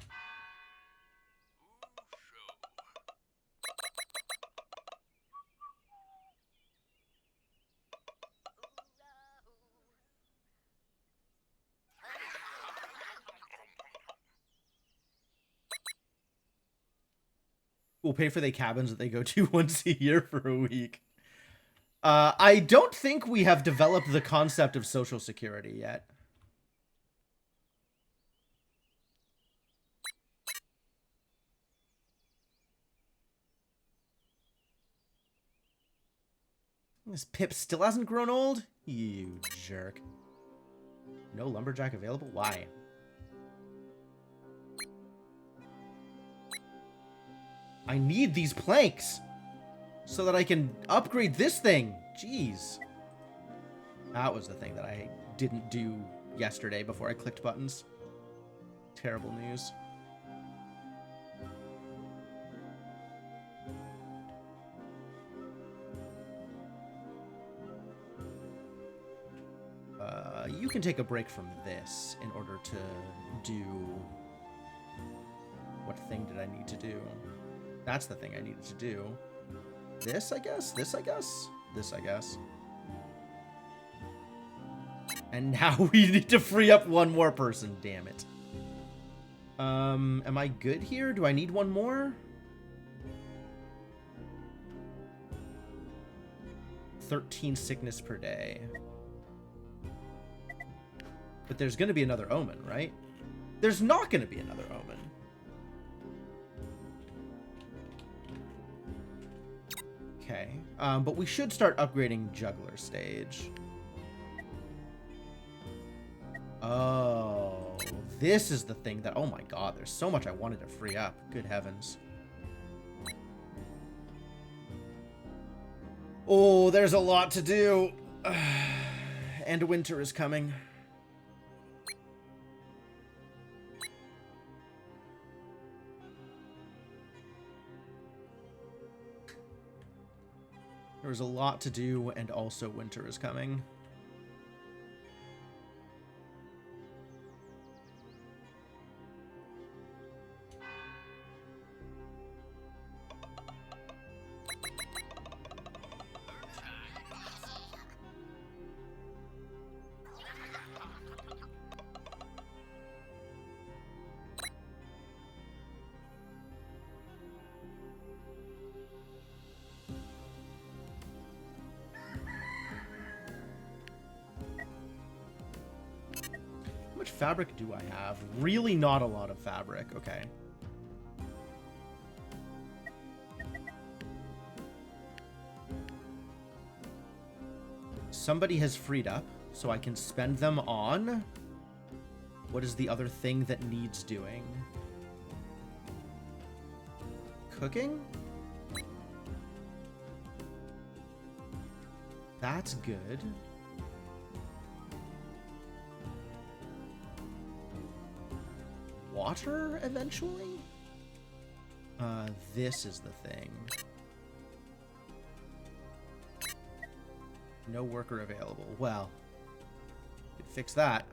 We'll pay for the cabins that they go to once a year for a week. I don't think we have developed the concept of social security yet. This Pip still hasn't grown old? You jerk. No lumberjack available? Why? I need these planks so that I can upgrade this thing. Jeez. That was the thing that I didn't do yesterday before I clicked buttons. Terrible news. You can take a break from this in order to do... What thing did I need to do? That's the thing I needed to do. This, I guess? This, I guess? This, I guess. And now we need to free up one more person, damn it. Am I good here? Do I need one more? 13 sickness per day. But there's going to be another omen, right? There's not going to be another omen. Okay. But we should start upgrading Juggler Stage. Oh, this is the thing that... Oh my god, there's so much I wanted to free up. Good heavens. Oh, there's a lot to do. And winter is coming. There's a lot to do, and also winter is coming. Fabric do I have? Really not a lot of fabric. Okay. somebody has freed up, so I can spend them on... What is the other thing that needs doing? Cooking? That's good. Water, eventually? This is the thing. No worker available. Well, could fix that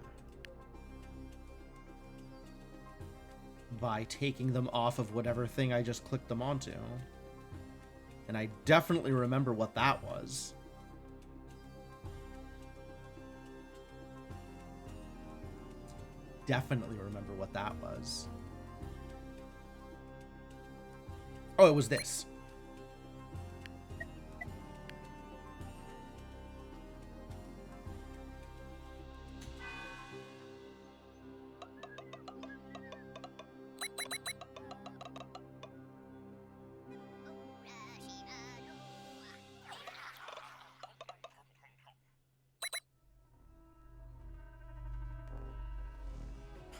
by taking them off of whatever thing I just clicked them onto. And I definitely remember what that was. Definitely remember what that was. Oh, it was this.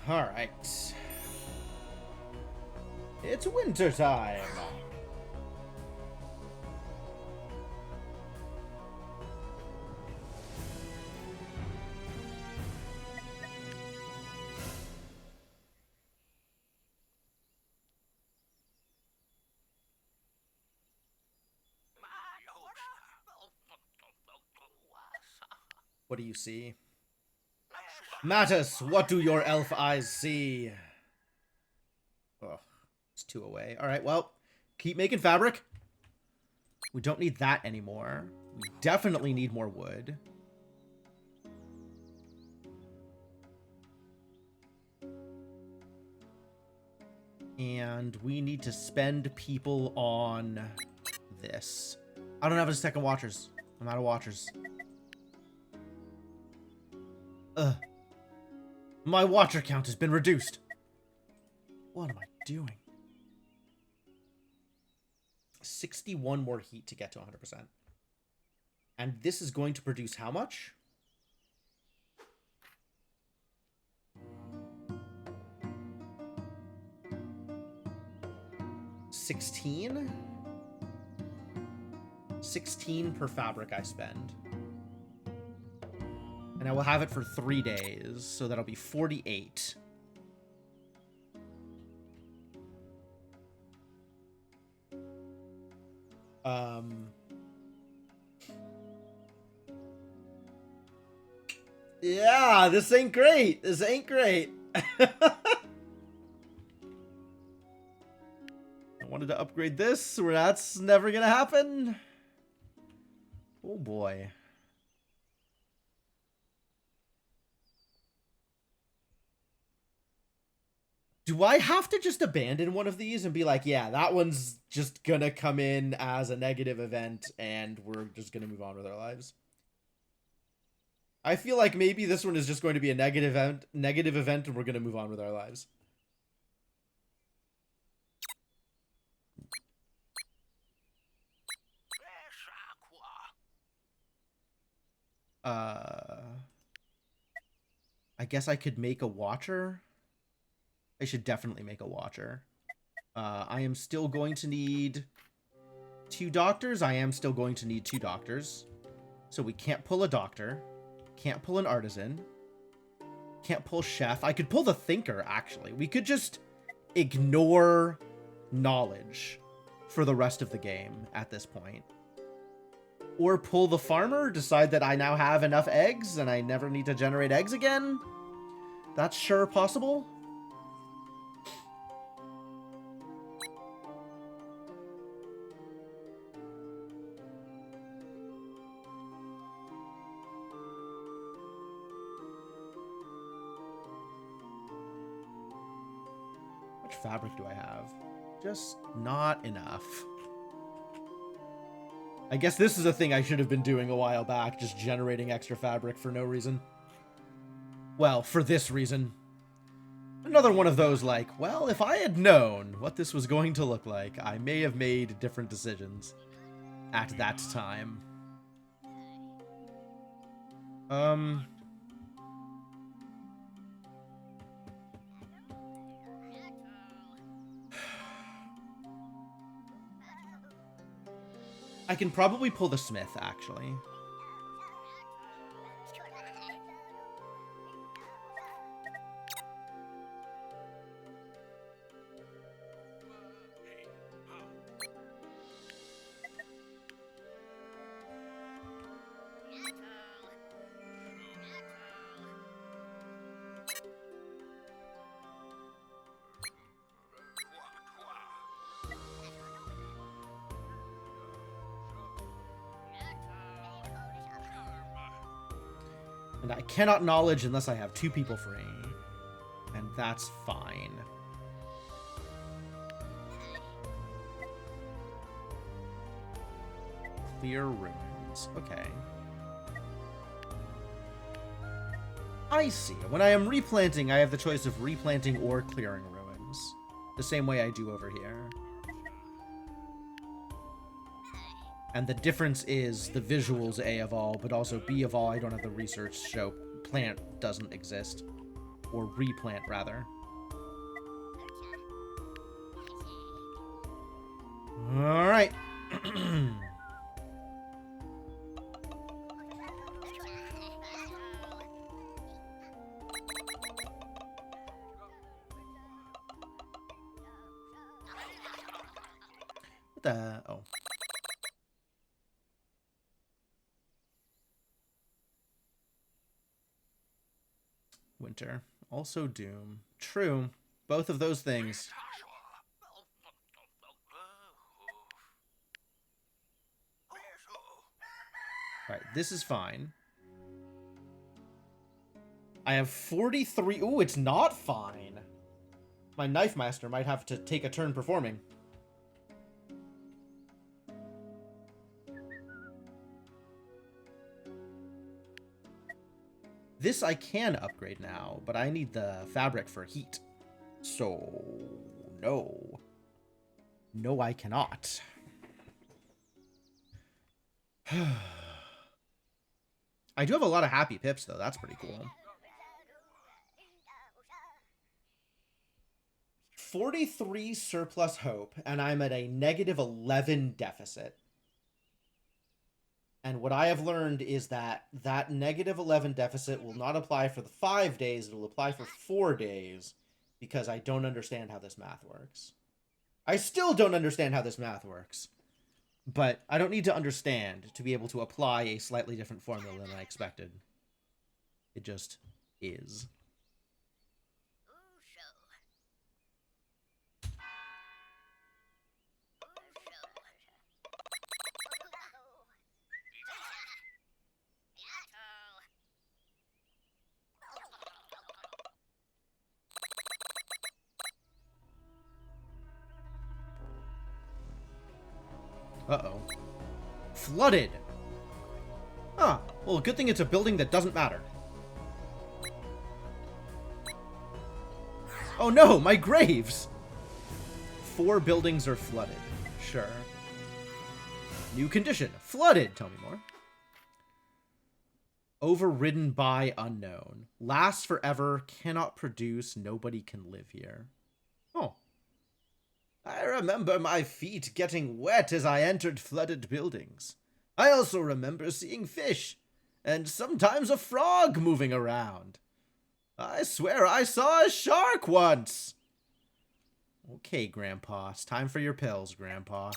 All right. It's winter time. What do you see? Mattis, what do your elf eyes see? Oh, it's 2 away. All right, well, keep making fabric. We don't need that anymore. We definitely need more wood. And we need to spend people on this. I don't have a second watchers. I'm out of watchers. Ugh. My watcher count has been reduced. What am I doing? 61 more heat to get to 100%. And this is going to produce how much? $16? 16 per fabric I spend. And I will have it for 3 days, so that'll be 48. Yeah, this ain't great. This ain't great. I wanted to upgrade this, where that's never gonna happen. Oh boy. Do I have to just abandon one of these and be like, yeah, that one's just gonna come in as a negative event and we're just gonna move on with our lives? I feel like maybe this one is just going to be a negative event and we're gonna move on with our lives. I guess I could make a watcher. I should definitely make a watcher. I am still going to need 2 doctors. I am still going to need 2 doctors. So we can't pull a doctor. Can't pull an artisan. Can't pull chef. I could pull the thinker, actually. We could just ignore knowledge for the rest of the game at this point. Or pull the farmer, decide that I now have enough eggs and I never need to generate eggs again. That's sure possible. Fabric do I have? Just not enough. I guess this is a thing I should have been doing a while back, just generating extra fabric for no reason. Well, for this reason. Another one of those like, well, if I had known what this was going to look like, I may have made different decisions at that time. Um... I can probably pull the smith, actually. And I cannot knowledge unless I have 2 people free. And that's fine. Clear ruins. Okay. I see. When I am replanting, I have the choice of replanting or clearing ruins. The same way I do over here. And the difference is the visuals A of all, but also B of all, I don't have the research show plant doesn't exist. Or replant, rather. Alright. What the... Oh. Winter. Also Doom. True. Both of those things. Alright, this is fine. I have 43... Ooh, it's not fine. My Knife Master might have to take a turn performing. This I can upgrade now, but I need the fabric for heat. So, no. No, I cannot. I do have a lot of happy pips, though. That's pretty cool. 43 surplus hope, and I'm at a -11 deficit. And what I have learned is that that -11 deficit will not apply for the 5 days. It will apply for 4 days because I don't understand how this math works. I still don't understand how this math works. But I don't need to understand to be able to apply a slightly different formula than I expected. It just is. Uh-oh. Flooded! Huh. Well, good thing it's a building that doesn't matter. Oh no, my graves! 4 buildings are flooded. Sure. New condition. Flooded! Tell me more. Overridden by unknown. Lasts forever. Cannot produce. Nobody can live here. Oh. I remember my feet getting wet as I entered flooded buildings. I also remember seeing fish, and sometimes a frog moving around. I swear I saw a shark once. Okay, Grandpa. It's time for your pills, Grandpa.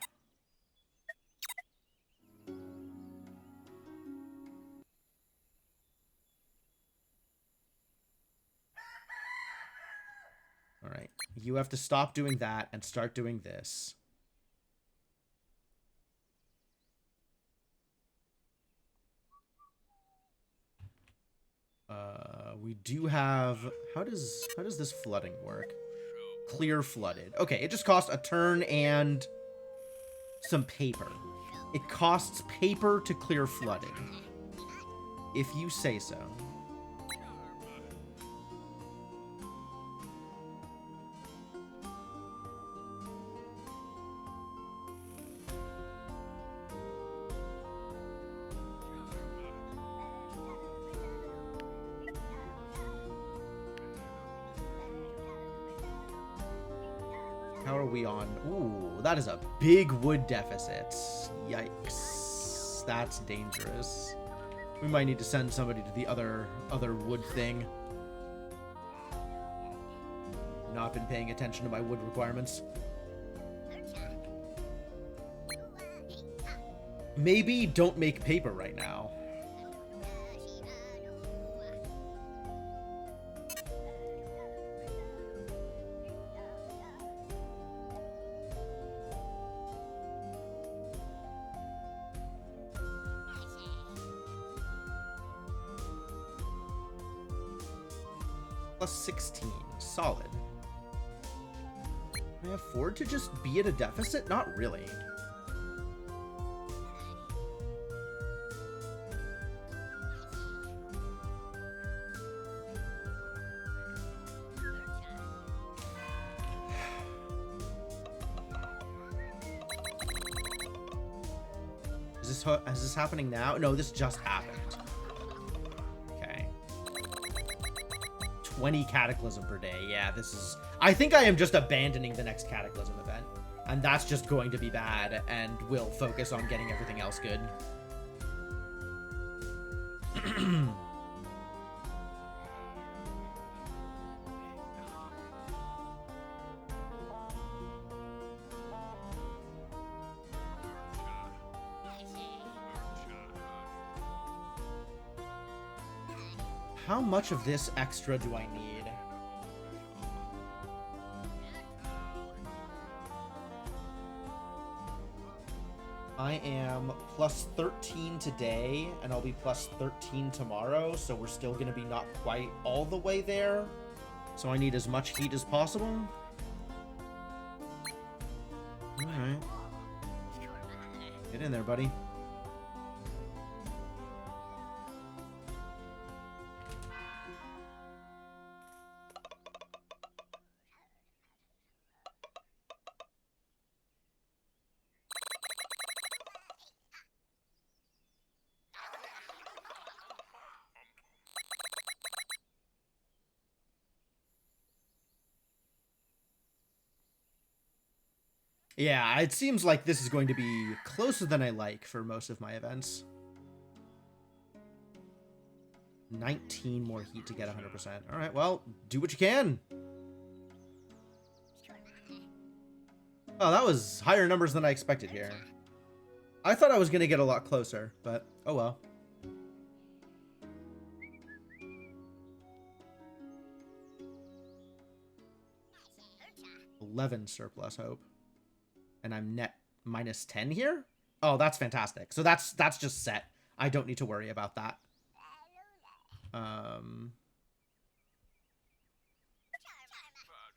Alright. You have to stop doing that and start doing this. We do have... How does this flooding work? Clear flooded. Okay, it just costs a turn and some paper. It costs paper to clear flooding. If you say so. How are we on? Ooh, that is a big wood deficit. Yikes. That's dangerous. We might need to send somebody to the other wood thing. Not been paying attention to my wood requirements. Maybe don't make paper right now. Plus 16. Solid. Can I afford to just be at a deficit? Not really. Is this happening now? No, this just happened. Okay. 20 Cataclysm per day. Yeah, this is... I think I am just abandoning the next Cataclysm event. And that's just going to be bad, and we'll focus on getting everything else good. How much of this extra do I need? I am plus 13 today, and I'll be plus 13 tomorrow, so we're still going to be not quite all the way there. So I need as much heat as possible. Alright. Get in there, buddy. Yeah, it seems like this is going to be closer than I like for most of my events. 19 more heat to get 100%. All right, well, do what you can. Oh, that was higher numbers than I expected here. I thought I was going to get a lot closer, but oh well. $11 surplus hope. And I'm net minus 10 here? Oh, that's fantastic. So that's just set. I don't need to worry about that. I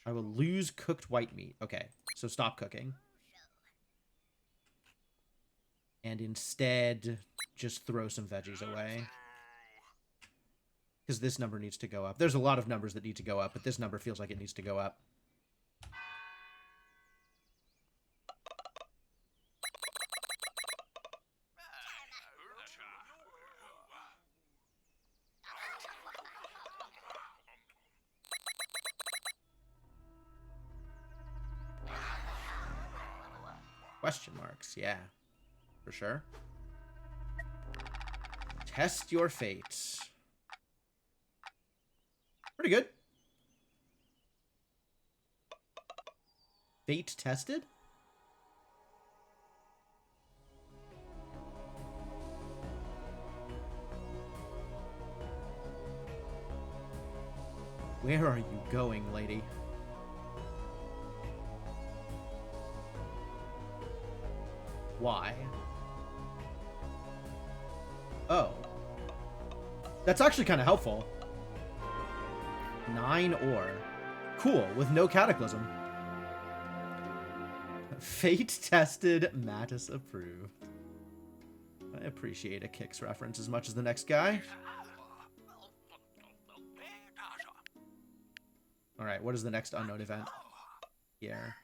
will lose cooked white meat. Okay, so stop cooking. And instead, just throw some veggies away. Because this number needs to go up. There's a lot of numbers that need to go up, but this number feels like it needs to go up. Question marks, yeah. For sure. Test your fate. Pretty good. Fate tested? Where are you going, lady? Why? Oh. That's actually kind of helpful. 9 ore. Cool, with no cataclysm. Fate tested, Mattis approved. I appreciate a Kix reference as much as the next guy. Alright, what is the next unknown event? Here.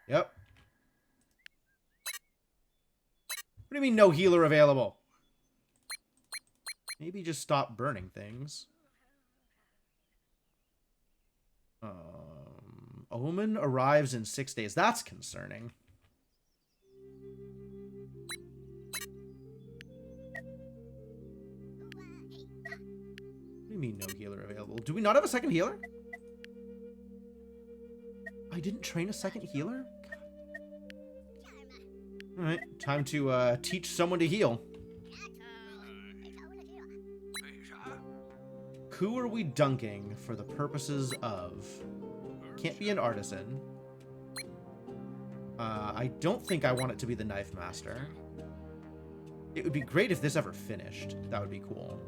Yep. What do you mean no healer available? Maybe just stop burning things. Omen arrives in 6 days. That's concerning. What do you mean no healer available? Do we not have a second healer? I didn't train a second healer? Alright, time to teach someone to heal. Who are we dunking for the purposes of... Can't be an artisan. I don't think I want it to be the knife master. It would be great if this ever finished. That would be cool.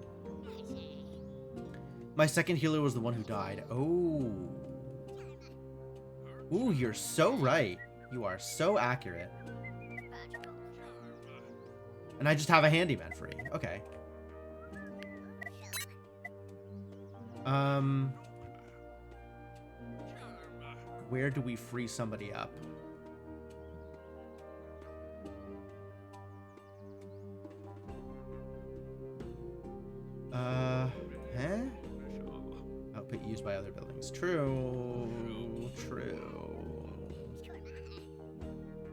My second healer was the one who died. Oh. Ooh, you're so right. You are so accurate. And I just have a handyman free. Okay. Where do we free somebody up? Output used by other buildings. True.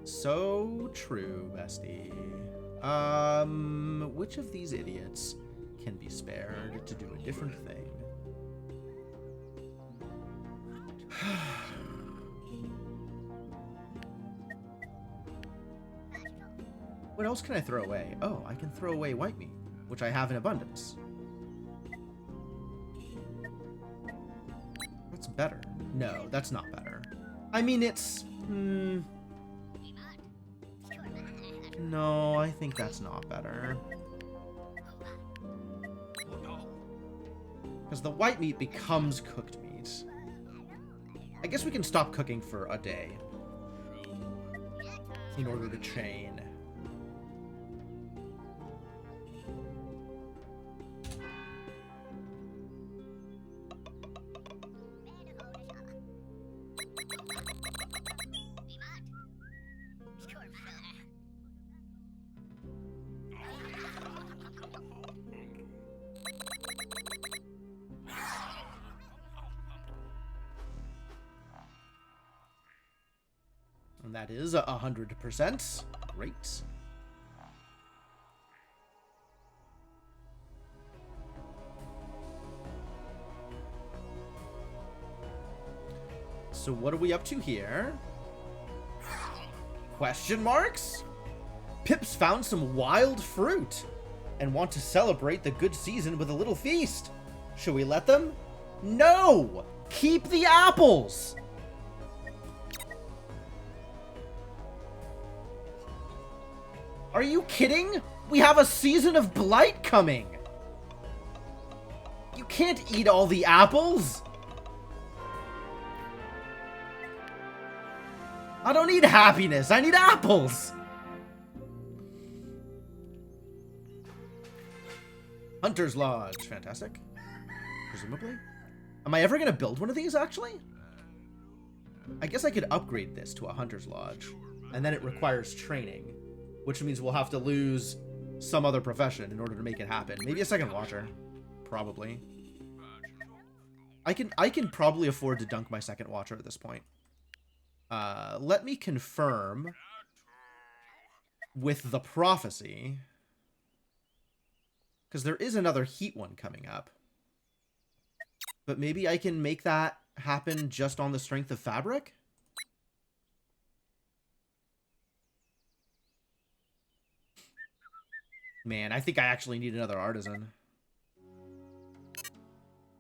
So true, bestie. Which of these idiots can be spared to do a different thing? What else can I throw away? Oh, I can throw away white meat, which I have in abundance. That's better. No, that's not better. I mean, it's... No, I think that's not better. Because the white meat becomes cooked meat. I guess we can stop cooking for a day in order to chain. And that is 100%. Great. So what are we up to here? Question marks? Pips found some wild fruit and want to celebrate the good season with a little feast. Should we let them? No! Keep the apples! Are you kidding? We have a season of blight coming. You can't eat all the apples. I don't need happiness. I need apples. Hunter's Lodge. Fantastic. Presumably. Am I ever going to build one of these, actually? I guess I could upgrade this to a Hunter's Lodge. And then it requires training. Which means we'll have to lose some other profession in order to make it happen. Maybe a second watcher. Probably. I can probably afford to dunk my second watcher at this point. Let me confirm with the prophecy. Because there is another heat one coming up. But maybe I can make that happen just on the strength of fabric? Man, I think I actually need another artisan.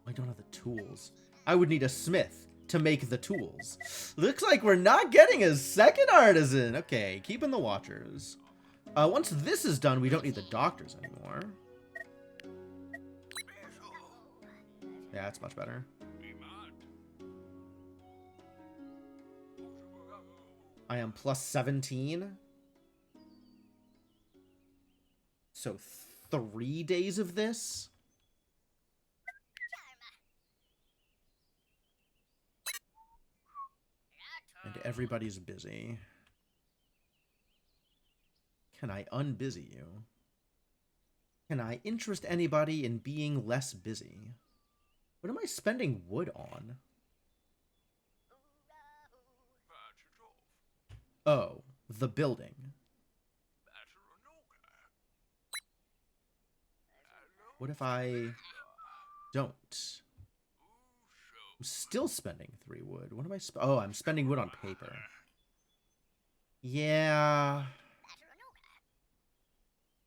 I don't have the tools. I would need a smith to make the tools. Looks like we're not getting a second artisan. Okay, keeping the watchers. Once this is done, we don't need the doctors anymore. Yeah, that's much better. I am plus 17. So 3 days of this? And everybody's busy. Can I unbusy you? Can I interest anybody in being less busy? What am I spending wood on? Oh, the building. What if I don't? I'm still spending 3 wood. What am I oh, I'm spending wood on paper. Yeah.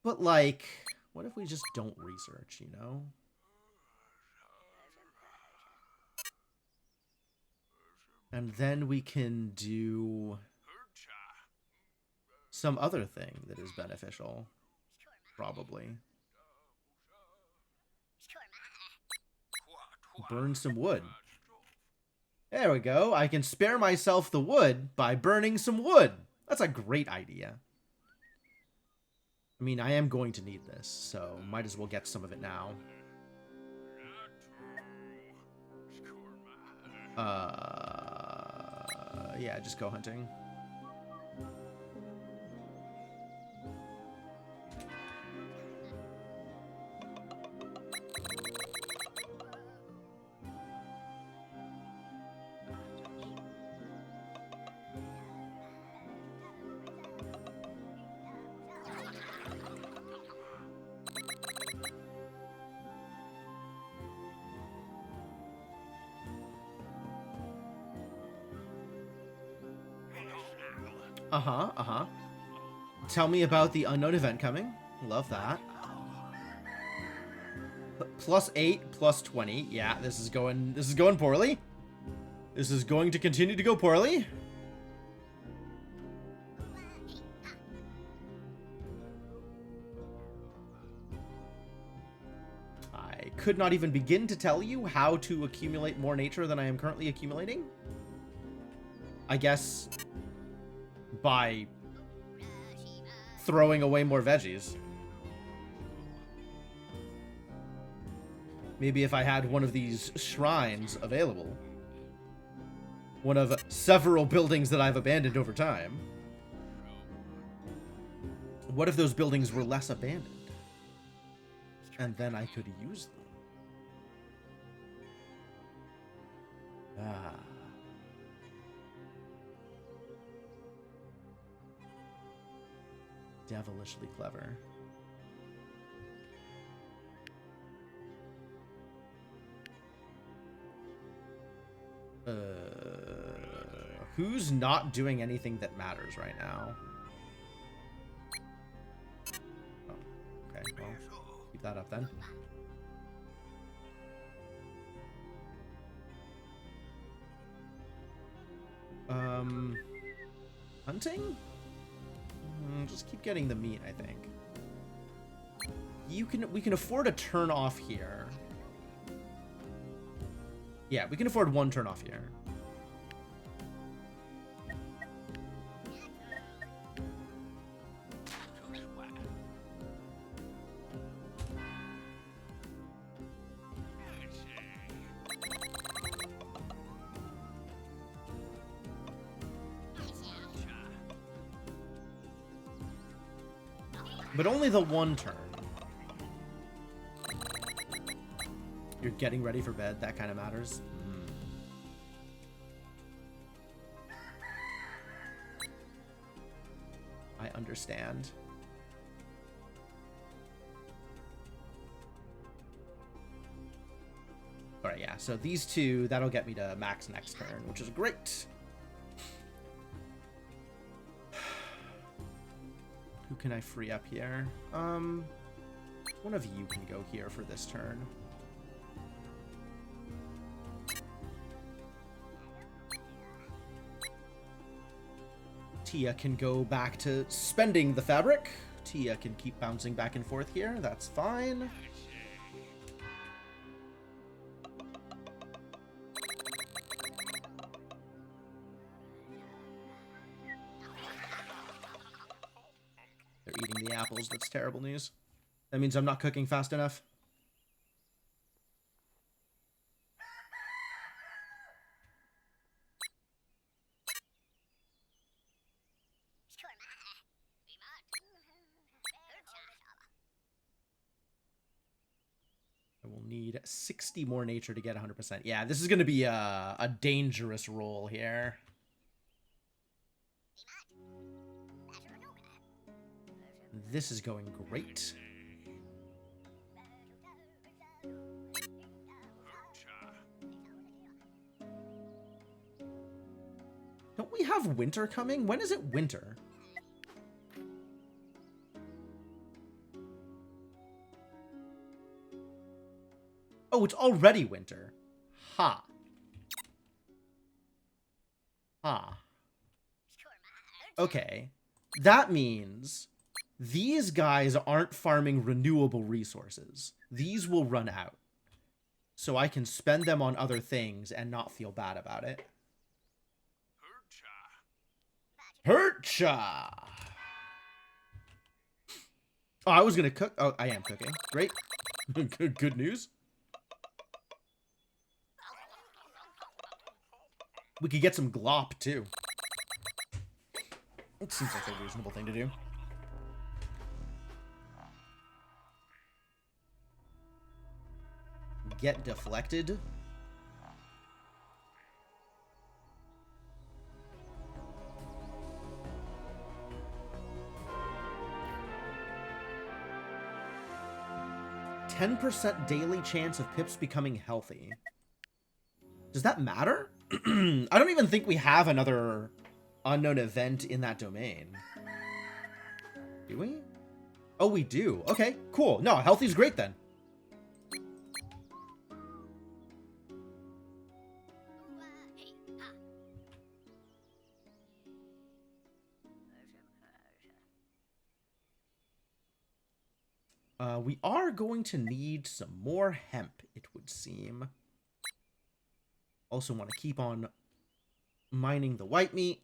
But, like, what if we just don't research, you know? And then we can do some other thing that is beneficial. Probably. Burn some wood. There we go. I can spare myself the wood by burning some wood. That's a great idea. I mean, I am going to need this, so might as well get some of it now. Yeah, just go hunting. Tell me about the unknown event coming. Love that. +8, +20. Yeah, this is going poorly. This is going to continue to go poorly. I could not even begin to tell you how to accumulate more nature than I am currently accumulating. I guess by throwing away more veggies. Maybe if I had one of these shrines available. One of several buildings that I've abandoned over time. What if those buildings were less abandoned? And then I could use them. Ah. Devilishly clever. Who's not doing anything that matters right now? Oh, okay, well, keep that up then. Hunting? Just keep getting the meat, I think. We can afford a turn off here. Yeah, we can afford 1 turn off here. But only the 1 turn. You're getting ready for bed, that kind of matters. I understand. Alright, yeah, so these 2, that'll get me to max next turn, which is great. Who can I free up here? One of you can go here for this turn. Tia can go back to spending the fabric. Tia can keep bouncing back and forth here. That's fine. They're eating the apples. That's terrible news. That means I'm not cooking fast enough. I will need 60 more nature to get 100%. Yeah, this is going to be a dangerous roll here. This is going great. Don't we have winter coming? When is it winter? Oh, it's already winter. Ha. Ha. Okay. That means these guys aren't farming renewable resources. These will run out. So I can spend them on other things and not feel bad about it. Hurtcha! Oh, I was gonna cook. Oh, I am cooking. Great. Good news. We could get some glop, too. It seems like a reasonable thing to do. Get deflected. %10 daily chance of Pips becoming healthy. Does that matter? I don't even think we have another unknown event in that domain. Do we? Oh, we do. Okay, cool. No, healthy's great then. We are going to need some more hemp, it would seem. Also want to keep on mining the white meat.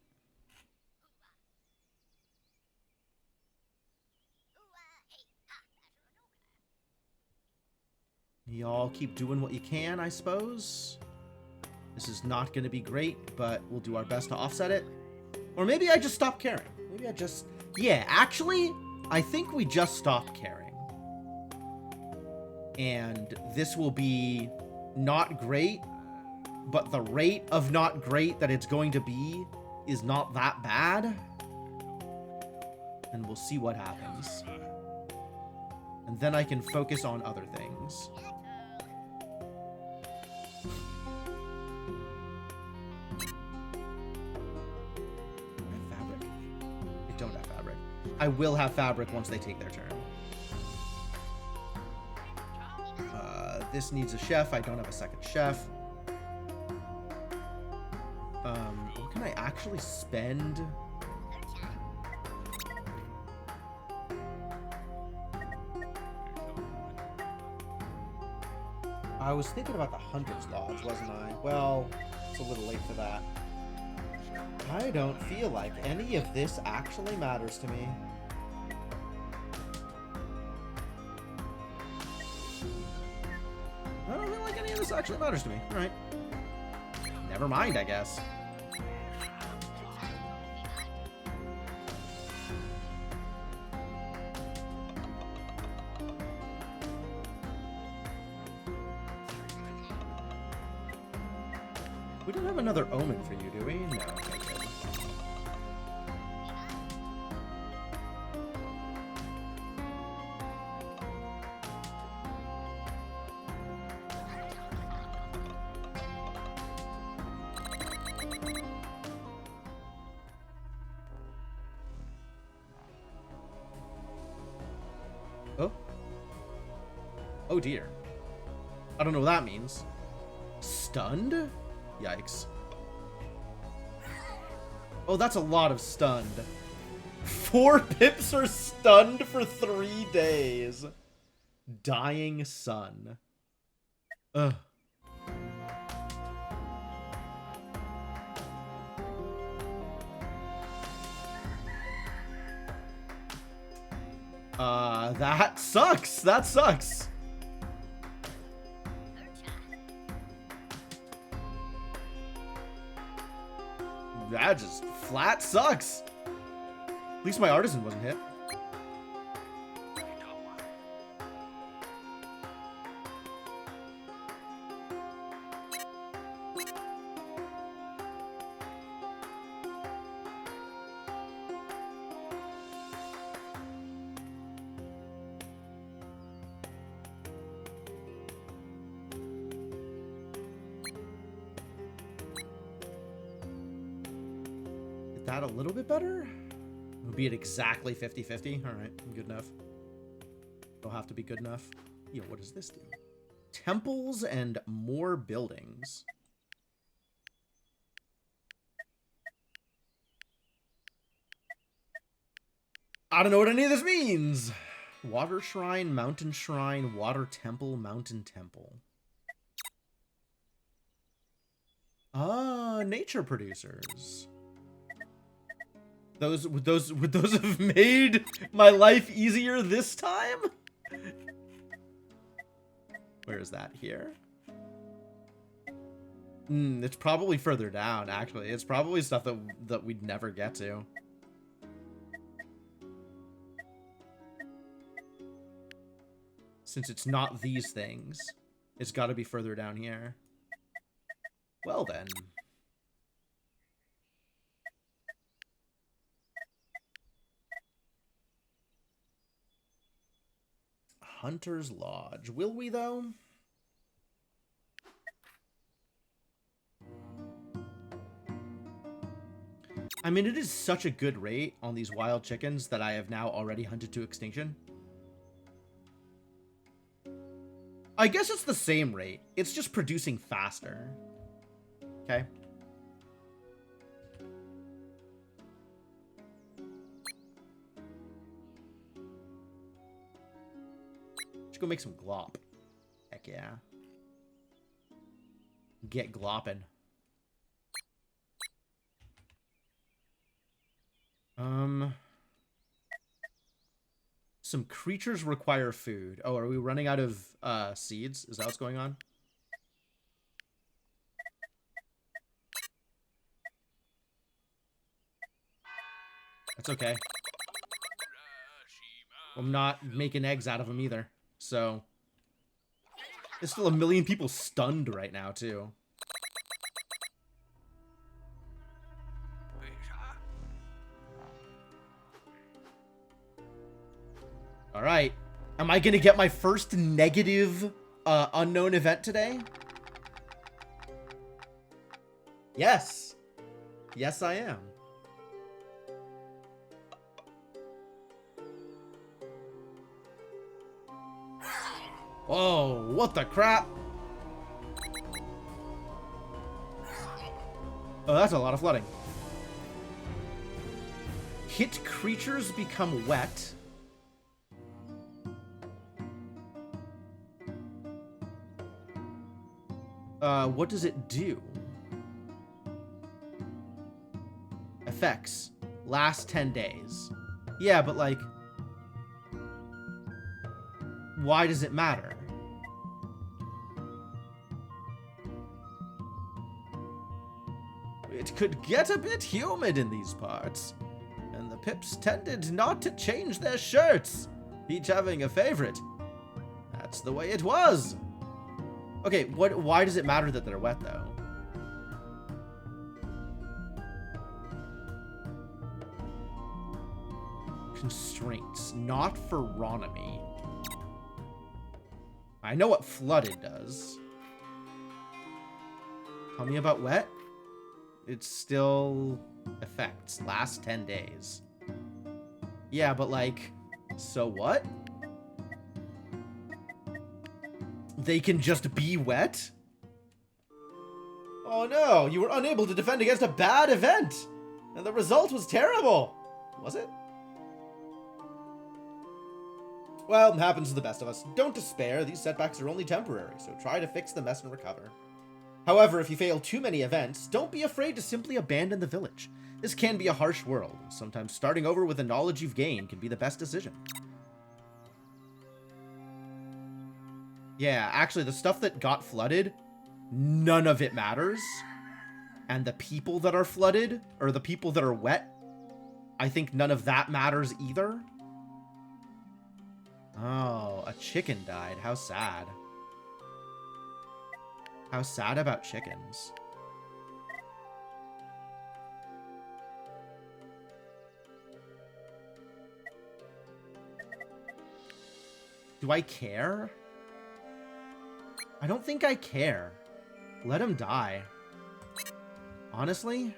Y'all keep doing what you can, I suppose. This is not going to be great, but we'll do our best to offset it. Or maybe I just stop caring. Maybe I just... Yeah, actually, I think we just stopped caring. And this will be not great, but the rate of not great that it's going to be is not that bad. And we'll see what happens. And then I can focus on other things. I have fabric? I don't have fabric. I will have fabric once they take their turn. This needs a chef. I don't have a second chef. What can I actually spend? I was thinking about the Hunter's Lodge, wasn't I? Well, it's a little late for that. I don't feel like any of this actually matters to me. I don't feel like any of this actually matters to me. Alright. Never mind, I guess. We don't have another omen for you, do we? No. Okay, good. Oh? Oh dear. I don't know what that means. Stunned? Yikes. Oh, that's a lot of stunned. 4 pips are stunned for 3 days. Dying sun. Ugh. That sucks. That sucks. That just flat sucks. At least my artisan wasn't hit. that a little bit better? Would be at exactly 50-50. All right, good enough. It'll have to be good enough. Yo, what does this do? Temples and more buildings. I don't know what any of this means. Water shrine, mountain shrine, water temple, mountain temple. Ah, nature producers. Would those have made my life easier this time? Where is that? Here? It's probably further down, actually. It's probably stuff that we'd never get to. Since it's not these things, it's got to be further down here. Well then. Hunter's Lodge. Will we, though? I mean, it is such a good rate on these wild chickens that I have now already hunted to extinction. I guess it's the same rate. It's just producing faster. Okay. Let's go make some glop. Heck yeah. Get glopping. Some creatures require food. Oh, are we running out of seeds? Is that what's going on? That's okay. I'm not making eggs out of them either. So, there's still a million people stunned right now, too. Alright. Am I gonna get my first negative unknown event today? Yes. Yes, I am. Whoa, what the crap? Oh, that's a lot of flooding. Hit creatures become wet. What does it do? Effects. Last 10 days. Yeah, but like... why does it matter? It could get a bit humid in these parts, and the pips tended not to change their shirts, each having a favorite. That's the way it was. Okay, why does it matter that they're wet, though? Constraints, not Feronomy. I know what flooded does. Tell me about wet. It's still effects. Last 10 days. Yeah, but like, so what? They can just be wet? Oh no, you were unable to defend against a bad event! And the result was terrible! Was it? Well, it happens to the best of us. Don't despair, these setbacks are only temporary, so try to fix the mess and recover. However, if you fail too many events, don't be afraid to simply abandon the village. This can be a harsh world, and sometimes starting over with the knowledge you've gained can be the best decision. Yeah, actually, the stuff that got flooded, none of it matters. And the people that are flooded, or the people that are wet, I think none of that matters either. Oh, a chicken died. How sad. How sad about chickens. Do I care? I don't think I care. Let him die. Honestly?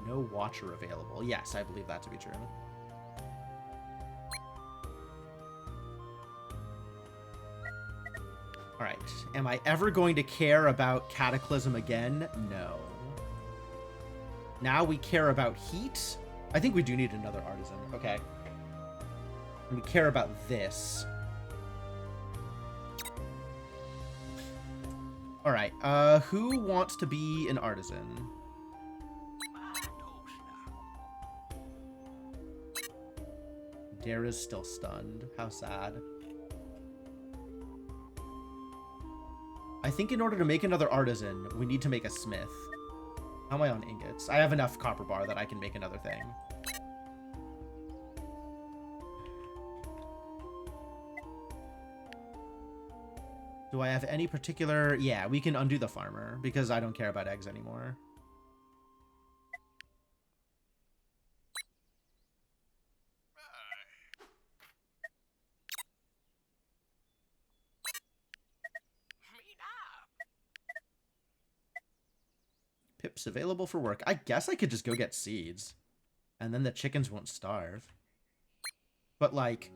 No watcher available. Yes, I believe that to be true. Alright. Am I ever going to care about Cataclysm again? No. Now we care about heat. I think we do need another artisan. Okay. And we care about this. Alright. Who wants to be an artisan? Dara's still stunned. How sad. I think in order to make another artisan, we need to make a smith. How am I on ingots? I have enough copper bar that I can make another thing. Do I have any particular... Yeah, we can undo the farmer, because I don't care about eggs anymore. Pips available for work. I guess I could just go get seeds. And then the chickens won't starve. But, like...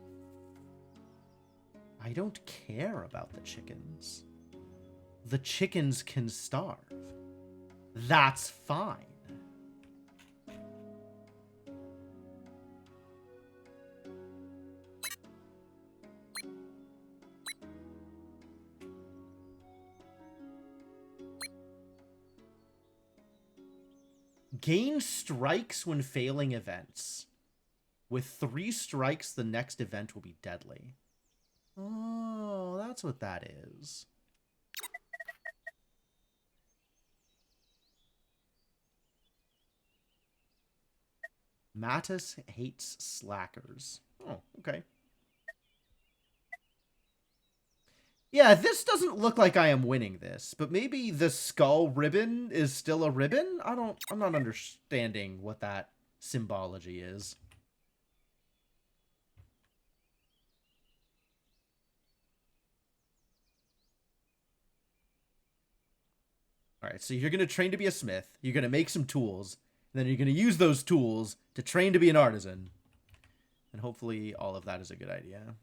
I don't care about the chickens. The chickens can starve. That's fine. Gain strikes when failing events. With 3 strikes, the next event will be deadly. Oh, that's what that is. Mattis hates slackers. Oh, okay. Yeah, this doesn't look like I am winning this, but maybe the skull ribbon is still a ribbon? I'm not understanding what that symbology is. Alright, so you're going to train to be a smith, you're going to make some tools, and then you're going to use those tools to train to be an artisan. And hopefully all of that is a good idea.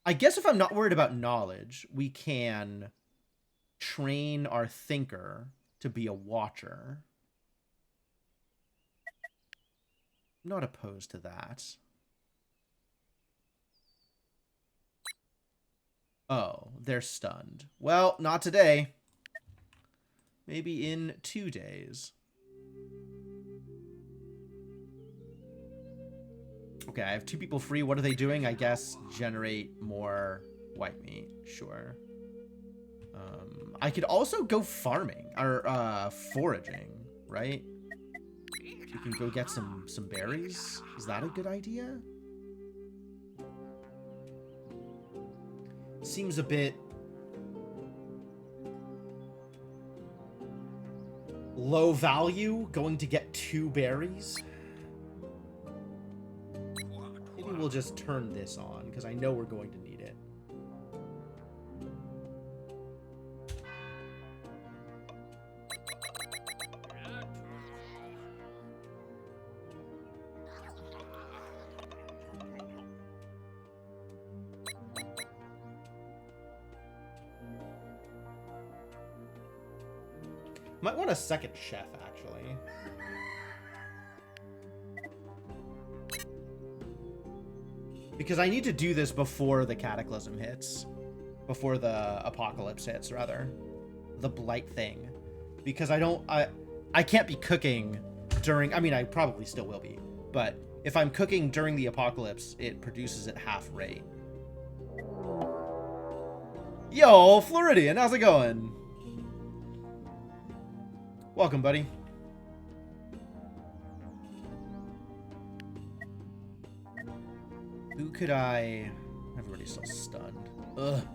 I guess if I'm not worried about knowledge, we can train our thinker to be a watcher. I'm not opposed to that. Oh, they're stunned. Well, not today. Maybe in 2 days. Okay, I have 2 people free. What are they doing? I guess generate more white meat. Sure. I could also go farming or foraging, right? You can go get some berries. Is that a good idea? Seems a bit low value going to get 2 berries. Maybe we'll just turn this on because I know we're going to need it. Might want a second chef, actually. Because I need to do this before the cataclysm hits. Before the apocalypse hits, rather. The blight thing. Because I can't be cooking during... I mean, I probably still will be. But if I'm cooking during the apocalypse, it produces at half rate. Yo, Floridian, how's it going? Welcome, buddy. Who could I... Everybody's still stunned. Ugh.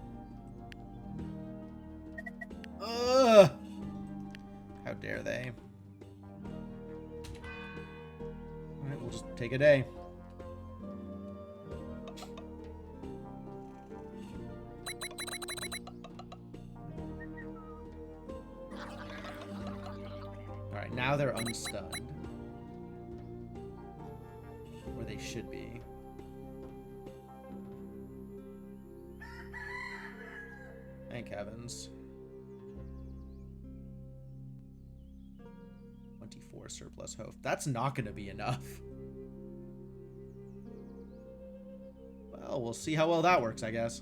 Ugh. How dare they? Alright, we'll just take a day. Alright, now they're unstunned. Or they should be. Thank heavens. 24 surplus hope. That's not going to be enough. Well, we'll see how well that works, I guess.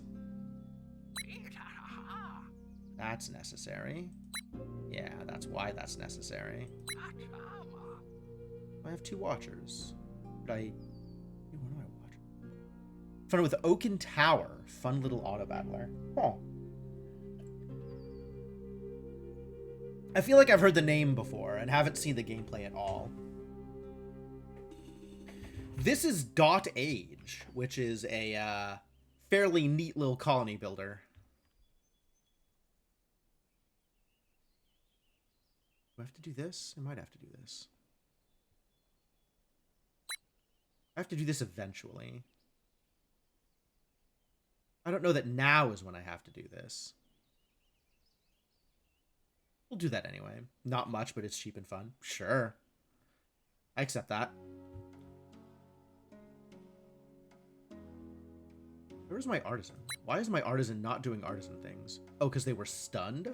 That's necessary. Yeah, that's why that's necessary. I have 2 watchers. What do I watch? Fun with Oaken Tower. Fun little auto battler. Huh. I feel like I've heard the name before and haven't seen the gameplay at all. This is dotAGE, which is a fairly neat little colony builder. Do I have to do this? I might have to do this. I have to do this eventually. I don't know that now is when I have to do this. We'll do that anyway. Not much, but it's cheap and fun. Sure. I accept that. Where's my artisan? Why is my artisan not doing artisan things? Oh, because they were stunned?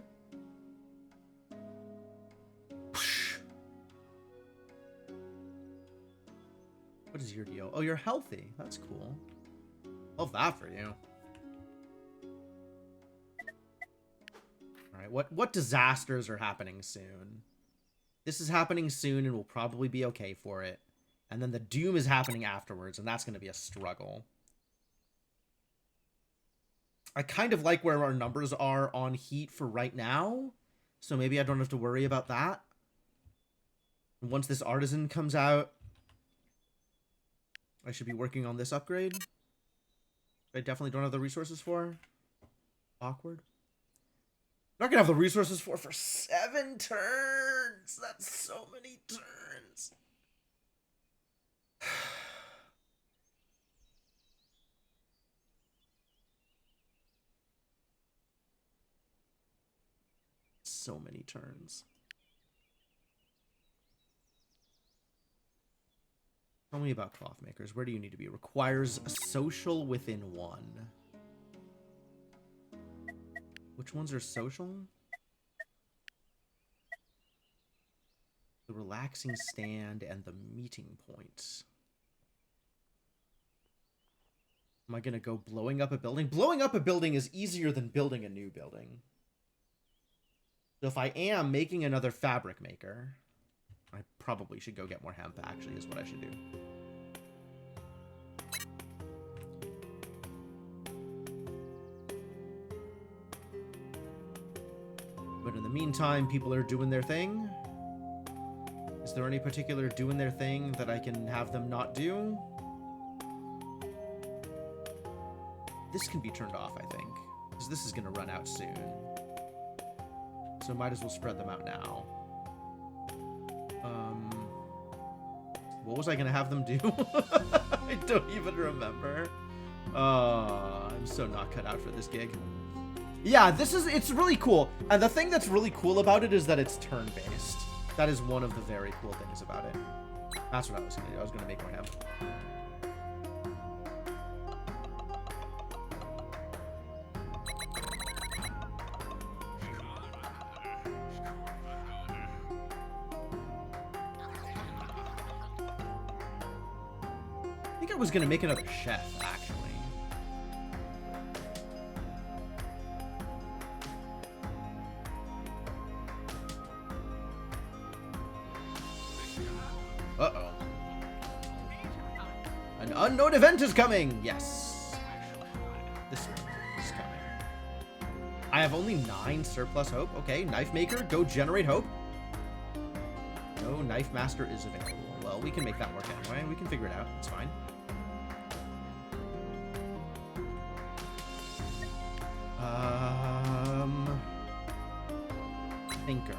What is your deal? Oh, you're healthy. That's cool. Love that for you. Alright, what disasters are happening soon? This is happening soon and we'll probably be okay for it. And then the doom is happening afterwards, and that's going to be a struggle. I kind of like where our numbers are on heat for right now, so maybe I don't have to worry about that. Once this artisan comes out, I should be working on this upgrade. I definitely don't have the resources for. Awkward. Not gonna have the resources for 7 turns. That's so many turns. So many turns. Tell me about cloth makers. Where do you need to be? Requires a social within 1. Which ones are social? The relaxing stand and the meeting point. Am I gonna go blowing up a building? Blowing up a building is easier than building a new building. So if I am making another fabric maker, I probably should go get more hemp, actually, is what I should do. But in the meantime, people are doing their thing. Is there any particular doing their thing that I can have them not do? This can be turned off, I think, because this is going to run out soon. So might as well spread them out now. What was I going to have them do? I don't even remember. I'm so not cut out for this gig. Yeah, it's really cool. And the thing that's really cool about it is that it's turn-based. That is one of the very cool things about it. That's what I was going to do. I was going to make more hemp. I think I was going to make another chef, actually. Uh-oh. An unknown event is coming! Yes. This is coming. I have only 9 surplus hope. Okay, knife maker, go generate hope. No knife master is available. Well, we can make that work anyway. We can figure it out. It's fine. Thinker.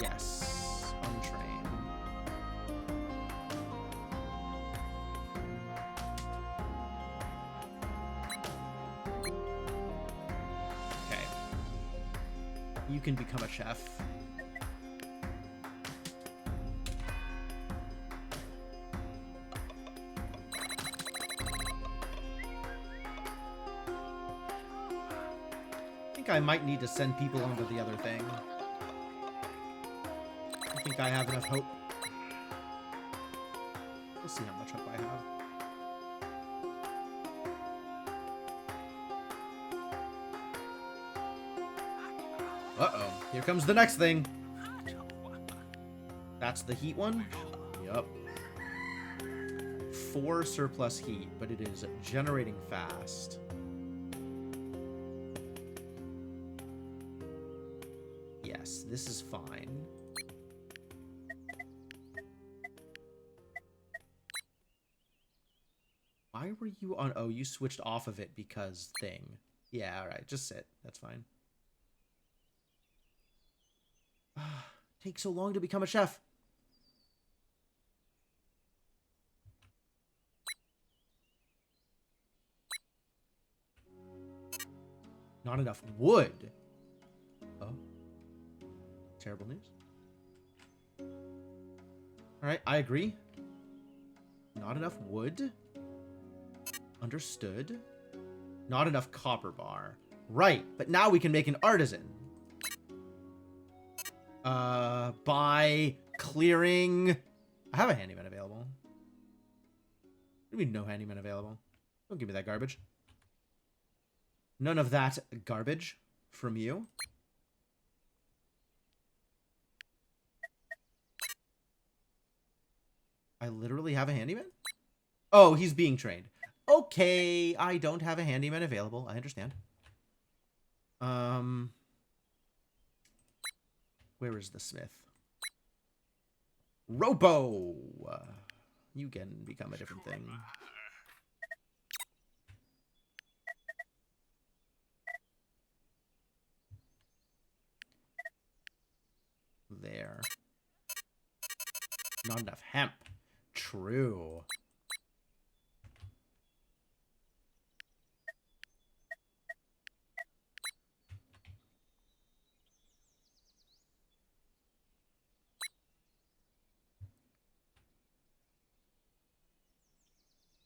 Yes. Untrained. Okay. You can become a chef. I think I might need to send people onto the other thing. I think I have enough hope. We'll see how much hope I have. Uh-oh. Here comes the next thing. That's the heat one? Yup. 4 surplus heat, but it is generating fast. Yes, this is fine. Why were you on... Oh, you switched off of it because thing. Yeah, alright. Just sit. That's fine. Takes so long to become a chef. Not enough wood. Oh. Terrible news. Alright, I agree. Not enough wood. Understood. Not enough copper bar. Right, but now we can make an artisan. By clearing... I have a handyman available. What do you mean no handyman available? Don't give me that garbage. None of that garbage from you. I literally have a handyman? Oh, he's being trained. Okay, I don't have a handyman available. I understand. Where is the smith? Robo! You can become a different thing. There. Not enough hemp. True.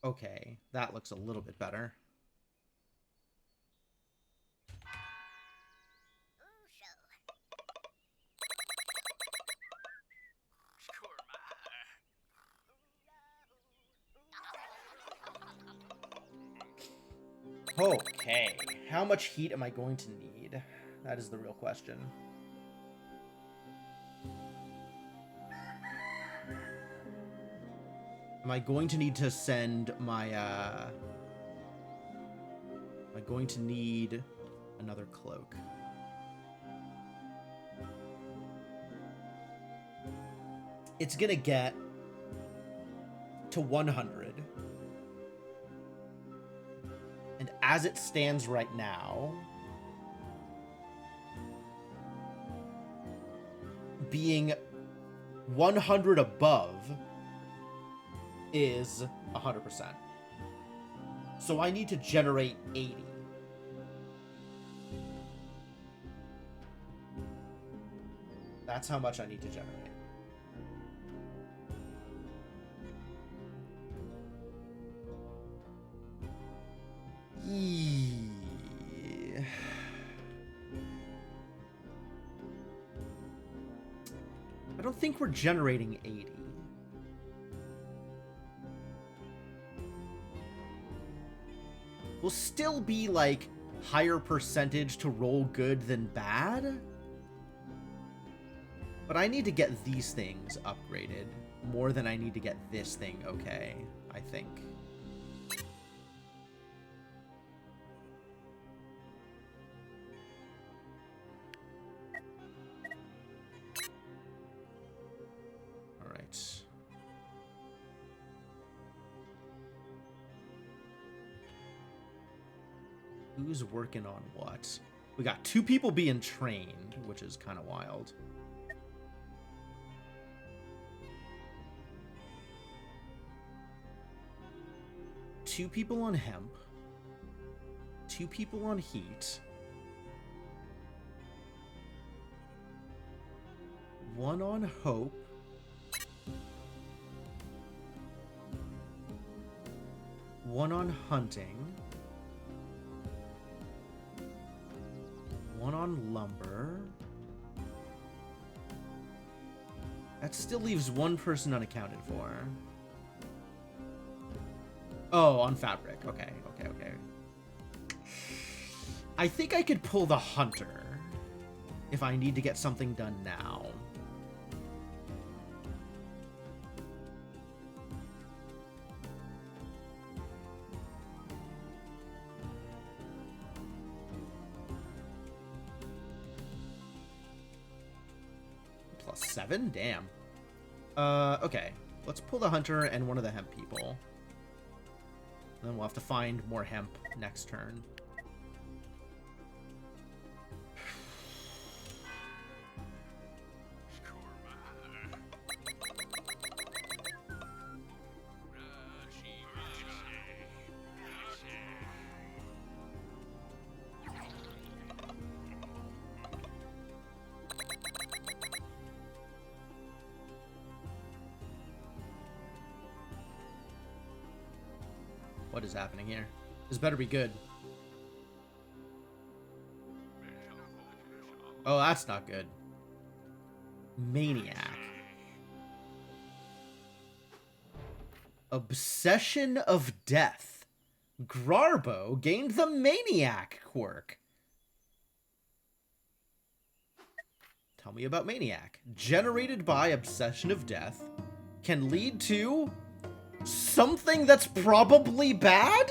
Okay, that looks a little bit better. Okay, how much heat am I going to need? That is the real question. Am I going to need to send my, am I going to need another cloak? It's gonna get to 100. And as it stands right now, being 100 above is 100%. So I need to generate 80. That's how much I need to generate. I don't think we're generating 80. We'll still be like higher percentage to roll good than bad. But I need to get these things upgraded more than I need to get this thing okay, I think. Who's working on what? We got 2 people being trained, which is kind of wild. Two people on hemp. 2 people on heat. One on hope. One on hunting. One on lumber. That still leaves one person unaccounted for. Oh, on fabric. Okay. I think I could pull the hunter if I need to get something done now. +7? Damn. Okay. Let's pull the hunter and one of the hemp people. Then we'll have to find more hemp next turn. What is happening here? This better be good. Oh, that's not good. Maniac. Obsession of Death. Garbo gained the Maniac quirk. Tell me about Maniac. Generated by Obsession of Death. Can lead to something that's probably bad?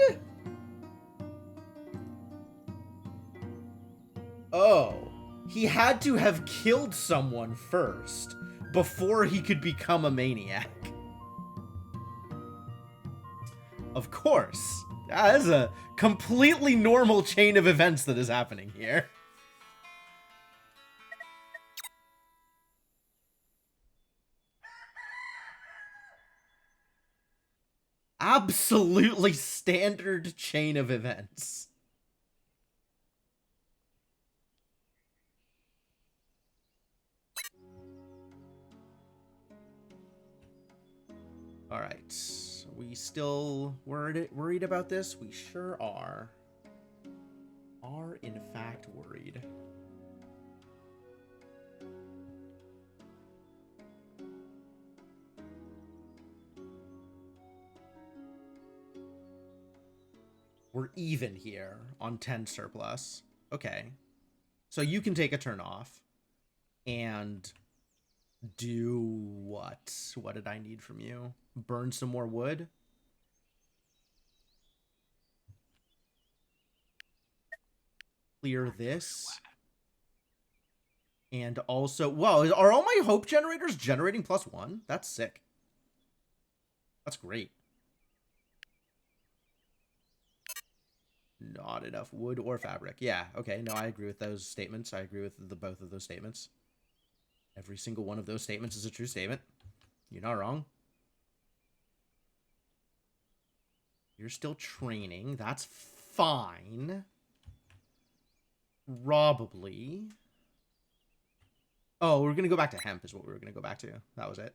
Oh. He had to have killed someone first before he could become a maniac. Of course. That is a completely normal chain of events that is happening here. Absolutely standard chain of events. All right. We still worried about this? We sure are. Are in fact worried. We're even here on 10 surplus. Okay. So you can take a turn off. And do what? What did I need from you? Burn some more wood? Clear this. And also... Wow, are all my hope generators generating +1? That's sick. That's great. Not enough wood or fabric. Yeah, okay. No, I agree with those statements. I agree with both of those statements. Every single one of those statements is a true statement. You're not wrong. You're still training. That's fine. Probably. Oh, we're going to go back to hemp is what we were going to go back to. That was it.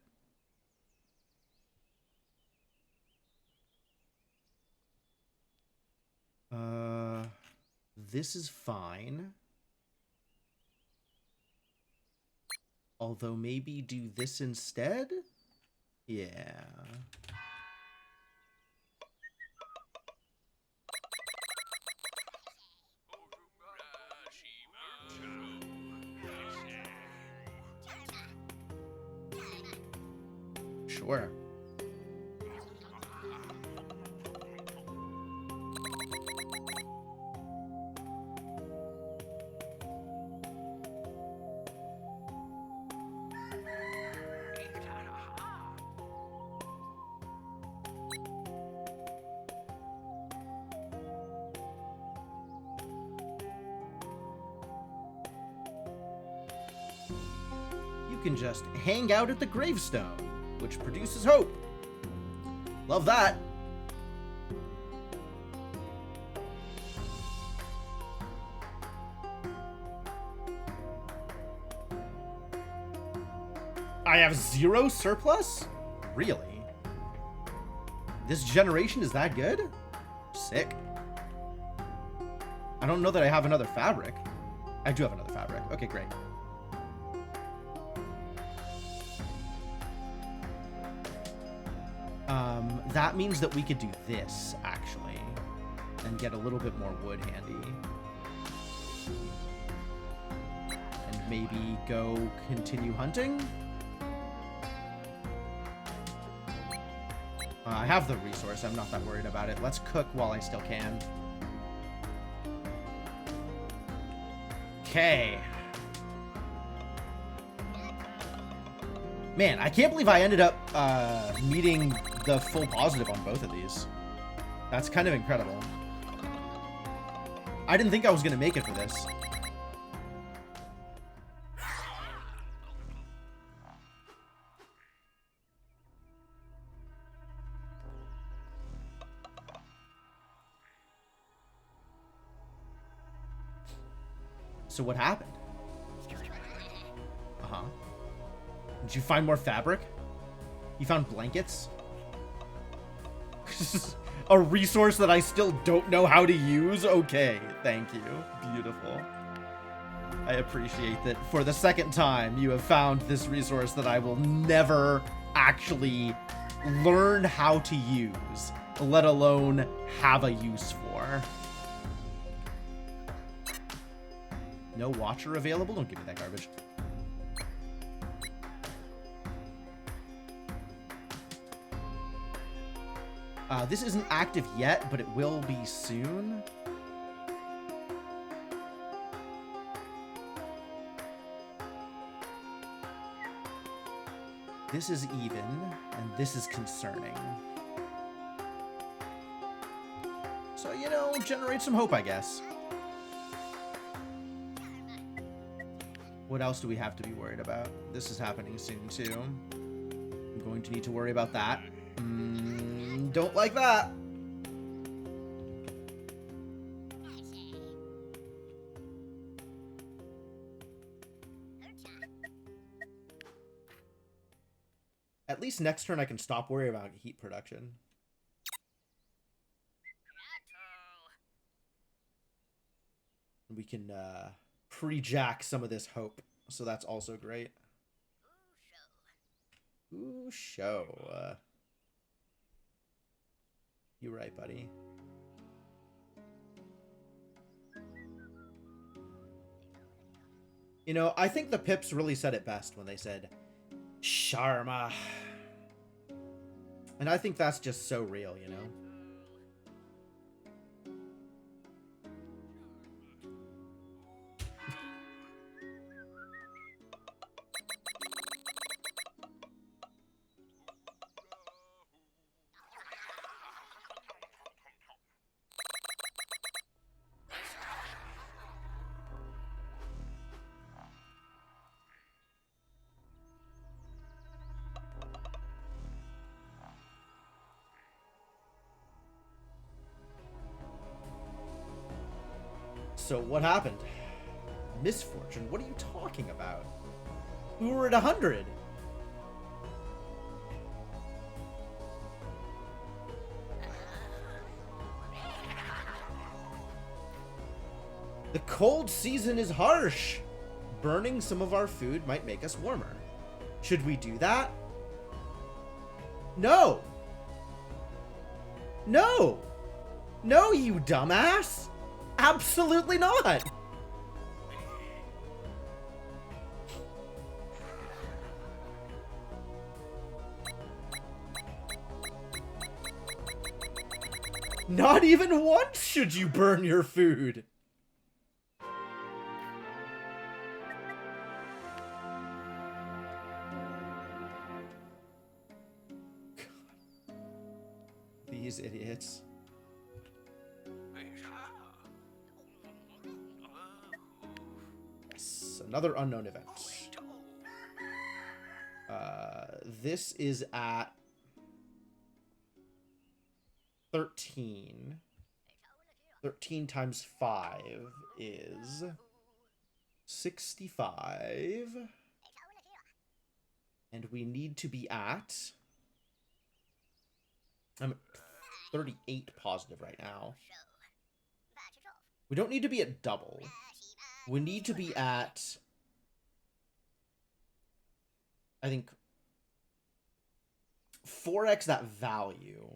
This is fine. Although maybe do this instead? Yeah. Sure. You can just hang out at the gravestone, which produces hope. Love that. I have 0 surplus? Really? This generation is that good? Sick. I don't know that I have another fabric. I do have another fabric. Okay, great. That means that we could do this, actually, and get a little bit more wood handy. And maybe go continue hunting? I have the resource. I'm not that worried about it. Let's cook while I still can. Okay. Man, I can't believe I ended up meeting the full positive on both of these. That's kind of incredible. I didn't think I was going to make it for this. So what happened? Uh-huh. Did you find more fabric? You found blankets? A resource that I still don't know how to use? Okay, thank you. Beautiful. I appreciate that for the second time you have found this resource that I will never actually learn how to use, let alone have a use for. No watcher available? Don't give me that garbage. This isn't active yet, but it will be soon. This is even, and this is concerning. So, you know, generate some hope, I guess. What else do we have to be worried about? This is happening soon, too. I'm going to need to worry about that. Don't like that. At least next turn I can stop worrying about heat production. We can pre-jack some of this hope, so that's also great. Ooh, show. You're right, buddy. You know, I think the Pips really said it best when they said, Sharma. And I think that's just so real, you know? So what happened? Misfortune? What are you talking about? We were at 100. The cold season is harsh. Burning some of our food might make us warmer. Should we do that? No. No. No, you dumbass. Absolutely not! Not even once should you burn your food! God. These idiots. Another unknown event. This is at 13. 13 times 5 is 65. And we need to be at... I'm at 38 positive right now. We don't need to be at double. We need to be at... I think 4x that value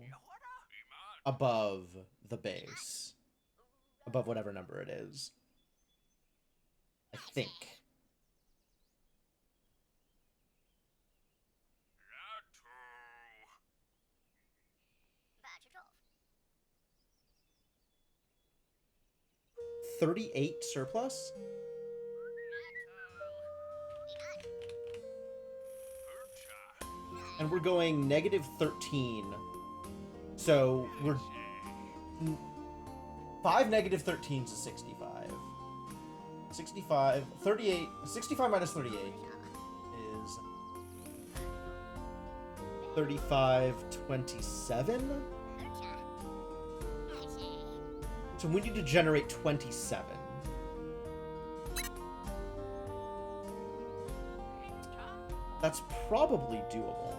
above the base. Above whatever number it is. I think. $38 surplus? And we're going negative 13. So we're 5 negative 13s is 65. 65, 38, 65 minus 38 is 35, 27. So we need to generate 27. That's probably doable.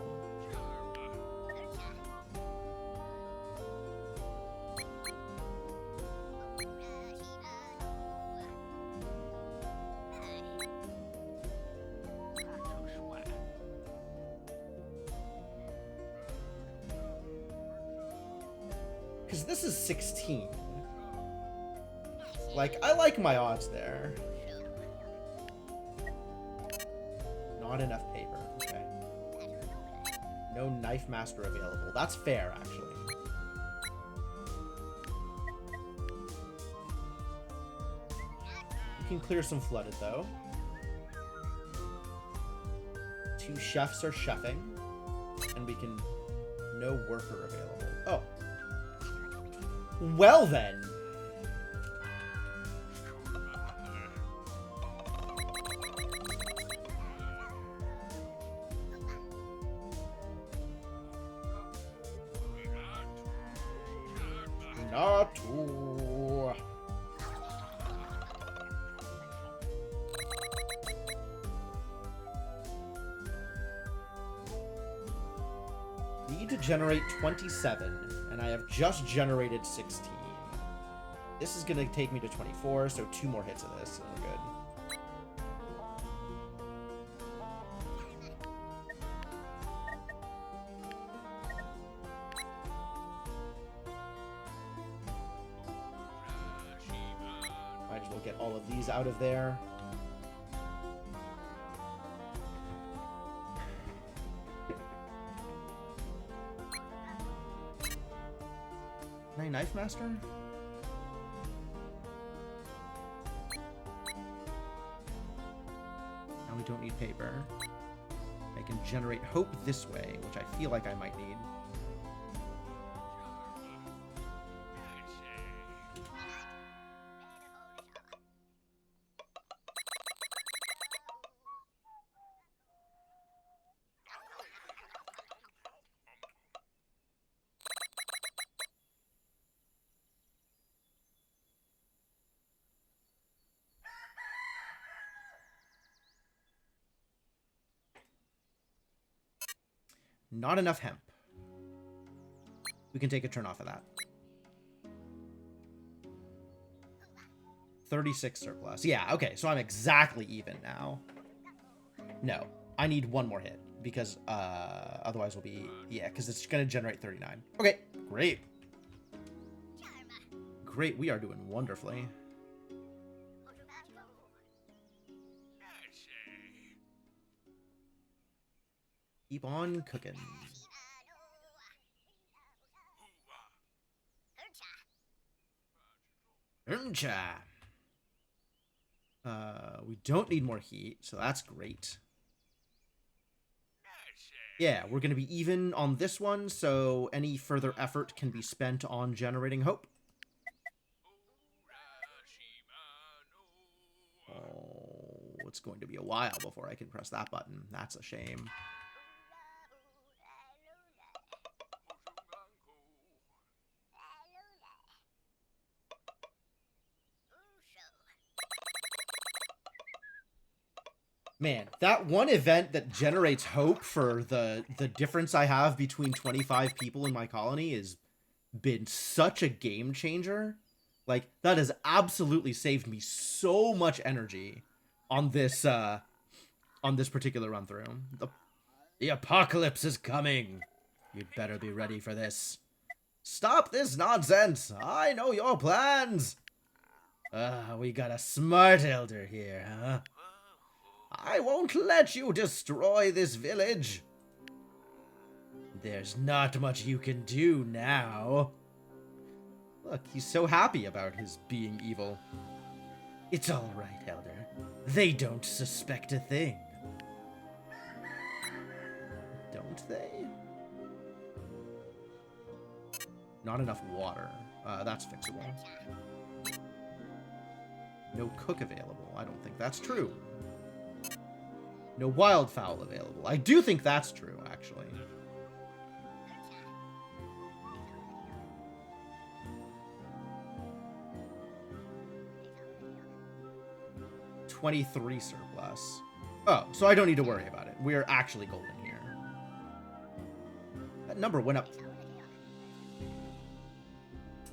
Because this is 16. Like, I like my odds there. Not enough paper. Okay. No Knife Master available. That's fair, actually. We can clear some flooded, though. 2 chefs are chefing. And we can... No worker available. Oh. Well, then. Natu. Need to generate 27, and I have just generated 16. This is going to take me to 24, so 2 more hits of this, and we're good. Might as well get all of these out of there. Can I Knife Master? Now we don't need paper. I can generate hope this way, which I feel like I might need. Not enough hemp. We can take a turn off of that. 36 surplus. Yeah, okay, so I'm exactly even now. No, I need 1 more hit, because otherwise we'll be... Yeah, because it's going to generate 39. Okay, great. Great, we are doing wonderfully. Keep on cooking. We don't need more heat, so that's great. Yeah, we're going to be even on this one, so any further effort can be spent on generating hope. Oh, it's going to be a while before I can press that button. That's a shame. Man, that one event that generates hope for the difference I have between 25 people in my colony has been such a game changer. Like, that has absolutely saved me so much energy on this particular run through. The apocalypse is coming. You'd better be ready for this. Stop this nonsense. I know your plans. We got a smart elder here, huh? I won't let you destroy this village. There's not much you can do now. Look, he's so happy about his being evil. It's all right, Elder. They don't suspect a thing. Don't they? Not enough water. That's fixable. No cook available. I don't think that's true. No wildfowl available. I do think that's true, actually. $23 surplus. Oh, so I don't need to worry about it. We're actually golden here. That number went up.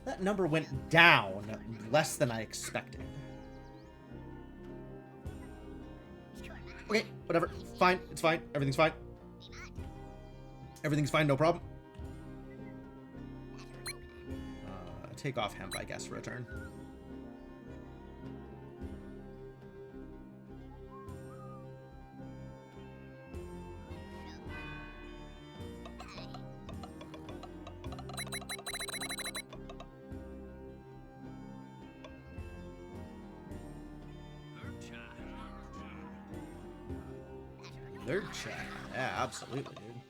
That number went down less than I expected. Okay, whatever. Fine. It's fine. Everything's fine. Everything's fine. No problem. Take off hemp, I guess, for a turn. Third check. Yeah, absolutely, dude.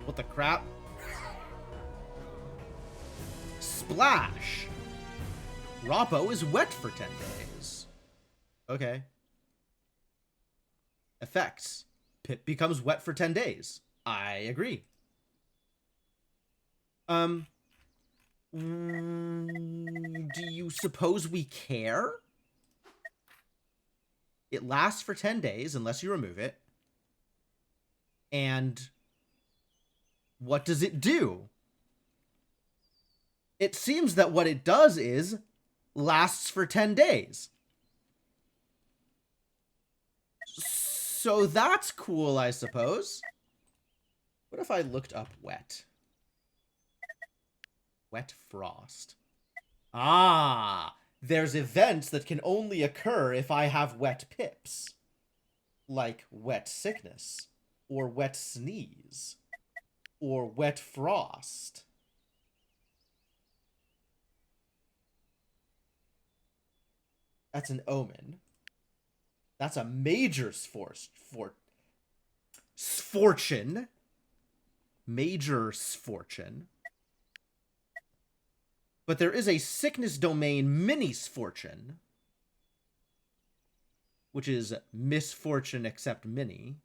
What the crap? Splash! Rappo is wet for 10 days. Okay. Effects. Pip becomes wet for 10 days. I agree. Do you suppose we care? It lasts for 10 days unless you remove it. And what does it do? It seems that what it does is lasts for 10 days. So that's cool, I suppose. What if I looked up wet? Wet frost. Ah, there's events that can only occur if I have wet pips. Like wet sickness, or wet sneeze, or wet frost. That's an omen. That's a major sfortune. Major sfortune. But there is a sickness domain mini sfortune, which is misfortune except mini.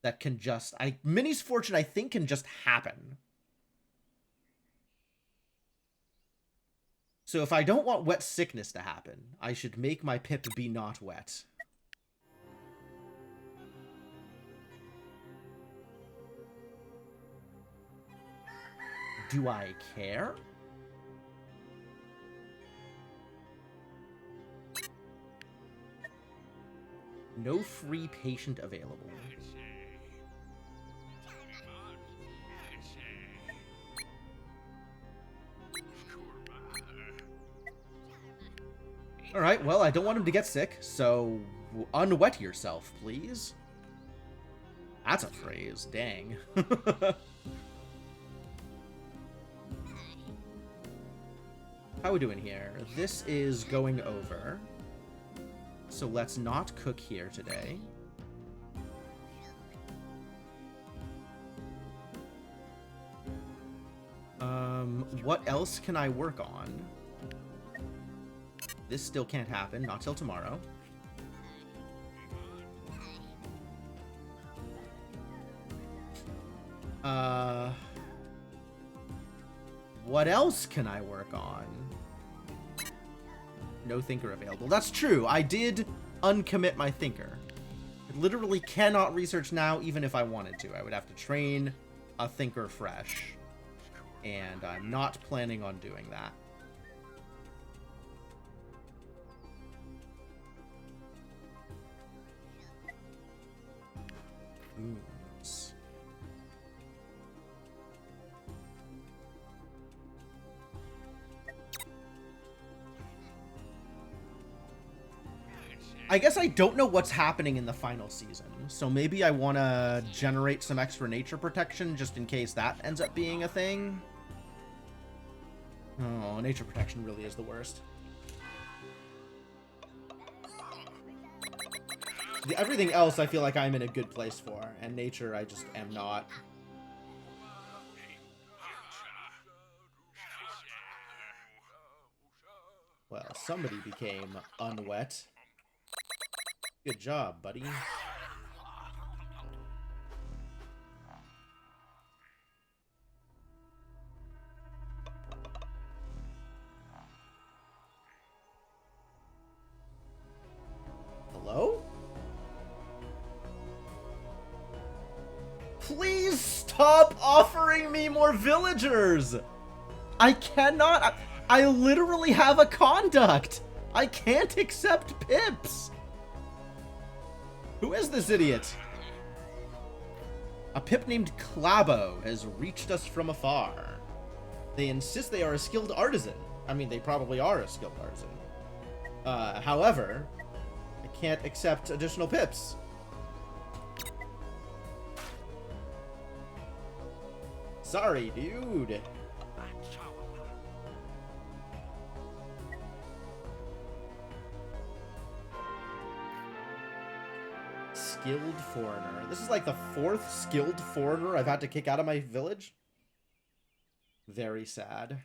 That can just... mini sfortune, I think, can just happen. So if I don't want wet sickness to happen, I should make my pip be not wet. Do I care? No free patient available. Alright, well, I don't want him to get sick, so unwet yourself, please. That's a phrase, dang. How are we doing here? This is going over. So let's not cook here today. What else can I work on? This still can't happen, not till tomorrow. What else can I work on? No thinker available. That's true. I did uncommit my thinker. I literally cannot research now, even if I wanted to. I would have to train a thinker fresh. And I'm not planning on doing that. Oops. I guess I don't know what's happening in the final season, so maybe I want to generate some extra nature protection just in case that ends up being a thing. Oh, nature protection really is the worst. Everything else I feel like I'm in a good place for, and nature I just am not. Well, somebody became unwet. Good job, buddy. Hello? Please stop offering me more villagers! I cannot... I literally have a conduct! I can't accept pips! Who is this idiot? A pip named Clabo has reached us from afar. They insist they are a skilled artisan. I mean, they probably are a skilled artisan. However, I can't accept additional pips. Sorry, dude. Skilled foreigner. This is like the 4th skilled foreigner I've had to kick out of my village. Very sad.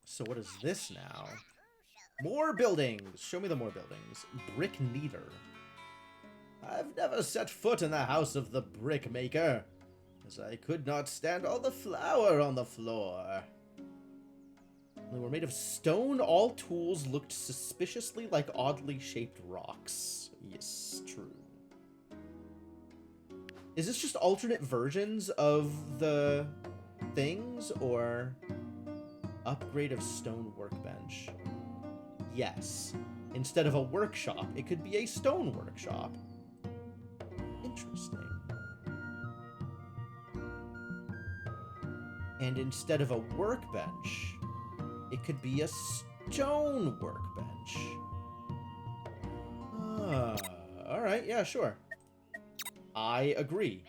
So what is this now? More buildings! Show me the more buildings. Brick Kneader. I've never set foot in the house of the brick maker, as I could not stand all the flour on the floor. They were made of stone. All tools looked suspiciously like oddly shaped rocks. Yes, true. Is this just alternate versions of the things, or upgrade of stone workbench? Yes. Instead of a workshop, it could be a stone workshop. Interesting. And instead of a workbench, it could be a stone workbench. Alright, yeah, sure. I agree.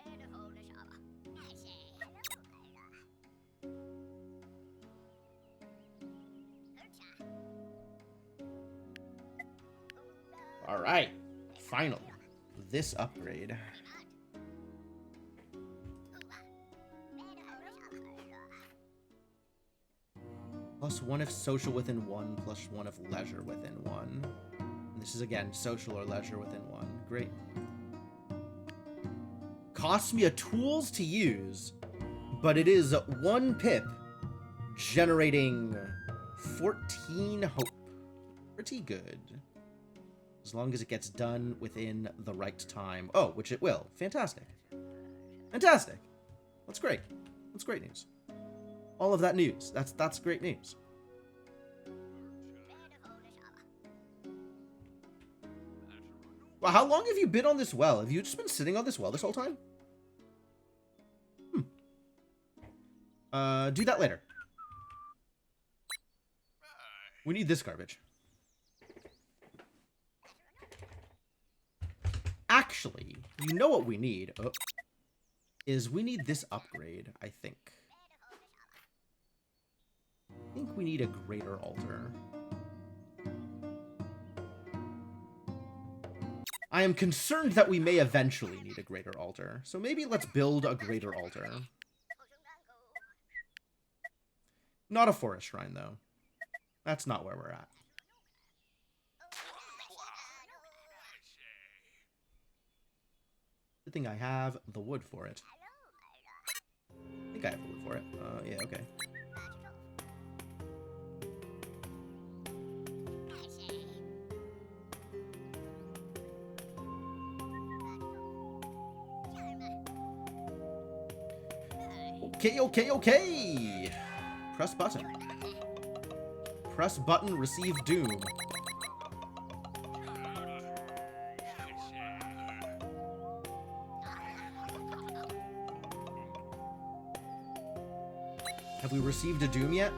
Alright, finally, this upgrade. +1 if social within 1, +1 if leisure within 1. And this is again, social or leisure within 1. Great. Costs me a tools to use, but it is 1 pip, generating 14 hope. Pretty good. As long as it gets done within the right time. Oh, which it will. Fantastic. Fantastic. That's great. That's great news. All of that news. That's great news. Well, how long have you been on this well? Have you just been sitting on this well this whole time? Do that later. We need this garbage. Actually, you know what we need? Oh, is we need this upgrade, I think. I think we need a greater altar. I am concerned that we may eventually need a greater altar. So maybe let's build a greater altar. Not a forest shrine, though. That's not where we're at. Good thing I have the wood for it. I think I have the wood for it. Yeah, okay. Okay. Press button. Press button, receive doom. Have we received a doom yet?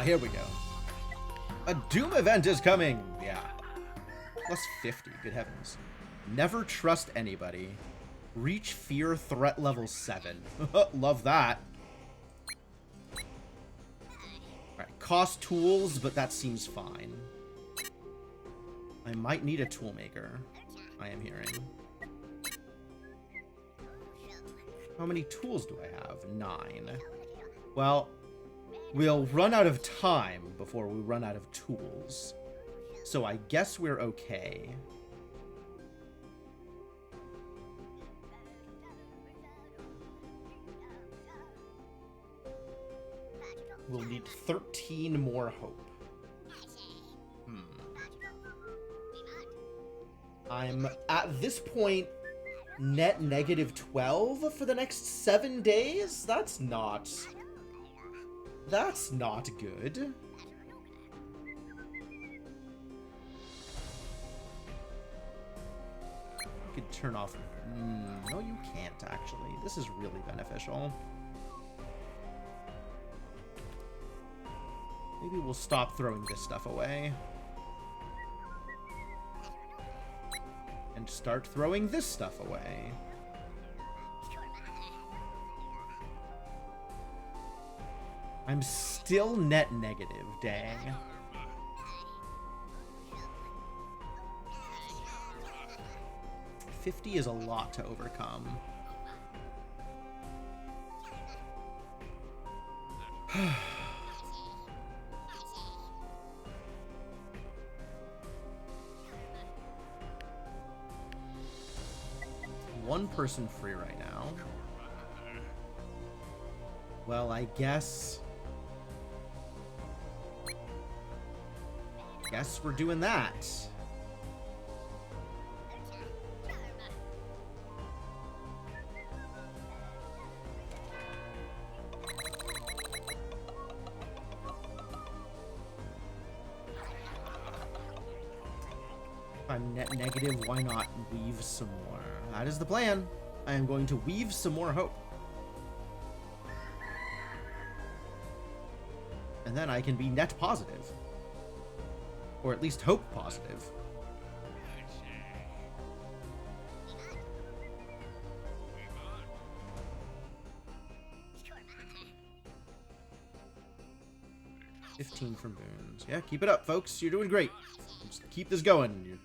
Here we go. A doom event is coming. Yeah. Plus 50, good heavens. Never trust anybody. Reach fear threat level 7. Love that. Alright, cost tools, but that seems fine. I might need a tool maker, I am hearing. How many tools do I have? 9. Well, we'll run out of time before we run out of tools. So I guess we're okay. We'll need 13 more hope. I'm, at this point, net negative 12 for the next 7 days? That's not good. You could turn off... no, you can't, actually. This is really beneficial. Maybe we'll stop throwing this stuff away. And start throwing this stuff away. I'm still net negative, dang. $50 is a lot to overcome. One person free right now. Well, I guess we're doing that. If I'm net negative, why not weave some more? That is the plan. I am going to weave some more hope. And then I can be net positive. Or at least hope positive. $15 from boons. Yeah, keep it up, folks. You're doing great. Just keep this going.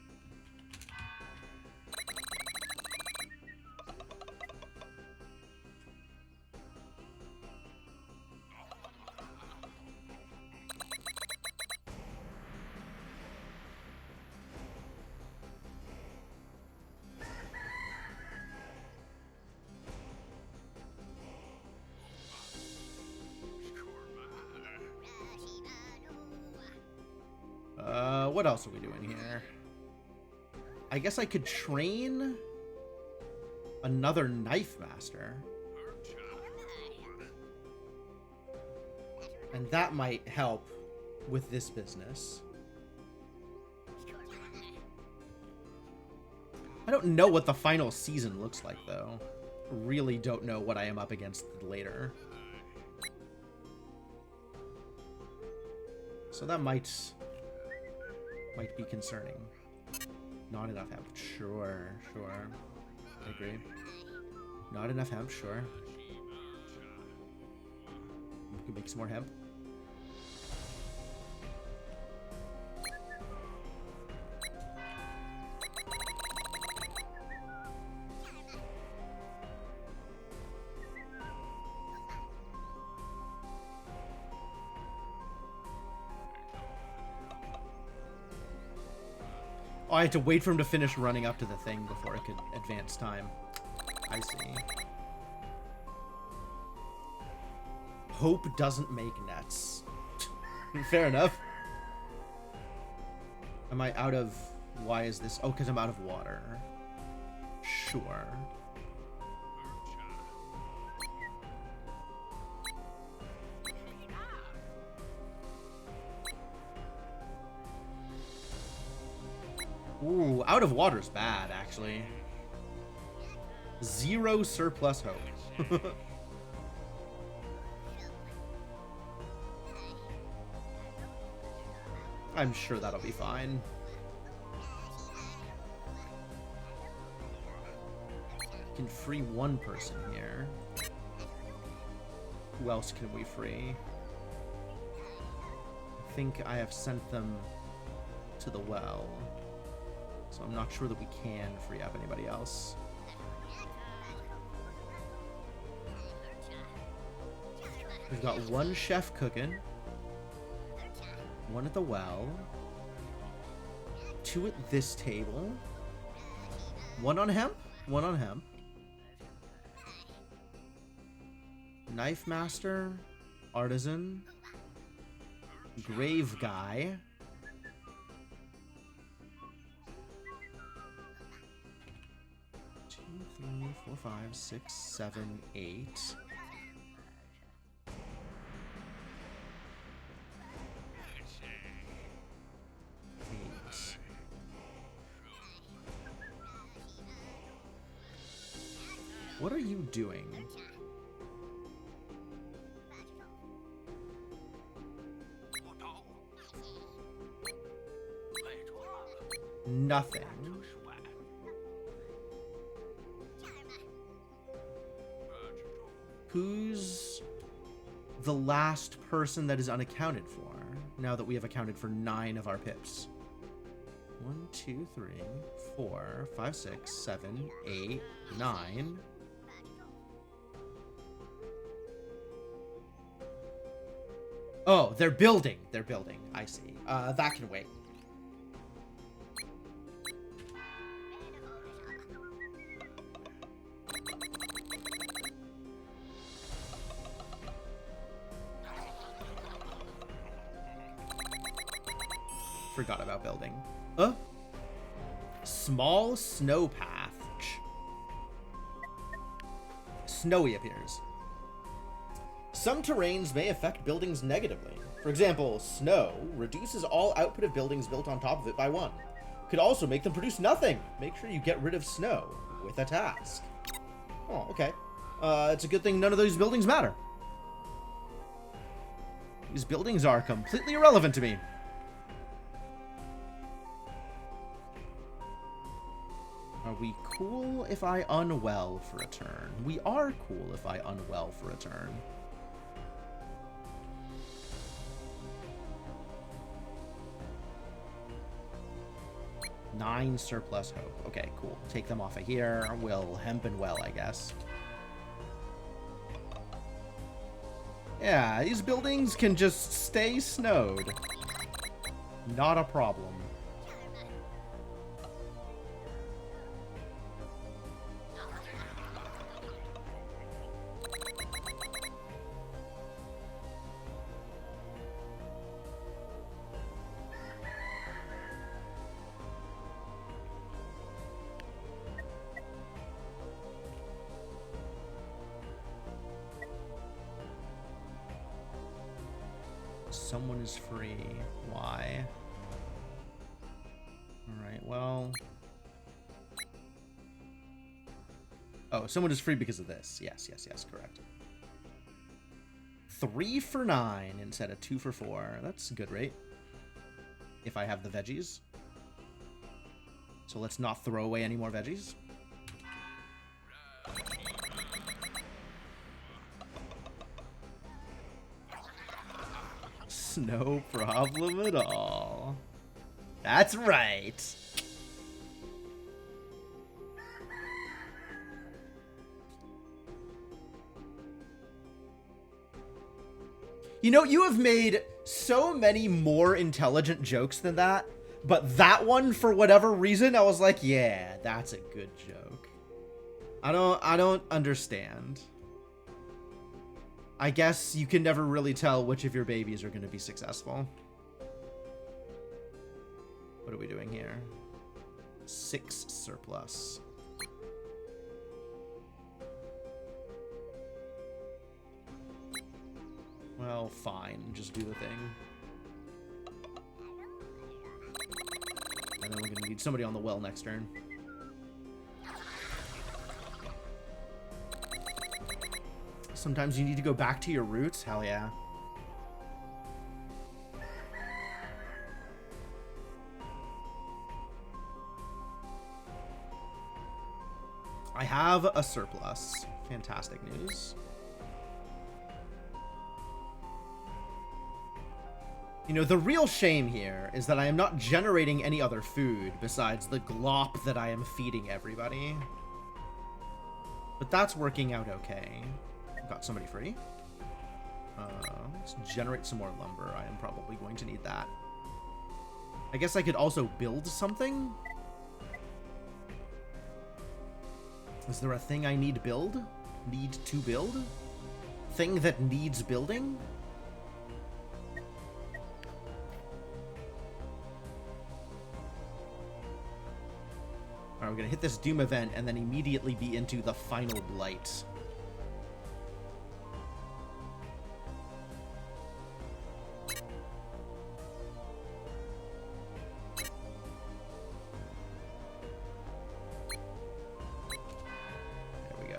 What else are we doing here? I guess I could train another knife master. And that might help with this business. I don't know what the final season looks like, though. Really don't know what I am up against later. So that might be concerning. Not enough hemp. Sure. I agree. Not enough hemp, sure. We can make some more hemp. Oh, I had to wait for him to finish running up to the thing before I could advance time. I see. Hope doesn't make nets. Fair enough. Am I out of... Why is this... Oh, because I'm out of water. Sure. Ooh, out of water's bad, actually. 0 surplus hope. I'm sure that'll be fine. Can free one person here. Who else can we free? I think I have sent them to the well. So I'm not sure that we can free up anybody else. We've got one chef cooking. One at the well. 2 at this table. 1 on hemp. 1 on hemp. Knife master. Artisan. Grave guy. Two, 3, 4, 5, 6, 7, 8. What are you doing? Nothing. Who's the last person that is unaccounted for now that we have accounted for 9 of our pips? 1, 2, 3, 4, 5, 6, 7, 8, 9. Oh, they're building. They're building. I see. That can wait. Forgot about building. Small snow patch. Snowy appears. Some terrains may affect buildings negatively. For example, snow reduces all output of buildings built on top of it by 1. Could also make them produce nothing. Make sure you get rid of snow with a task. Oh, okay. It's a good thing none of those buildings matter. These buildings are completely irrelevant to me. Are we cool if I unwell for a turn? We are cool if I unwell for a turn. Nine surplus hope. Okay, cool. Take them off of here. We'll hemp and well, I guess. Yeah, these buildings can just stay snowed. Not a problem. Someone is free. Why? Alright, well... Oh, someone is free because of this. Yes, yes, yes, correct. 3 for 9 instead of 2 for 4. That's a good rate. If I have the veggies. So let's not throw away any more veggies. No problem at all. That's right. You know, you have made so many more intelligent jokes than that But that one, for whatever reason, I was like, yeah, that's a good joke. I don't understand. I guess you can never really tell which of your babies are going to be successful. What are we doing here? 6 surplus. Well, fine. Just do the thing. And then we're going to need somebody on the well next turn. Sometimes you need to go back to your roots. Hell yeah. I have a surplus. Fantastic news. You know, the real shame here is that I am not generating any other food besides the glop that I am feeding everybody. But that's working out okay. Got somebody free. Let's generate some more lumber. I am probably going to need that. I guess I could also build something. Is there a thing I need build? Need to build? Thing that needs building? Alright, we're gonna hit this Doom event and then immediately be into the final Blight.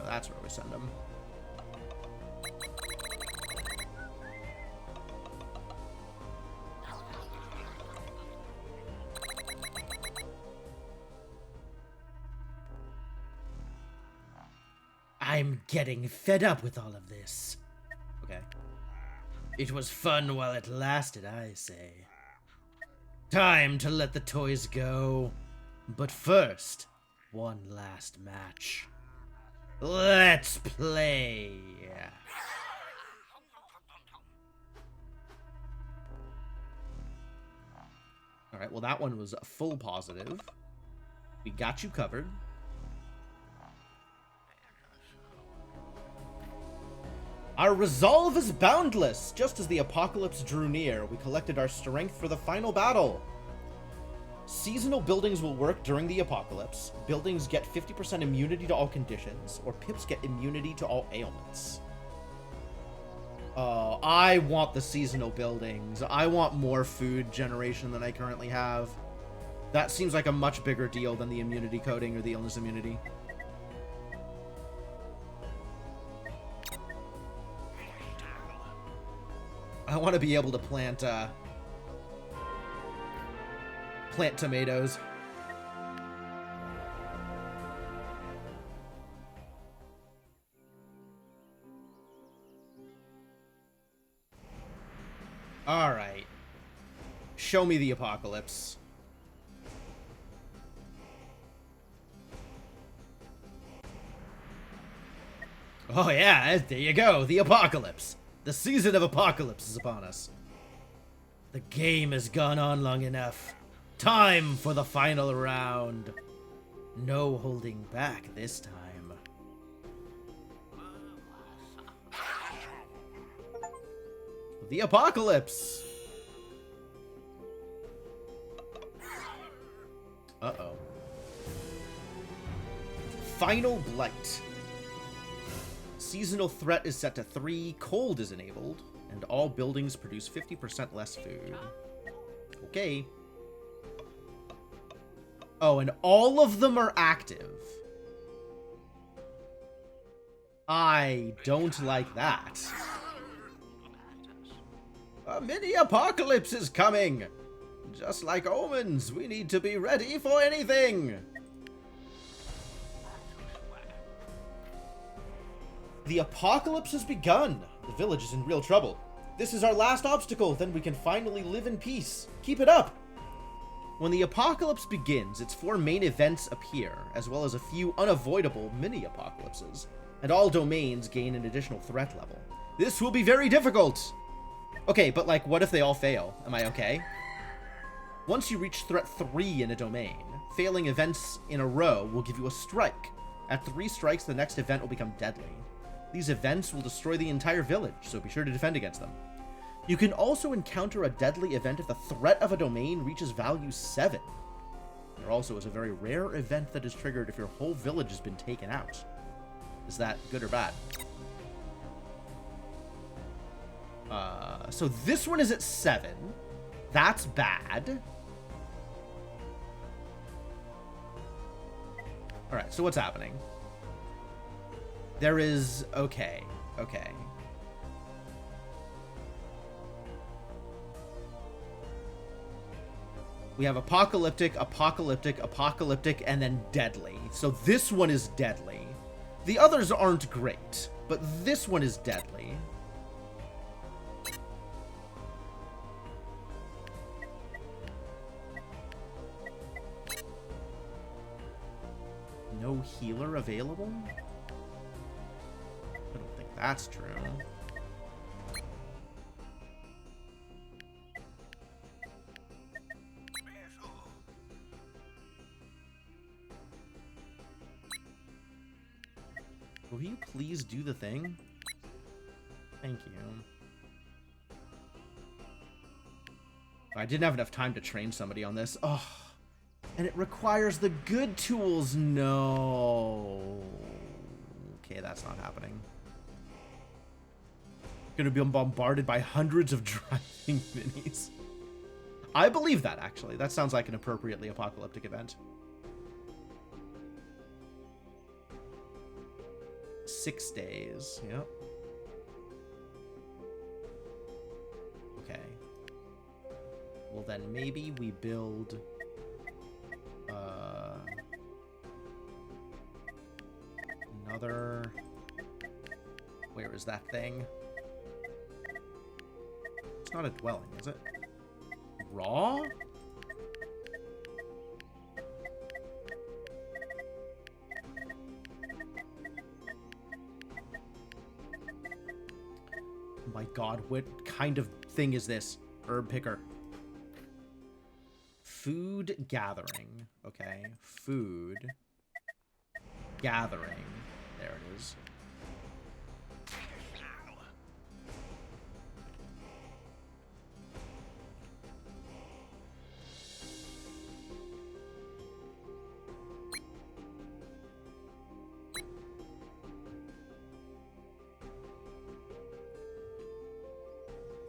That's where we send them. I'm getting fed up with all of this. Okay. It was fun while it lasted, I say. Time to let the toys go. But first, one last match. Let's play. Alright, well that one was full positive. We got you covered. Our resolve is boundless. Just as the apocalypse drew near, we collected our strength for the final battle. Seasonal buildings will work during the apocalypse. Buildings get 50% immunity to all conditions, or pips get immunity to all ailments. I want the seasonal buildings. I want more food generation than I currently have. That seems like a much bigger deal than the immunity coding or the illness immunity. I want to be able to plant tomatoes. All right. Show me the apocalypse. Oh yeah, there you go. The apocalypse. The season of apocalypse is upon us. The game has gone on long enough. Time for the final round. No holding back this time. The apocalypse. Uh-oh. Final Blight. Seasonal threat is set to 3, cold is enabled, and all buildings produce 50% less food. Okay. Oh, and all of them are active. I don't like that. A mini apocalypse is coming. Just like omens, we need to be ready for anything. The apocalypse has begun. The village is in real trouble. This is our last obstacle, then we can finally live in peace. Keep it up. When the apocalypse begins, its 4 main events appear, as well as a few unavoidable mini-apocalypses, and all domains gain an additional threat level. This will be very difficult. Okay, but like, what if they all fail? Am I okay? Once you reach threat 3 in a domain, failing events in a row will give you a strike. At 3 strikes, the next event will become deadly. These events will destroy the entire village, so be sure to defend against them. You can also encounter a deadly event if the threat of a domain reaches value 7. There also is a very rare event that is triggered if your whole village has been taken out. Is that good or bad? So this one is at 7. That's bad. Alright, so what's happening? There is... Okay. Okay. We have apocalyptic, apocalyptic, apocalyptic, and then deadly. So this one is deadly. The others aren't great, but this one is deadly. No healer available? I don't think that's true. Will you please do the thing? Thank you. I didn't have enough time to train somebody on this. Oh, and it requires the good tools. No. Okay, that's not happening. Gonna be bombarded by hundreds of driving minis. I believe that, actually. That sounds like an appropriately apocalyptic event. 6 days. Yep. Okay. Well, then maybe we build... another... Where is that thing? It's not a dwelling, is it? Raw? My god, what kind of thing is this? Herb picker. Food gathering. Okay. Food gathering. There it is.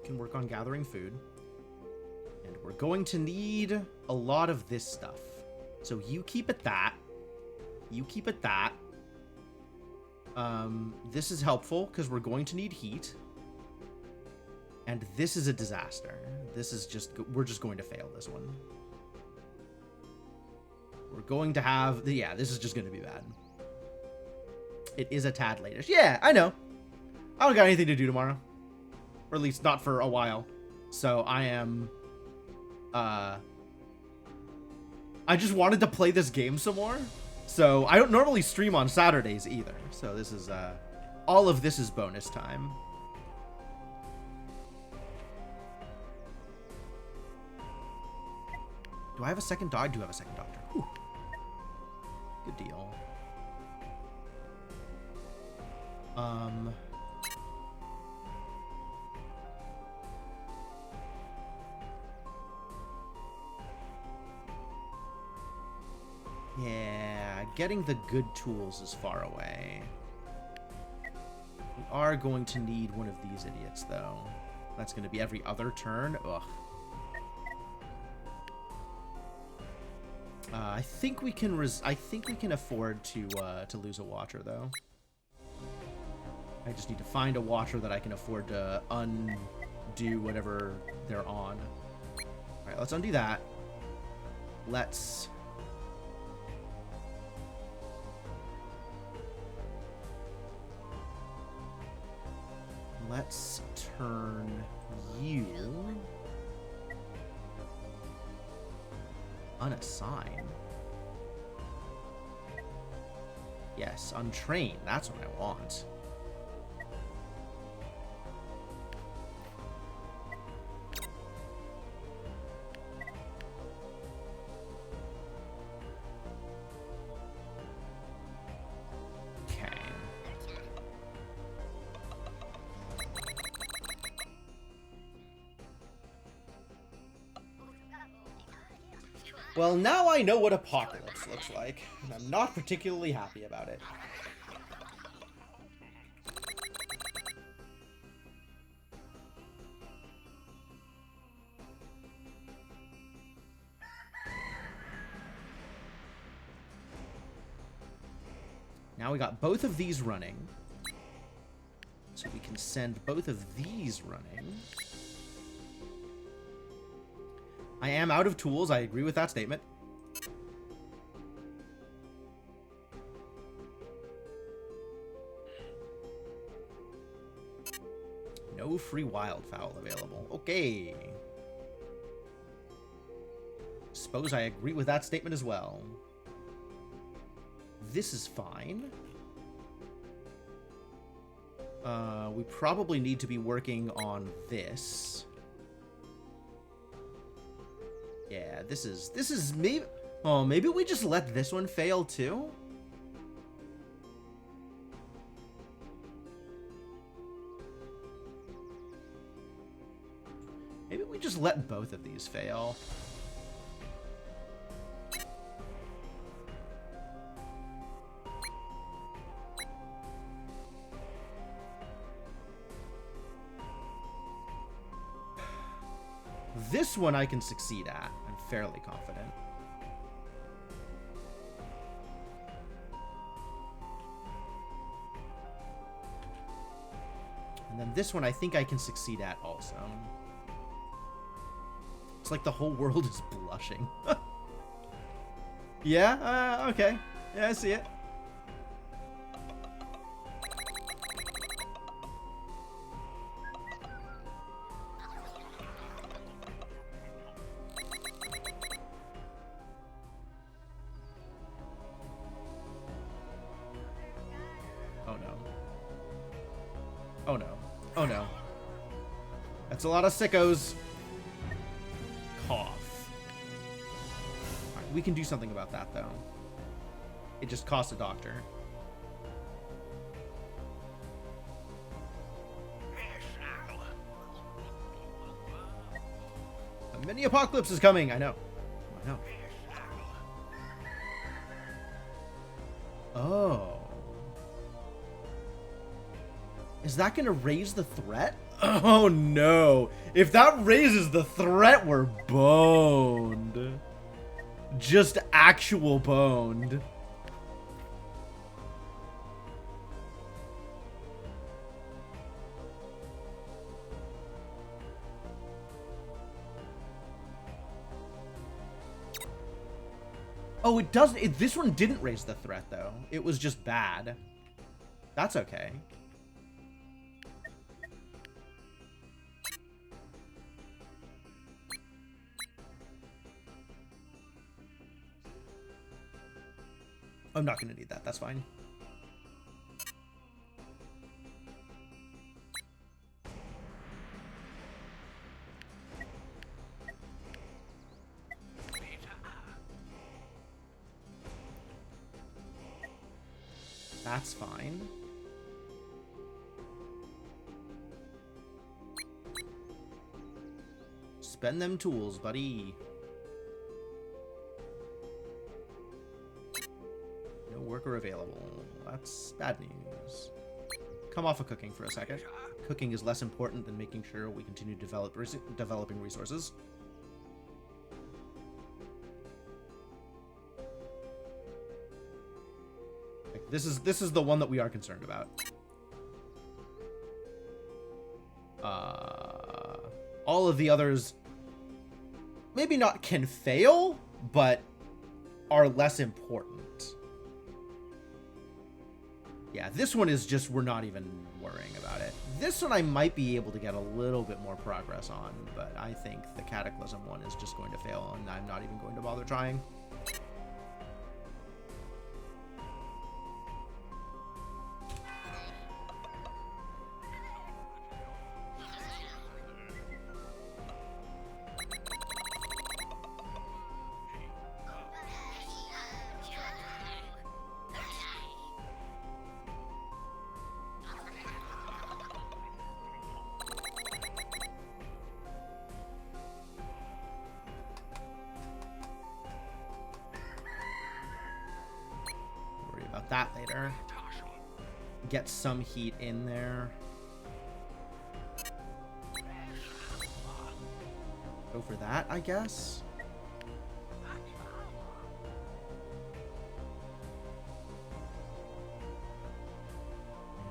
Can work on gathering food. And we're going to need a lot of this stuff. So you keep it that. You keep it that. This is helpful because we're going to need heat. And this is a disaster. This is just... We're just going to fail this one. We're going to have... Yeah, this is just going to be bad. It is a tad late-ish. Yeah, I know. I don't got anything to do tomorrow. Or at least not for a while. So I am... I just wanted to play this game some more. So I don't normally stream on Saturdays either. So this is... all of this is bonus time. Do I have a second dog? I do have a second doctor. Whew. Good deal. Yeah, getting the good tools is far away. We are going to need one of these idiots, though. That's going to be every other turn. Ugh. I think we can afford to lose a watcher, though. I just need to find a watcher that I can afford to undo whatever they're on. All right, let's undo that. Let's turn you unassign. Yes, untrain. That's what I want. Well, now I know what Apocalypse looks like, and I'm not particularly happy about it. Now we got both of these running. So we can send both of these running. I am out of tools. I agree with that statement. No free wildfowl available. Okay. Suppose I agree with that statement as well. This is fine. We probably need to be working on this. Yeah, this is maybe... Oh, maybe we just let this one fail too? Maybe we just let both of these fail. This one I can succeed at. I'm fairly confident. And then this one I think I can succeed at also. It's like the whole world is blushing. Yeah? Okay. Yeah, I see it. That's a lot of sickos. Cough. Alright, we can do something about that, though. It just costs a doctor. A mini apocalypse is coming. I know. I know. Oh. Is that going to raise the threat? Oh no. If that raises the threat, we're boned. Just actual boned. Oh, it doesn't. This one didn't raise the threat, though. It was just bad. That's okay. I'm not going to need that. That's fine. That's fine. Spend them tools, buddy. No worker available. That's bad news. Come off of cooking for a second. Cooking is less important than making sure we continue developing resources. This is the one that we are concerned about. All of the others maybe not can fail, but are less important. Yeah, this one is just, we're not even worrying about it. This one I might be able to get a little bit more progress on, but I think the Cataclysm one is just going to fail, and I'm not even going to bother trying. about that later. Get some heat in there. Go for that, I guess.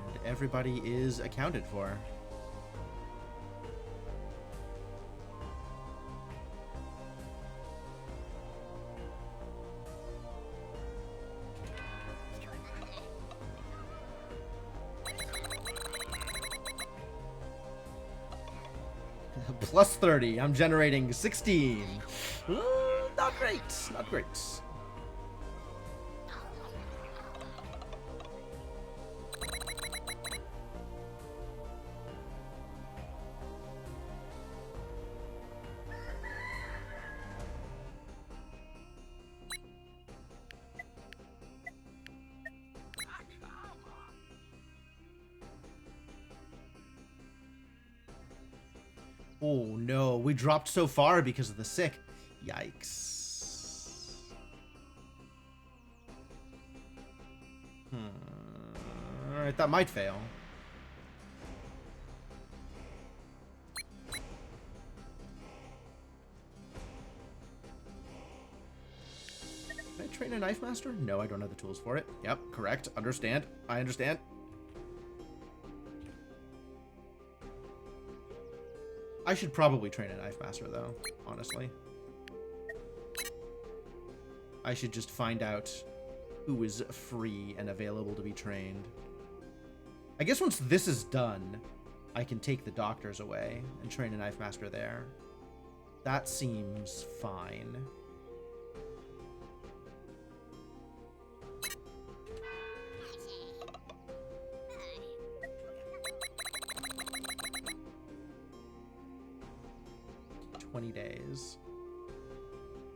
And everybody is accounted for. Plus 30. I'm generating 16. Not great. Not great. Oh no, we dropped so far because of the sick. Yikes. Alright, that might fail. Can I train a knife master? No, I don't have the tools for it. Yep, correct. Understand. I understand. I should probably train a knife master, though, honestly. I should just find out who is free and available to be trained. I guess once this is done, I can take the doctors away and train a knife master there. That seems fine. Days.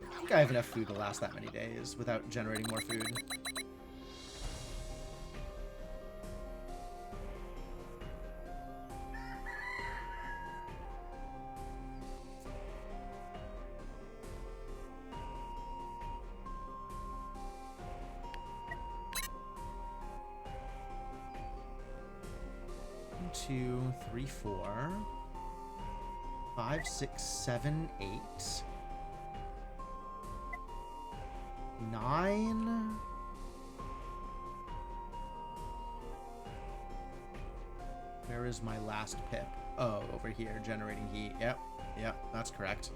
I think I have enough food to last that many days without generating more food. One, 2, 3, 4. 5, 6, 7, 8. 9. Where is my last pip? Oh, over here, generating heat. Yep, that's correct.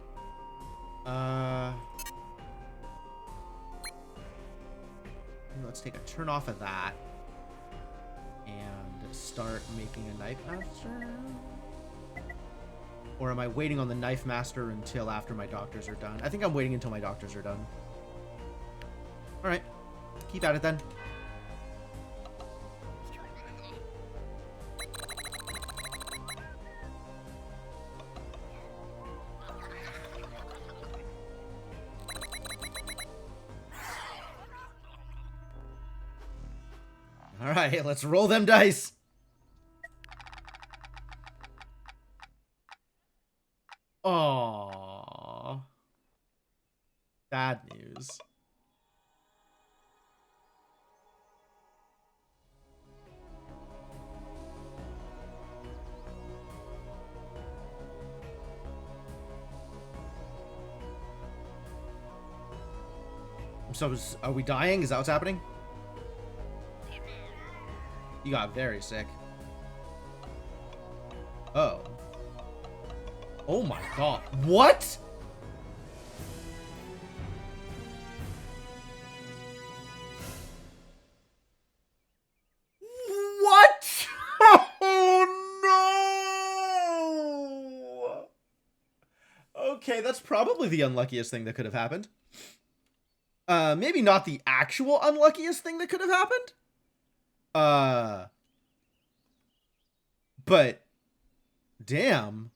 Let's take a turn off of that and start making a knife master. Or am I waiting on the knife master until after my doctors are done? I think I'm waiting until my doctors are done. Alright. Keep at it then. Alright, let's roll them dice. Aww. Bad news. So, are we dying? Is that what's happening? You got very sick. Oh. Oh my god. What? What? Oh no! Okay, that's probably the unluckiest thing that could have happened. Maybe not the actual unluckiest thing that could have happened. But damn.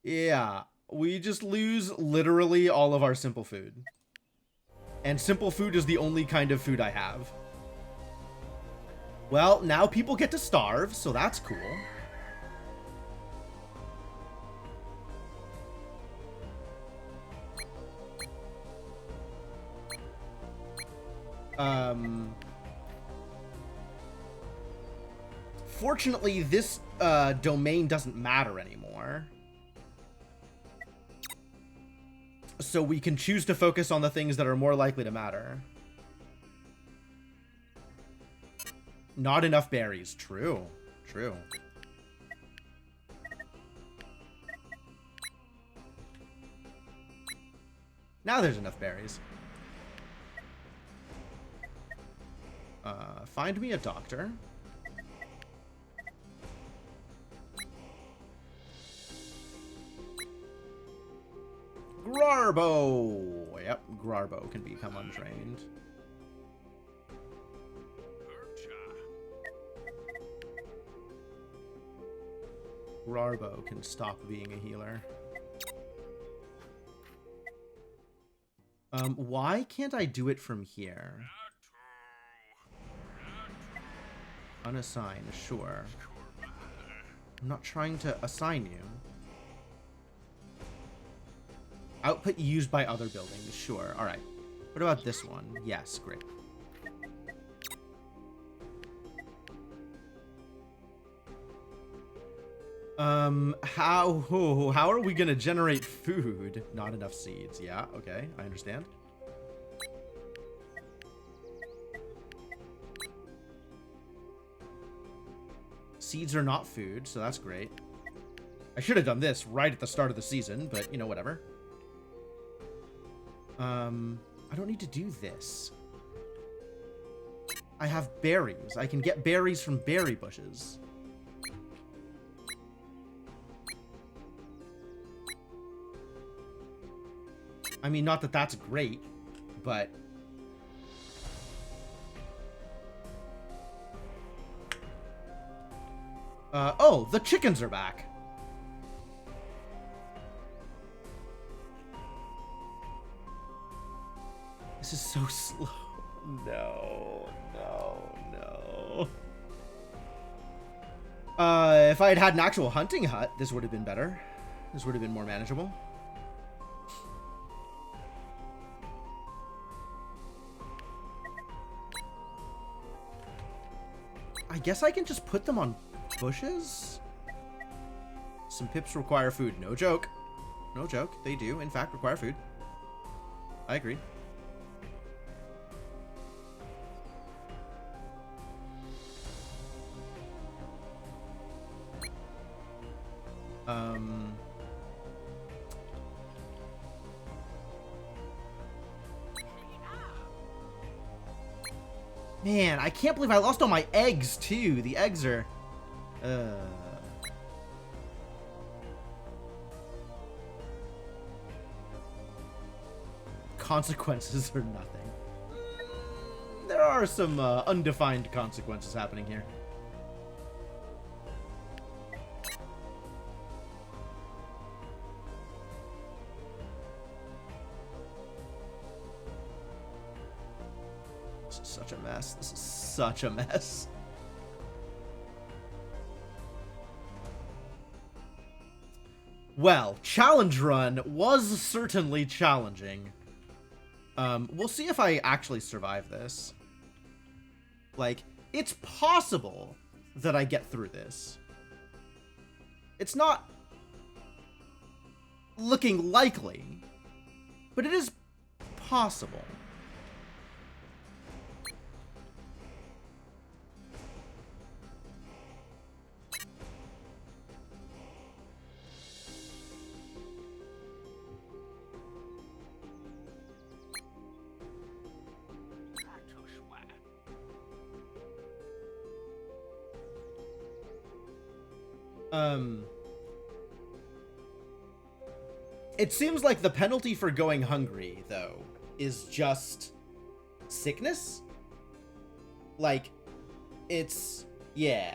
Yeah, we just lose literally all of our simple food. And simple food is the only kind of food I have. Well, now people get to starve, so that's cool. Fortunately, this domain doesn't matter anymore. So we can choose to focus on the things that are more likely to matter. Not enough berries. True. True. Now there's enough berries. Find me a doctor. Grarbo! Yep, Grarbo can become untrained. Grarbo can stop being a healer. Why can't I do it from here? Unassign, sure. I'm not trying to assign you. Output used by other buildings, sure. Alright. What about this one? Yes, great. How are we gonna generate food? Not enough seeds. Yeah, okay, I understand. Seeds are not food, so that's great. I should have done this right at the start of the season, but, you know, whatever. I don't need to do this. I have berries. I can get berries from berry bushes. I mean, not that that's great, but... oh, the chickens are back. This is so slow. No, no, no. If I had had an actual hunting hut, this would have been better. This would have been more manageable. I guess I can just put them on bushes? Some pips require food. No joke. No joke. They do, in fact, require food. I agree. Man, I can't believe I lost all my eggs, too. The eggs are... Consequences are nothing. There are some undefined consequences happening here. This is such a mess. This is such a mess. Well, challenge run was certainly challenging. We'll see if I actually survive this. Like, it's possible that I get through this. It's not looking likely, but it is possible. It seems like the penalty for going hungry, though, is just sickness. Like, it's, yeah,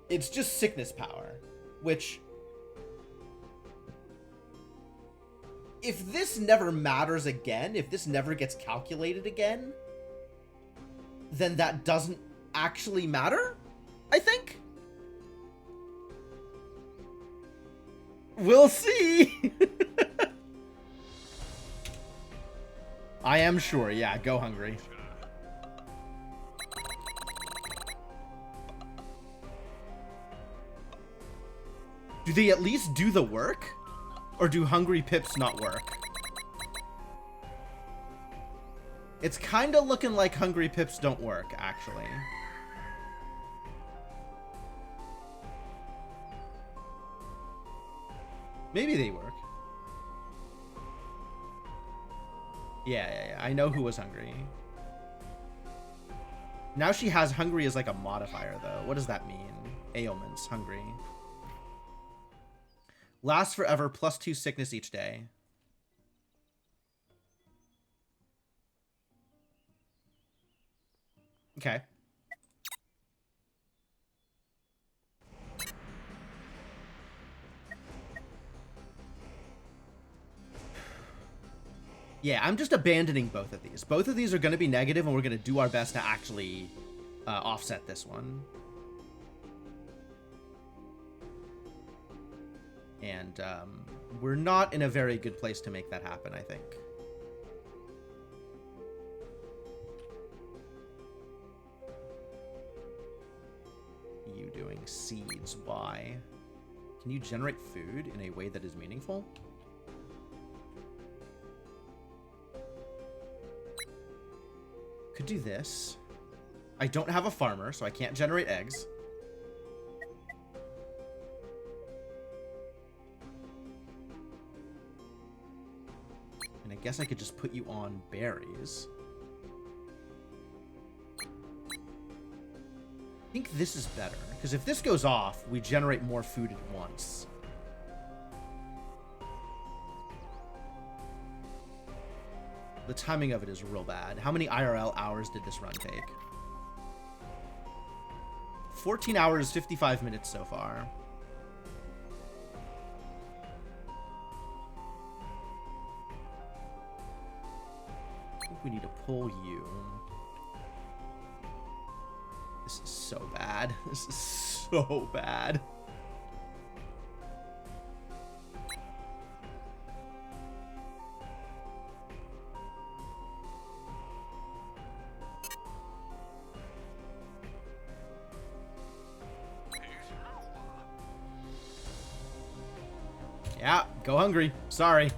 it's just sickness power, which, if this never matters again, if this never gets calculated again, then that doesn't actually matter, I think. We'll see. I am sure, yeah, go hungry. Do they at least do the work? Or do hungry pips not work? It's kind of looking like hungry pips don't work, actually. Maybe they work. Yeah. I know who was hungry. Now she has hungry as like a modifier, though. What does that mean? Ailments, hungry. Lasts forever, +2 sickness each day. Okay. Yeah, I'm just abandoning both of these. Both of these are going to be negative, and we're going to do our best to actually offset this one. And we're not in a very good place to make that happen, I think. You doing seeds. Why? Can you generate food in a way that is meaningful? Could do this. I don't have a farmer, so I can't generate eggs. And I guess I could just put you on berries. I think this is better, because if this goes off, we generate more food at once. The timing of it is real bad. How many IRL hours did this run take? 14 hours, 55 minutes so far. I think we need to pull you. This is so bad. This is so bad. Yeah, go hungry. Sorry.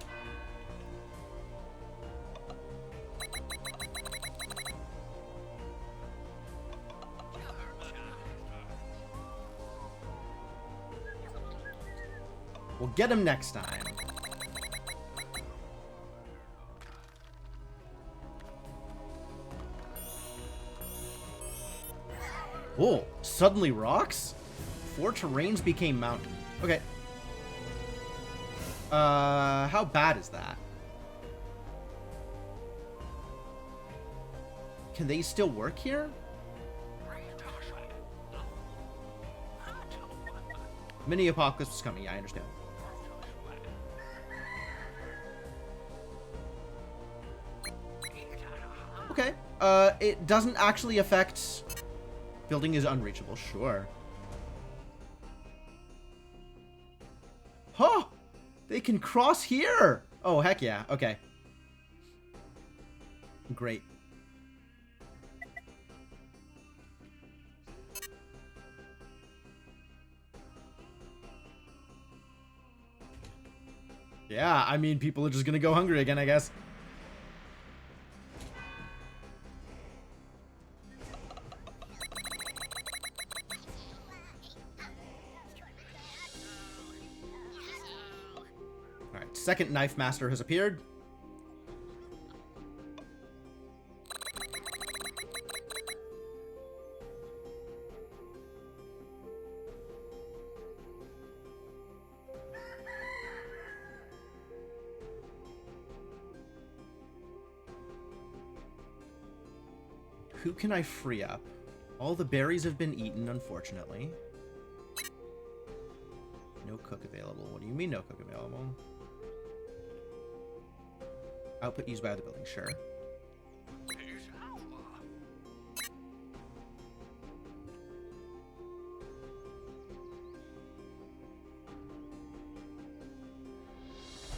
We'll get him next time. Oh, suddenly rocks? 4 terrains became mountain. Okay. How bad is that? Can they still work here? Mini apocalypse is coming. Yeah, I understand. Okay. It doesn't actually affect... Building is unreachable. Sure. Huh! They can cross here! Oh, heck yeah. Okay. Great. Yeah, I mean, people are just gonna go hungry again, I guess. Alright, second knife master has appeared. Who can I free up? All the berries have been eaten, unfortunately. No cook available. What do you mean no cook available? Output used by other buildings, sure.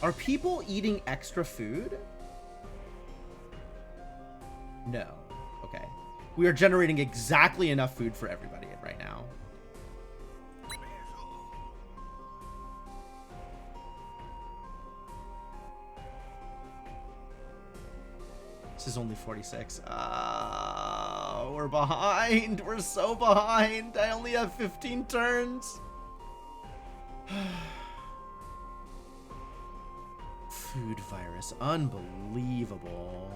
Are people eating extra food? No. Okay. We are generating exactly enough food for everybody right now. This is only 46. We're behind. We're so behind. I only have 15 turns. Food virus. Unbelievable.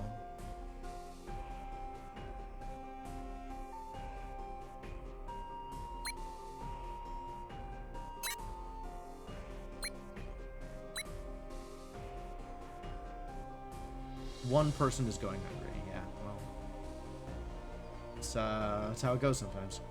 One person is going hungry. Yeah, well, it's how it goes sometimes.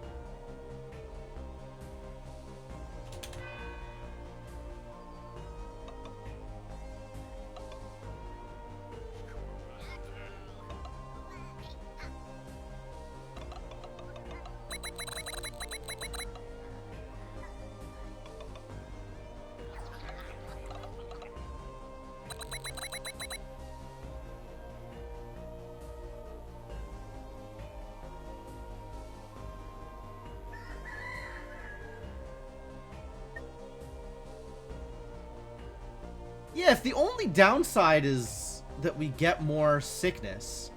Yeah, if the only downside is that we get more sickness,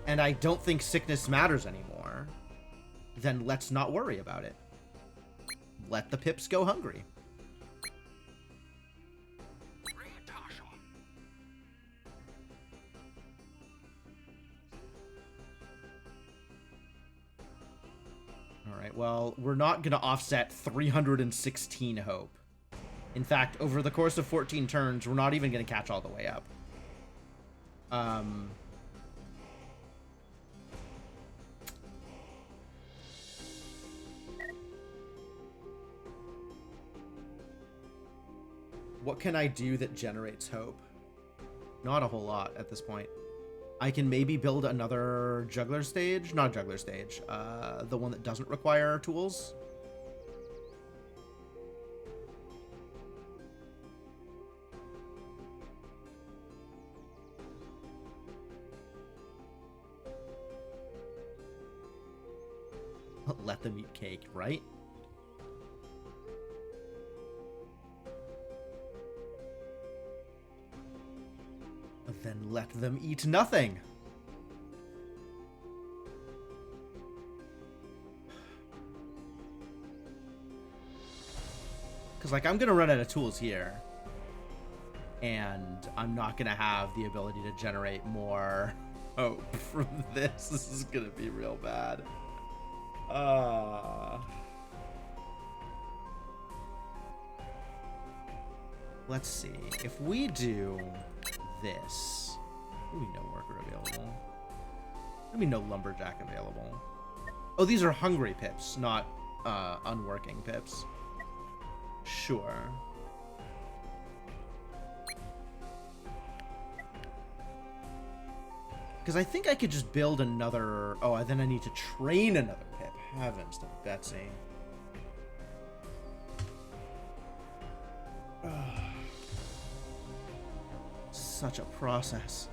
and I don't think sickness matters anymore, then let's not worry about it. Let the pips go hungry. Alright, well, we're not going to offset 316 hope. In fact, over the course of 14 turns, we're not even going to catch all the way up. What can I do that generates hope? Not a whole lot at this point. I can maybe build another juggler stage. Not juggler stage. The one that doesn't require tools. Let them eat cake, right? Then let them eat nothing. Because, like, I'm going to run out of tools here. And I'm not going to have the ability to generate more hope from this. This is going to be real bad. Let's see. If we do this, do we no worker available? Do we no lumberjack available? Oh, these are hungry pips, not unworking pips. Sure. Because I think I could just build another... Oh, then I need to train another pip. Heavens to Betsy. Such a process.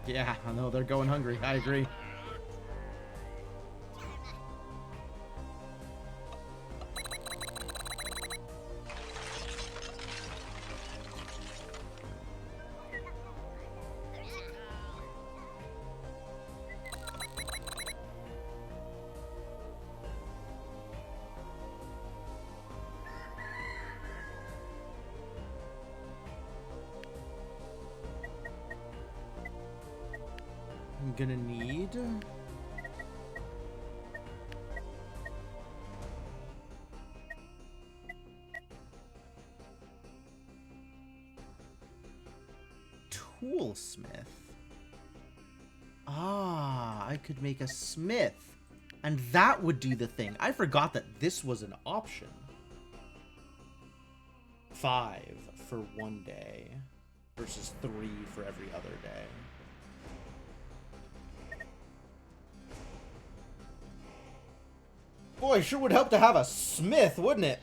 Yeah, I know they're going hungry. I agree. I'm gonna need... Toolsmith. Ah, I could make a smith. And that would do the thing. I forgot that this was an option. 5 for one day versus 3 for every other day. Boy, sure would help to have a smith, wouldn't it?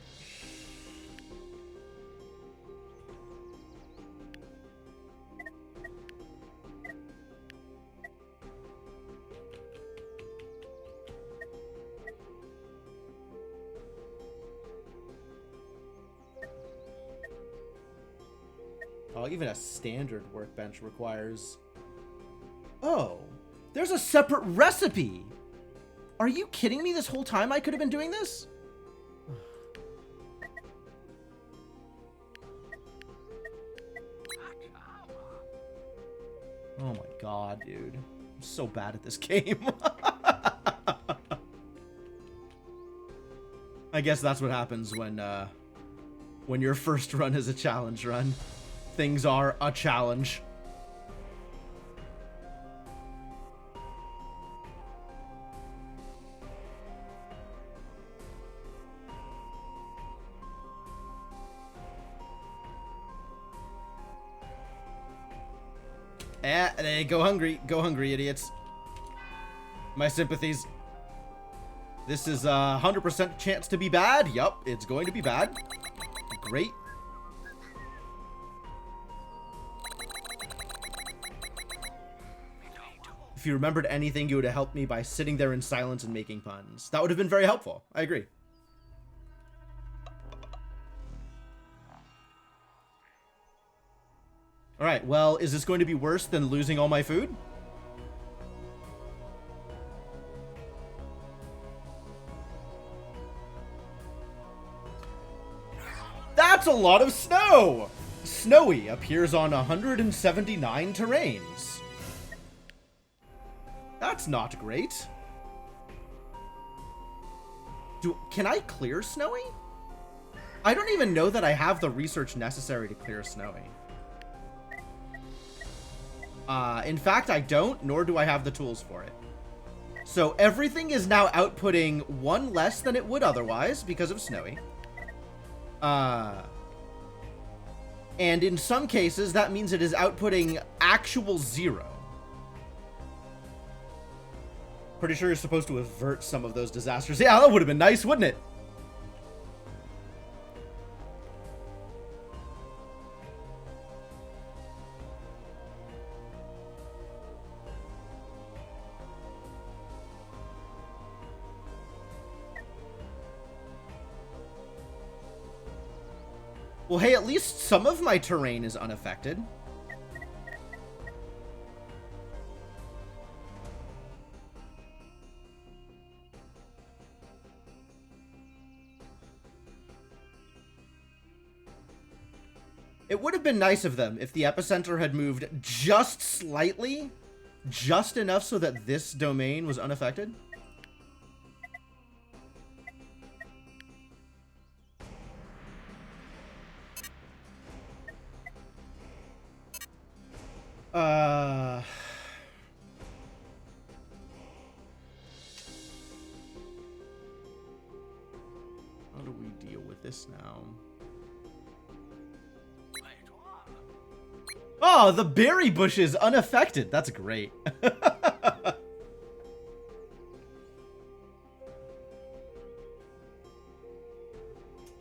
Oh, even a standard workbench requires... Oh, there's a separate recipe! Are you kidding me? This whole time I could have been doing this? Oh my god, dude. I'm so bad at this game. I guess that's what happens when your first run is a challenge run. Things are a challenge. Go hungry, idiots. My sympathies. This is a 100% chance to be bad. Yup, it's going to be bad. Great. If you remembered anything, you would have helped me by sitting there in silence and making puns. That would have been very helpful. I agree. Alright, well, is this going to be worse than losing all my food? That's a lot of snow! Snowy appears on 179 terrains. That's not great. Can I clear Snowy? I don't even know that I have the research necessary to clear Snowy. In fact, I don't, nor do I have the tools for it. So everything is now outputting one less than it would otherwise because of Snowy. And in some cases, that means it is outputting actual 0. Pretty sure you're supposed to avert some of those disasters. Yeah, that would have been nice, wouldn't it? Well, hey, at least some of my terrain is unaffected. It would have been nice of them if the epicenter had moved just slightly, just enough so that this domain was unaffected. How do we deal with this now? Oh, the berry bush is unaffected. That's great.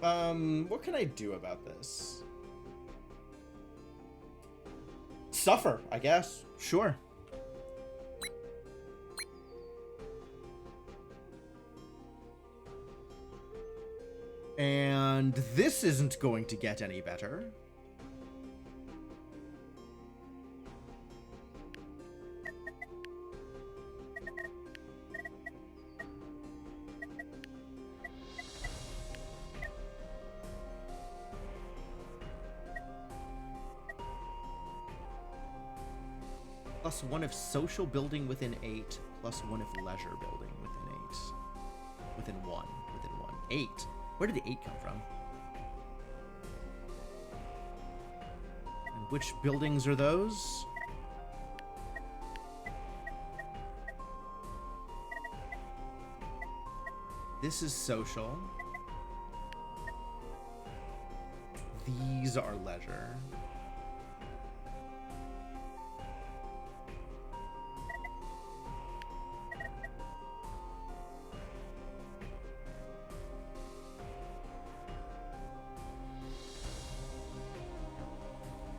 What can I do about this? Suffer, I guess. Sure. And this isn't going to get any better. +1 if social building within 8, +1 if leisure building within 8. Within 1. 8. Where did the 8 come from? And which buildings are those? This is social. These are leisure.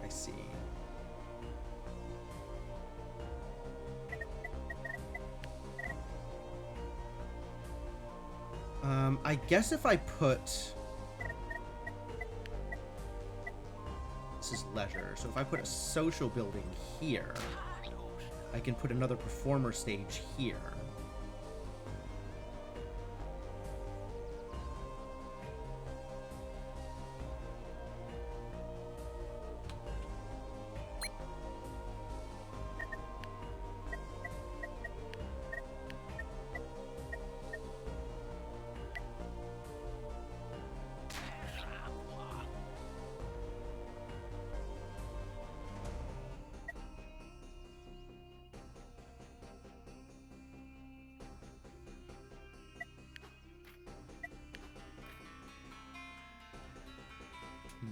I see. I guess if I put this is leisure. So if I put a social building here, I can put another performer stage here.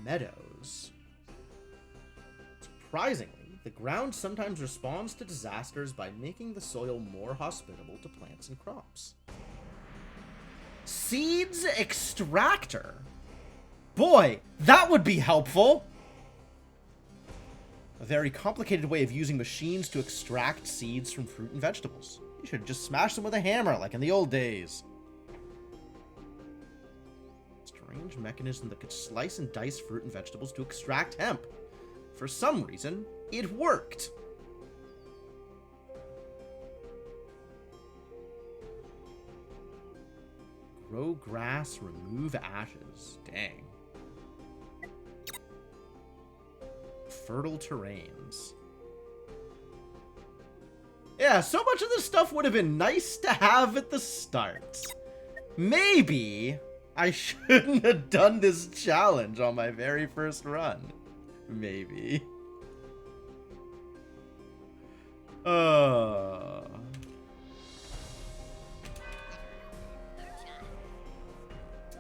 Meadows. Surprisingly, the ground sometimes responds to disasters by making the soil more hospitable to plants and crops. Seeds extractor. Boy, that would be helpful. A very complicated way of using machines to extract seeds from fruit and vegetables. You should just smash them with a hammer like in the old days. Strange mechanism that could slice and dice fruit and vegetables to extract hemp. For some reason, it worked. Grow grass, remove ashes. Dang. Fertile terrains. Yeah, so much of this stuff would have been nice to have at the start. Maybe I shouldn't have done this challenge on my very first run. Maybe.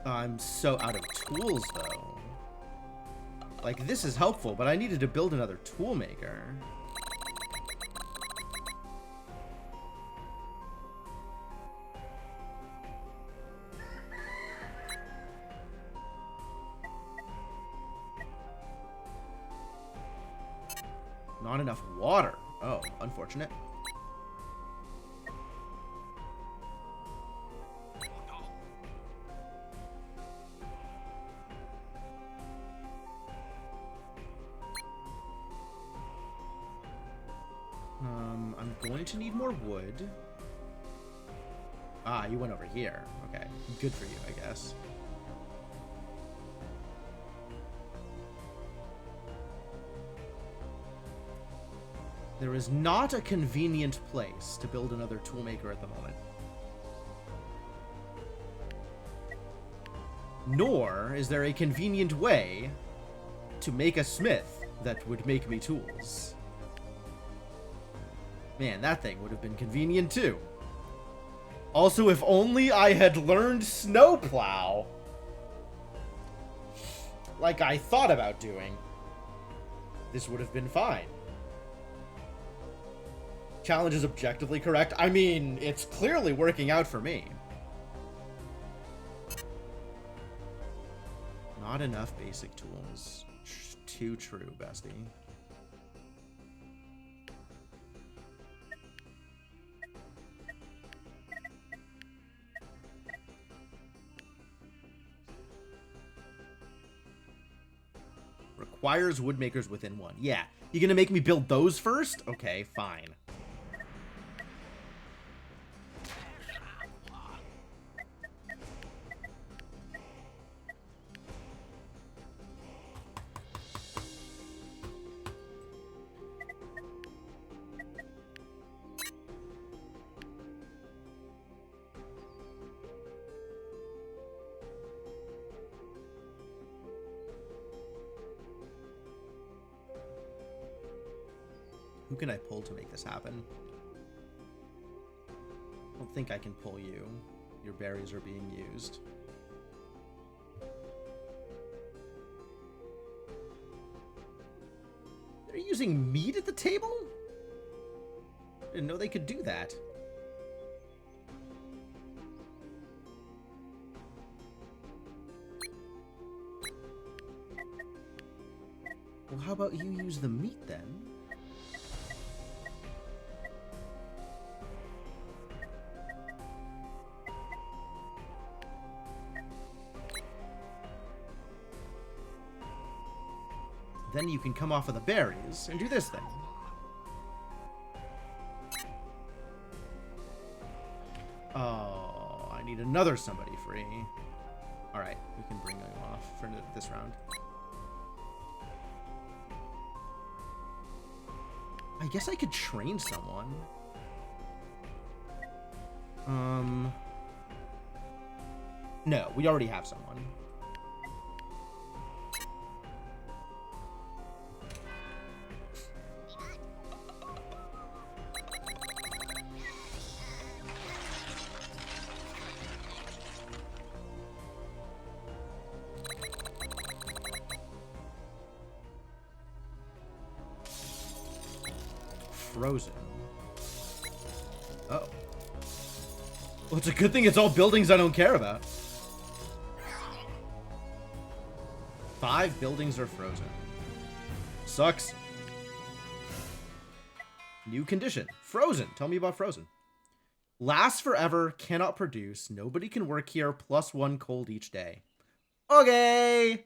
I'm so out of tools, though. Like, this is helpful, but I needed to build another tool maker. Not enough water. Oh, unfortunate. I'm going to need more wood. Ah, you went over here. Okay, good for you, I guess. There is not a convenient place to build another toolmaker at the moment. Nor is there a convenient way to make a smith that would make me tools. Man, that thing would have been convenient too. Also, if only I had learned snowplow, like I thought about doing, this would have been fine. Challenge is objectively correct. I mean, it's clearly working out for me. Not enough basic tools. Too true, bestie. Requires woodmakers within one. Yeah. You gonna make me build those first? Okay, fine. Who can I pull to make this happen? I don't think I can pull you. Your berries are being used. They're using meat at the table? Didn't know they could do that. Well, how about you use the meat then? Then you can come off of the berries and do this thing. Oh, I need another somebody free. Alright, we can bring them off for this round. I guess I could train someone. No, we already have someone. Frozen. Uh oh. Well, it's a good thing it's all buildings I don't care about. 5 buildings are frozen. Sucks. New condition. Frozen. Tell me about frozen. Lasts forever. Cannot produce. Nobody can work here. +1 cold each day. Okay.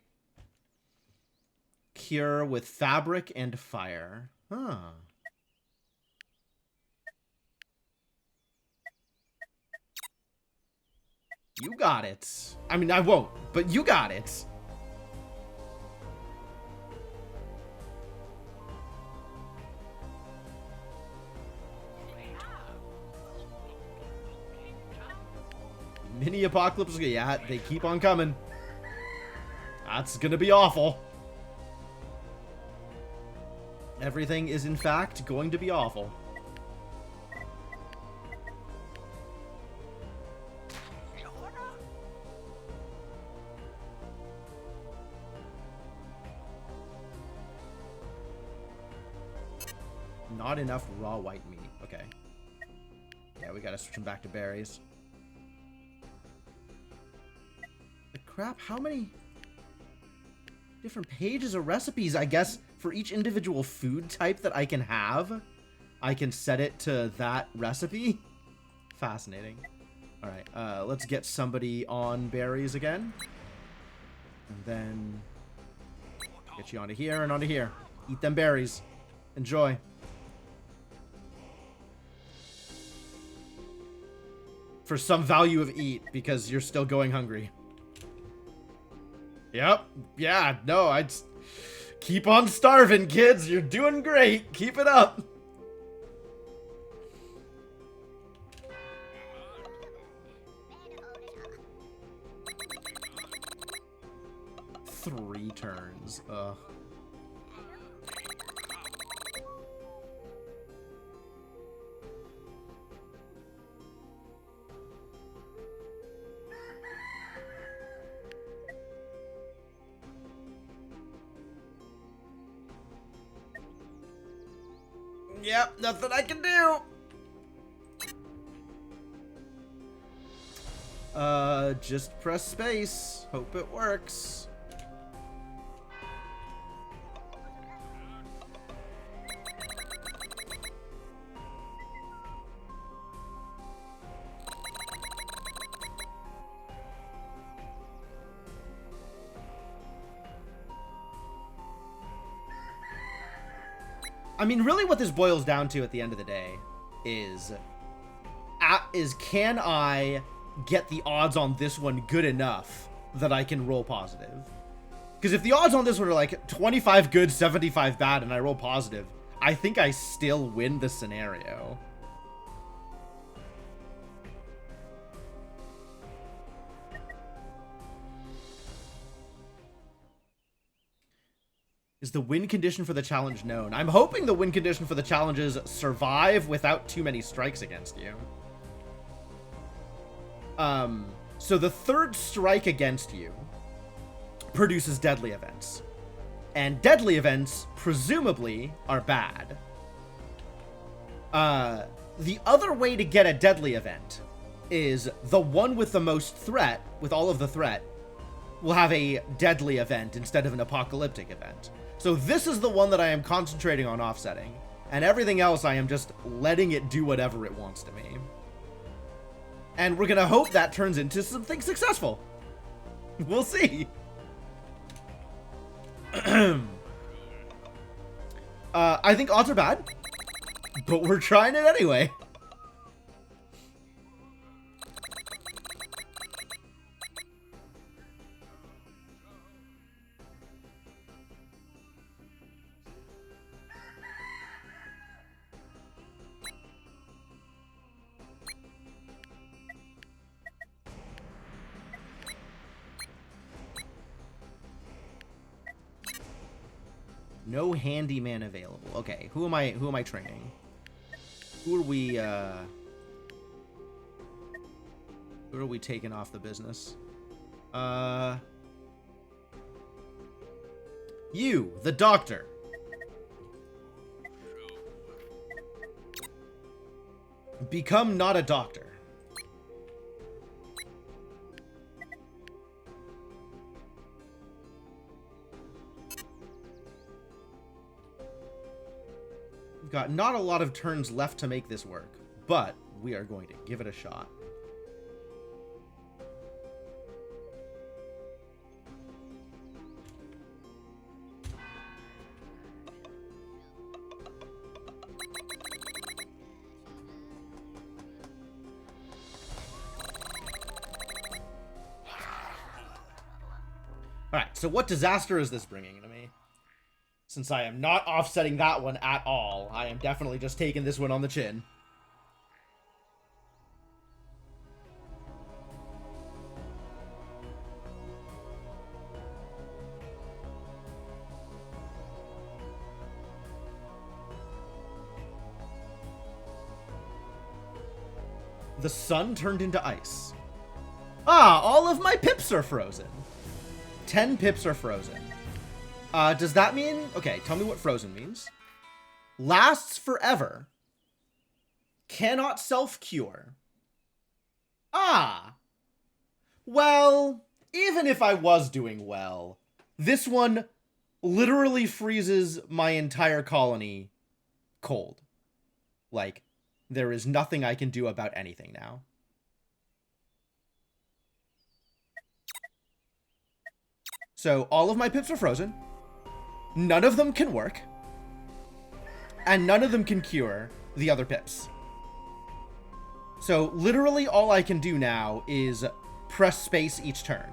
Cure with fabric and fire. Huh. You got it. I mean, I won't, but you got it. Mini apocalypse, yeah, they keep on coming. That's gonna be awful. Everything is, in fact, going to be awful. Not enough raw white meat. Okay. Yeah, we gotta switch them back to berries. The crap, how many different pages of recipes, I guess, for each individual food type that I can have? I can set it to that recipe? Fascinating. Alright, let's get somebody on berries again. And then get you onto here and onto here. Eat them berries. Enjoy. For some value of eat, because you're still going hungry. Yep. Yeah, no, I'd keep on starving, kids. You're doing great. Keep it up. Three turns. Ugh. Yep, nothing I can do. Just press space. Hope it works. I mean, really what this boils down to at the end of the day is can I get the odds on this one good enough that I can roll positive? Because if the odds on this one are like 25 good, 75 bad, and I roll positive, I think I still win the scenario. Is the win condition for the challenge known? I'm hoping the win condition for the challenge is survive without too many strikes against you. So the third strike against you produces deadly events. And deadly events, presumably, are bad. The other way to get a deadly event is the one with the most threat, with all of the threat, will have a deadly event instead of an apocalyptic event. So this is the one that I am concentrating on offsetting, and everything else I am just letting it do whatever it wants to me. And we're gonna hope that turns into something successful. We'll see. I think odds are bad, but we're trying it anyway. No handyman available. Okay, who am I training? Who are we taking off the business? You, the doctor. Become not a doctor. We've got not a lot of turns left to make this work, but we are going to give it a shot. Alright, so what disaster is this bringing to me? Since I am not offsetting that one at all, I am definitely just taking this one on the chin. The sun turned into ice. Ah, all of my pips are frozen. 10 pips are frozen. Does that mean... Okay, tell me what frozen means. Lasts forever. Cannot self-cure. Ah. Well, even if I was doing well, this one literally freezes my entire colony cold. Like, there is nothing I can do about anything now. So all of my pips are frozen. None of them can work. And none of them can cure the other pips. So literally all I can do now is press space each turn.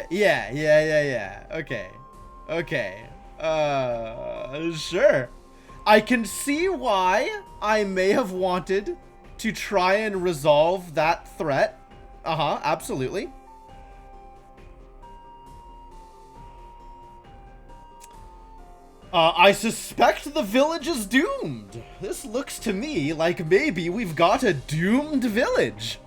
Yeah. Okay. Sure. I can see why I may have wanted to try and resolve that threat. Absolutely. I suspect the village is doomed. This looks to me like maybe we've got a doomed village.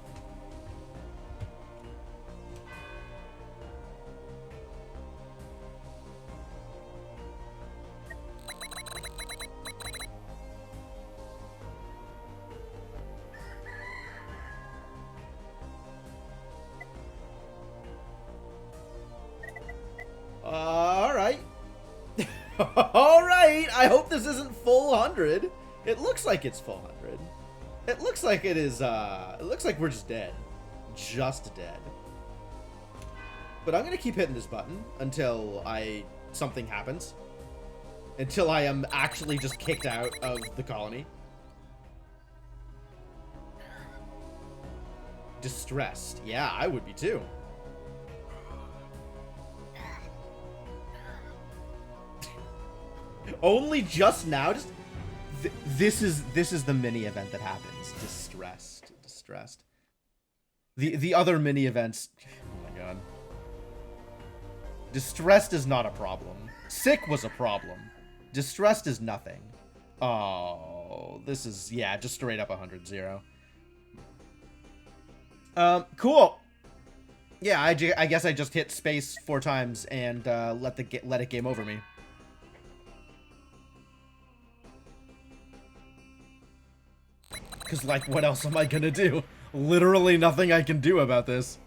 Alright. Alright, I hope this isn't full 100. It looks like it's full 100. It looks like it is, it looks like we're just dead. Just dead. But I'm gonna keep hitting this button until something happens. Until I am actually just kicked out of the colony. Distressed. Yeah, I would be too. Only just now? Just this is the mini event that happens. Distressed. The other mini events. Oh my god. Distressed is not a problem. Sick was a problem. Distressed is nothing. Oh, this is, yeah, just straight up 100-0. Cool. Yeah, I guess I just hit space 4 times and let it game over me. Because, like, what else am I gonna do? Literally nothing I can do about this.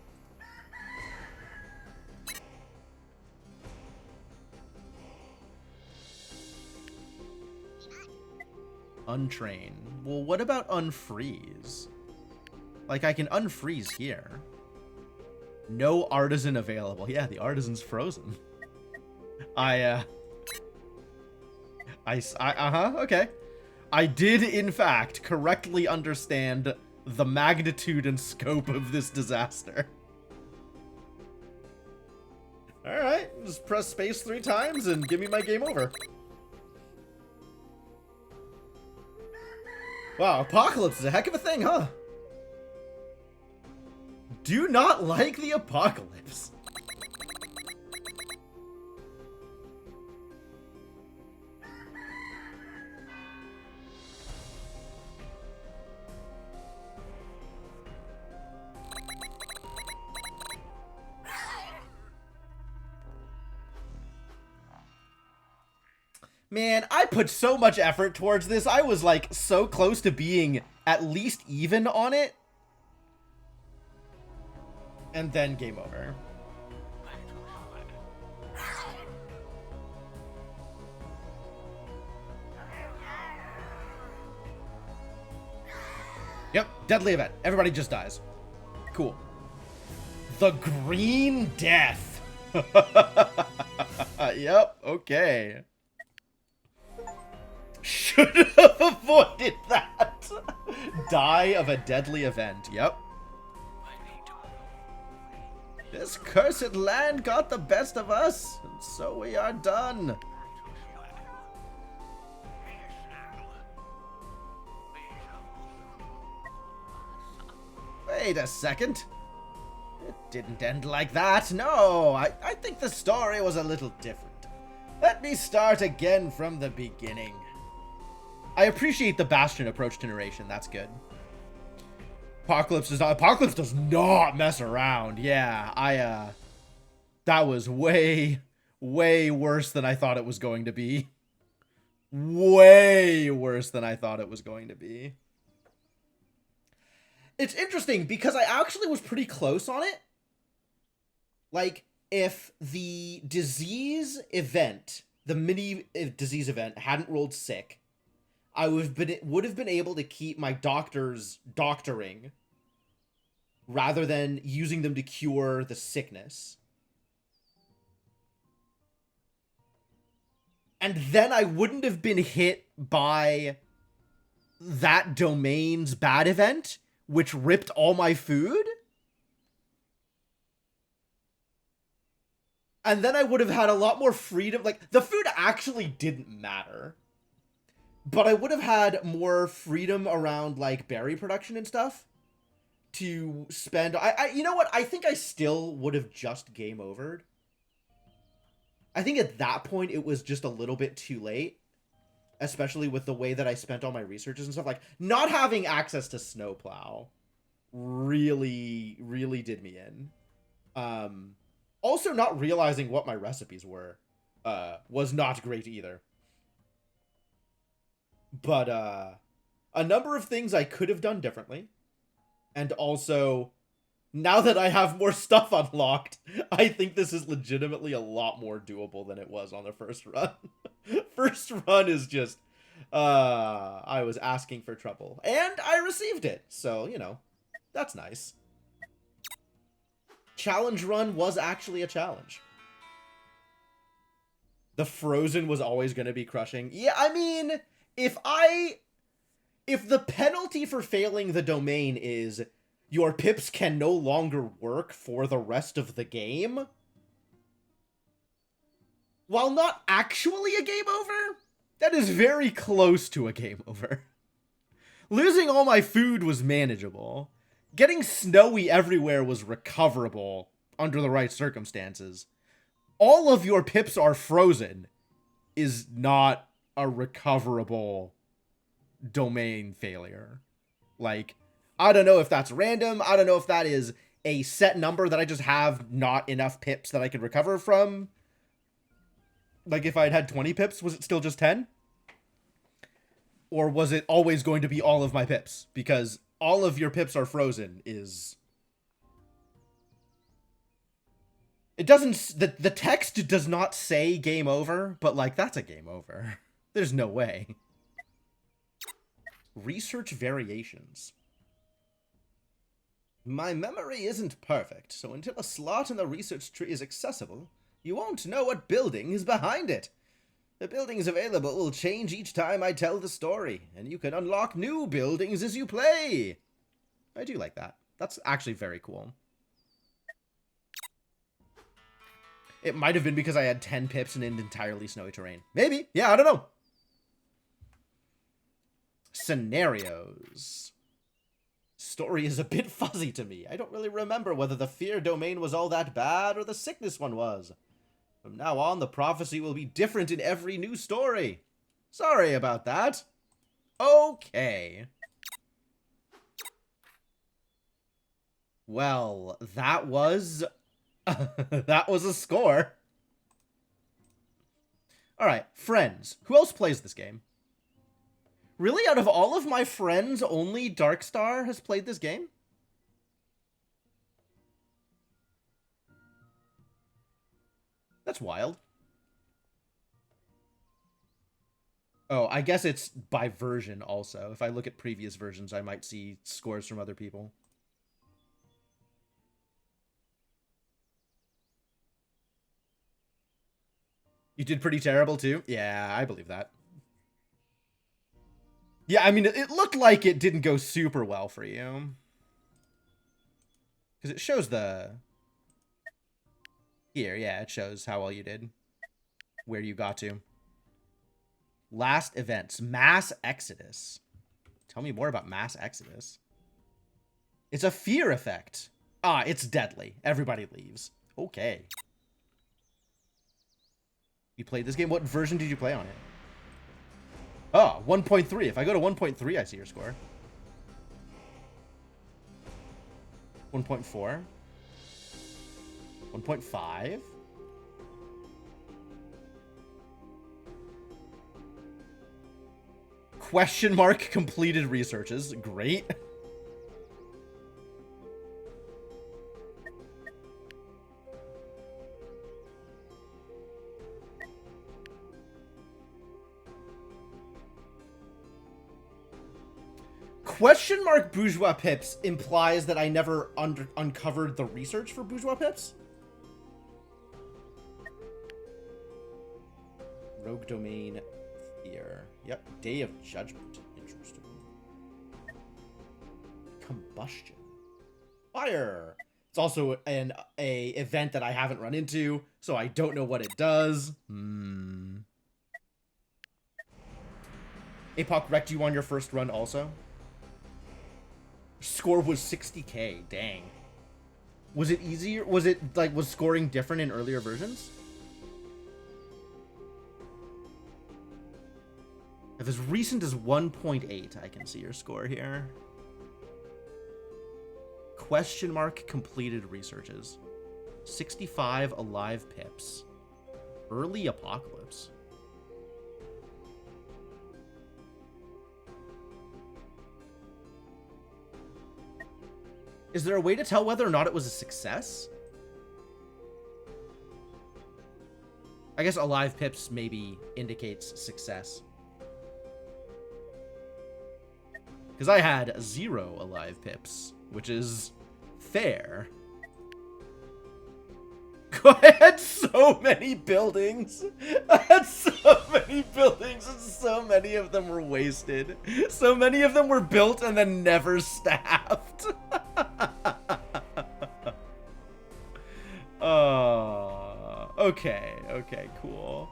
Untrain. Well, what about unfreeze? Like, I can unfreeze here. No artisan available. Yeah, the artisan's frozen. Okay. I did, in fact, correctly understand the magnitude and scope of this disaster. Alright, just press space 3 times and give me my game over. Wow, apocalypse is a heck of a thing, huh? Do not like the apocalypse. Man, I put so much effort towards this. I was like so close to being at least even on it. And then game over. Yep, deadly event. Everybody just dies. Cool. The Green Death. Yep, okay. Should have avoided that. Die of a deadly event. Yep. This cursed land got the best of us, and so we are done. Wait a second. It didn't end like that. No, I think the story was a little different. Let me start again from the beginning. I appreciate the Bastion approach to narration. That's good. Apocalypse does not mess around. Yeah, that was way worse than I thought it was going to be. Way worse than I thought it was going to be. It's interesting because I actually was pretty close on it. Like, if the disease event, the mini disease event, hadn't rolled sick, I would have been able to keep my doctors doctoring rather than using them to cure the sickness. And then I wouldn't have been hit by that domain's bad event, which ripped all my food. And then I would have had a lot more freedom. Like, the food actually didn't matter. But I would have had more freedom around, like, berry production and stuff to spend. You know what? I think I still would have just game overed. I think at that point it was just a little bit too late. Especially with the way that I spent all my researches and stuff. Like, not having access to Snowplow really did me in. Also, not realizing what my recipes were was not great either. But a number of things I could have done differently. And also, now that I have more stuff unlocked, I think this is legitimately a lot more doable than it was on the first run. First run is just, I was asking for trouble. And I received it. So, you know, that's nice. Challenge run was actually a challenge. The frozen was always going to be crushing. Yeah, I mean, if the penalty for failing the domain is your pips can no longer work for the rest of the game, while not actually a game over, that is very close to a game over. Losing all my food was manageable. Getting snowy everywhere was recoverable under the right circumstances. All of your pips are frozen is not a recoverable domain failure. Like, I don't know if that's random. I don't know if that is a set number that I just have not enough pips that I can recover from. Like, if I'd had 20 pips, was it still just 10? Or was it always going to be all of my pips? Because all of your pips are frozen is... It doesn't... The text does not say game over, but, like, that's a game over. There's no way. Research variations. My memory isn't perfect, so until a slot in the research tree is accessible, you won't know what building is behind it. The buildings available will change each time I tell the story, and you can unlock new buildings as you play. I do like that. That's actually very cool. It might have been because I had 10 pips in an entirely snowy terrain. Maybe. Yeah, I don't know. Scenarios. Story is a bit fuzzy to me. I don't really remember whether the fear domain was all that bad or the sickness one was. From now on, the prophecy will be different in every new story. Sorry about that. Okay. Well, that was... that was a score. Alright, friends. Who else plays this game? Really, out of all of my friends, only Darkstar has played this game? That's wild. Oh, I guess it's by version also. If I look at previous versions, I might see scores from other people. You did pretty terrible too? Yeah, I believe that. Yeah, I mean, it looked like it didn't go super well for you. Because it shows the... Here, yeah, it shows how well you did. Where you got to. Last events. Mass Exodus. Tell me more about Mass Exodus. It's a fear effect. Ah, it's deadly. Everybody leaves. Okay. You played this game? What version did you play on it? Oh, 1.3. If I go to 1.3, I see your score. 1.4. 1.5. Question mark completed researches. Great. Question mark bourgeois pips implies that I never uncovered the research for bourgeois pips? Rogue domain fear. Yep. Day of judgment. Interesting. Combustion. Fire. It's also a event that I haven't run into, so I don't know what it does. Apoc wrecked you on your first run also? Score was 60k. Dang. Was it easier? Was it like, was scoring different in earlier versions? If as recent as 1.8, I can see your score here. Question mark completed researches. 65 alive pips. Early apocalypse. Is there a way to tell whether or not it was a success? I guess alive pips maybe indicates success. Because I had 0 alive pips, which is fair. I had so many buildings. I had so many buildings, and so many of them were wasted. So many of them were built and then never staffed. Okay, cool.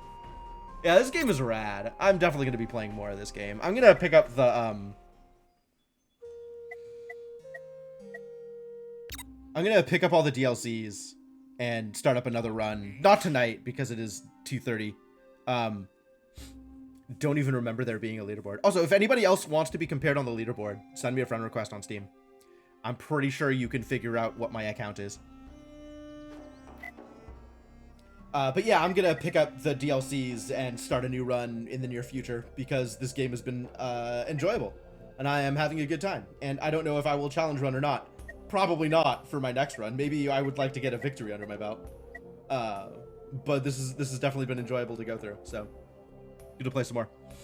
Yeah, this game is rad. I'm definitely going to be playing more of this game. I'm going to pick up the, I'm going to pick up all the DLCs and start up another run. Not tonight, because it is 2:30. Don't even remember there being a leaderboard. Also, if anybody else wants to be compared on the leaderboard, send me a friend request on Steam. I'm pretty sure you can figure out what my account is. But yeah, I'm gonna pick up the DLCs and start a new run in the near future, because this game has been enjoyable, and I am having a good time. And I don't know if I will challenge run or not. Probably not for my next run. Maybe I would like to get a victory under my belt. But this has definitely been enjoyable to go through. So, good to play some more.